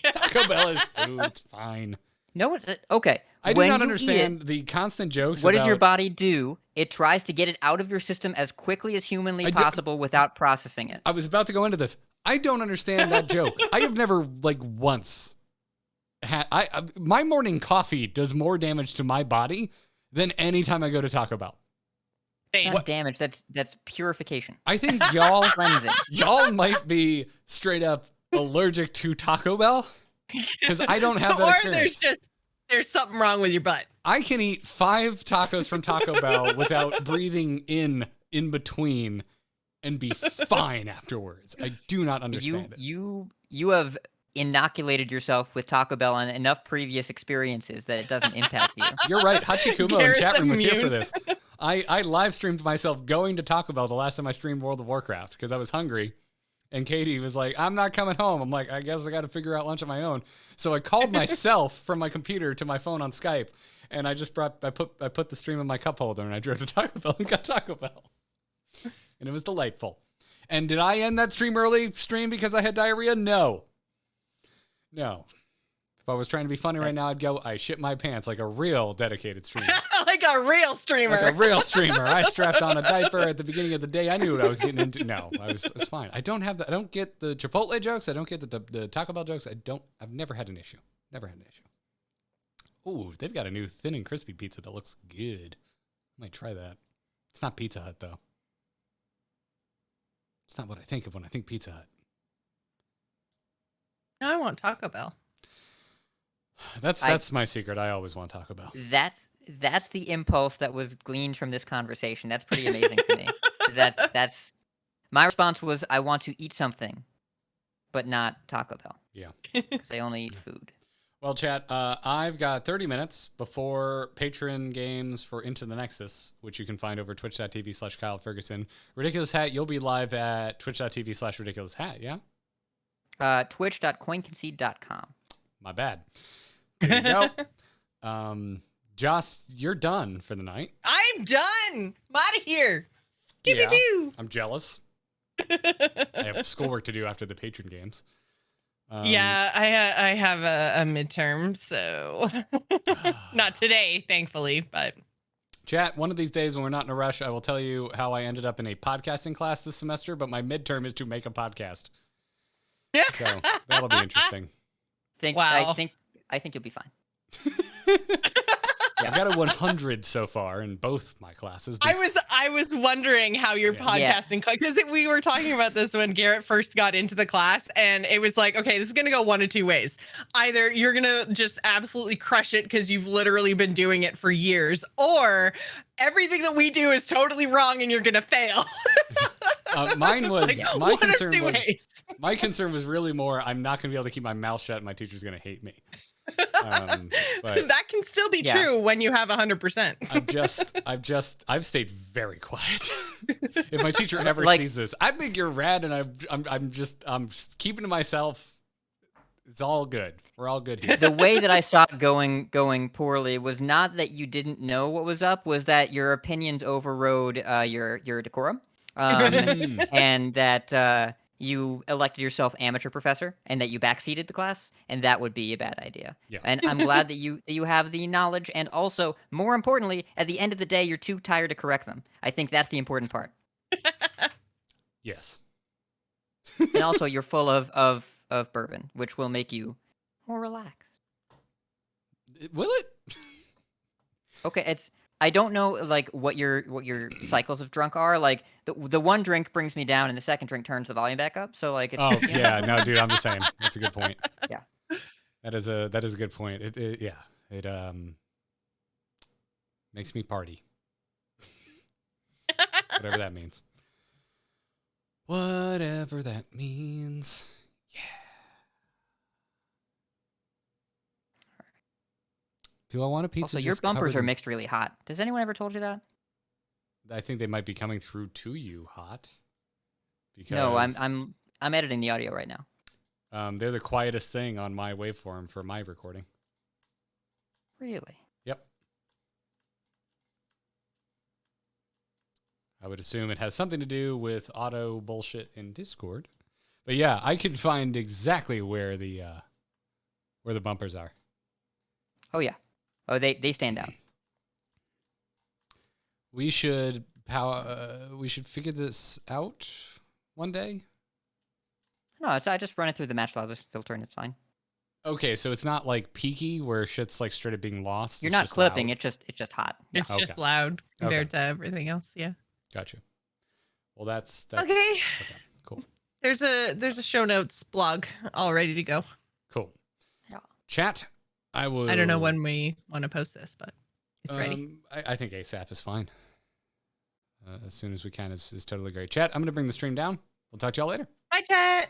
A: Taco Bell is food. It's fine.
C: No, okay.
A: I do not understand the constant jokes
C: What
A: about...
C: does your body do? It tries to get it out of your system as quickly as humanly possible without processing it.
A: I was about to go into this. I don't understand that joke. I have never, like, once had... my morning coffee does more damage to my body than any time I go to Taco Bell.
C: Not damage. That's purification.
A: I think y'all
C: Cleansing.
A: y'all might be straight up allergic to Taco Bell because I don't have that experience.
E: Or there's something wrong with your butt.
A: I can eat 5 tacos from Taco Bell without breathing in between and be fine afterwards. I do not understand it.
C: You have inoculated yourself with Taco Bell and enough previous experiences that it doesn't impact you.
A: You're right. Hachikumo in
E: Garrett's
A: chat room was here for
E: immune.
A: this. I live streamed myself going to Taco Bell the last time I streamed World of Warcraft because I was hungry. And Katie was like, I'm not coming home. I'm like, I guess I got to figure out lunch on my own. So I called myself from my computer to my phone on Skype. And I just I put the stream in my cup holder and I drove to Taco Bell and got Taco Bell. And it was delightful. And did I end that stream because I had diarrhea? No. If I was trying to be funny right now, I'd go, I shit my pants like a real dedicated streamer.
E: Like a real streamer.
A: Like a real streamer. I strapped on a diaper at the beginning of the day. I knew what I was getting into. No, I was fine. I don't get the Chipotle jokes. I don't get the Taco Bell jokes. I've never had an issue. Never had an issue. Ooh, they've got a new thin and crispy pizza that looks good. I might try that. It's not Pizza Hut though. It's not what I think of when I think Pizza Hut.
E: No, I want Taco Bell.
A: That's my secret. I always want Taco Bell.
C: That's the impulse that was gleaned from this conversation. That's pretty amazing to me. That's my response was I want to eat something, but not Taco Bell. Yeah, because I only eat food.
A: Well, chat, I've got 30 minutes before patron games for Into the Nexus, which you can find over twitch.tv/Kyle Ferguson. Ridiculous Hat, you'll be live at twitch.tv/RidiculousHat, yeah?
C: Twitch.coinconcede.com.
A: My bad. There you go. Joce, you're done for the night.
E: I'm done. I'm out of here.
A: Yeah, I'm jealous. I have schoolwork to do after the patron games.
E: Yeah, I have a midterm, so not today, thankfully, but.
A: Chat, one of these days when we're not in a rush, I will tell you how I ended up in a podcasting class this semester, but my midterm is to make a podcast. So that'll be interesting.
C: I think you'll be fine.
A: I've got a 100 so far in both my classes.
E: I was wondering how your podcasting, because we were talking about this when Garrett first got into the class, and it was like, okay, this is gonna go one of two ways. Either you're gonna just absolutely crush it because you've literally been doing it for years, or everything that we do is totally wrong and you're gonna fail.
A: Mine was
E: like,
A: my concern was really more I'm not gonna be able to keep my mouth shut and my teacher's gonna hate me. But
E: that can still be true when you have 100%.
A: I've stayed very quiet. If my teacher ever sees this, I think you're rad, and I'm just keeping to myself. It's all good. We're all good here.
C: The way that I saw it going poorly was not that you didn't know what was up, was that your opinions overrode your decorum, and that you elected yourself amateur professor, and that you backseated the class, and that would be a bad idea.
A: Yeah.
C: And I'm glad that you have the knowledge, and also, more importantly, at the end of the day, you're too tired to correct them. I think that's the important part.
A: Yes.
C: And also, you're full of bourbon, which will make you more relaxed.
A: Will it?
C: Okay, I don't know like what your cycles of drunk are. Like the one drink brings me down, and the second drink turns the volume back up. So like,
A: yeah, no, dude, I'm the same. That's a good point.
C: Yeah,
A: that is a good point. It makes me party, whatever that means. Whatever that means. Yeah. Do I want a pizza?
C: Also, your bumpers are mixed really hot. Does anyone ever told you that?
A: I think they might be coming through to you hot. Because
C: no, I'm editing the audio right now.
A: They're the quietest thing on my waveform for my recording.
C: Really?
A: Yep. I would assume it has something to do with auto bullshit in Discord. But yeah, I can find exactly where the bumpers are.
C: Oh yeah. Oh, they stand out.
A: We should figure this out one day.
C: No, I just run it through the match loudness filter and it's fine.
A: Okay, so it's not like peaky where shit's like straight up being lost.
C: You're not clipping. Loud. It's just hot.
E: It's just loud compared to everything else. Yeah.
A: Gotcha. Well, that's
E: okay.
A: Okay, cool.
E: There's a show notes blog all ready to go.
A: Cool.
C: Yeah.
A: Chat. I
E: don't know when we want to post this, but it's ready.
A: I think ASAP is fine. As soon as we can is totally great. Chat, I'm going to bring the stream down. We'll talk to y'all later.
E: Bye, chat.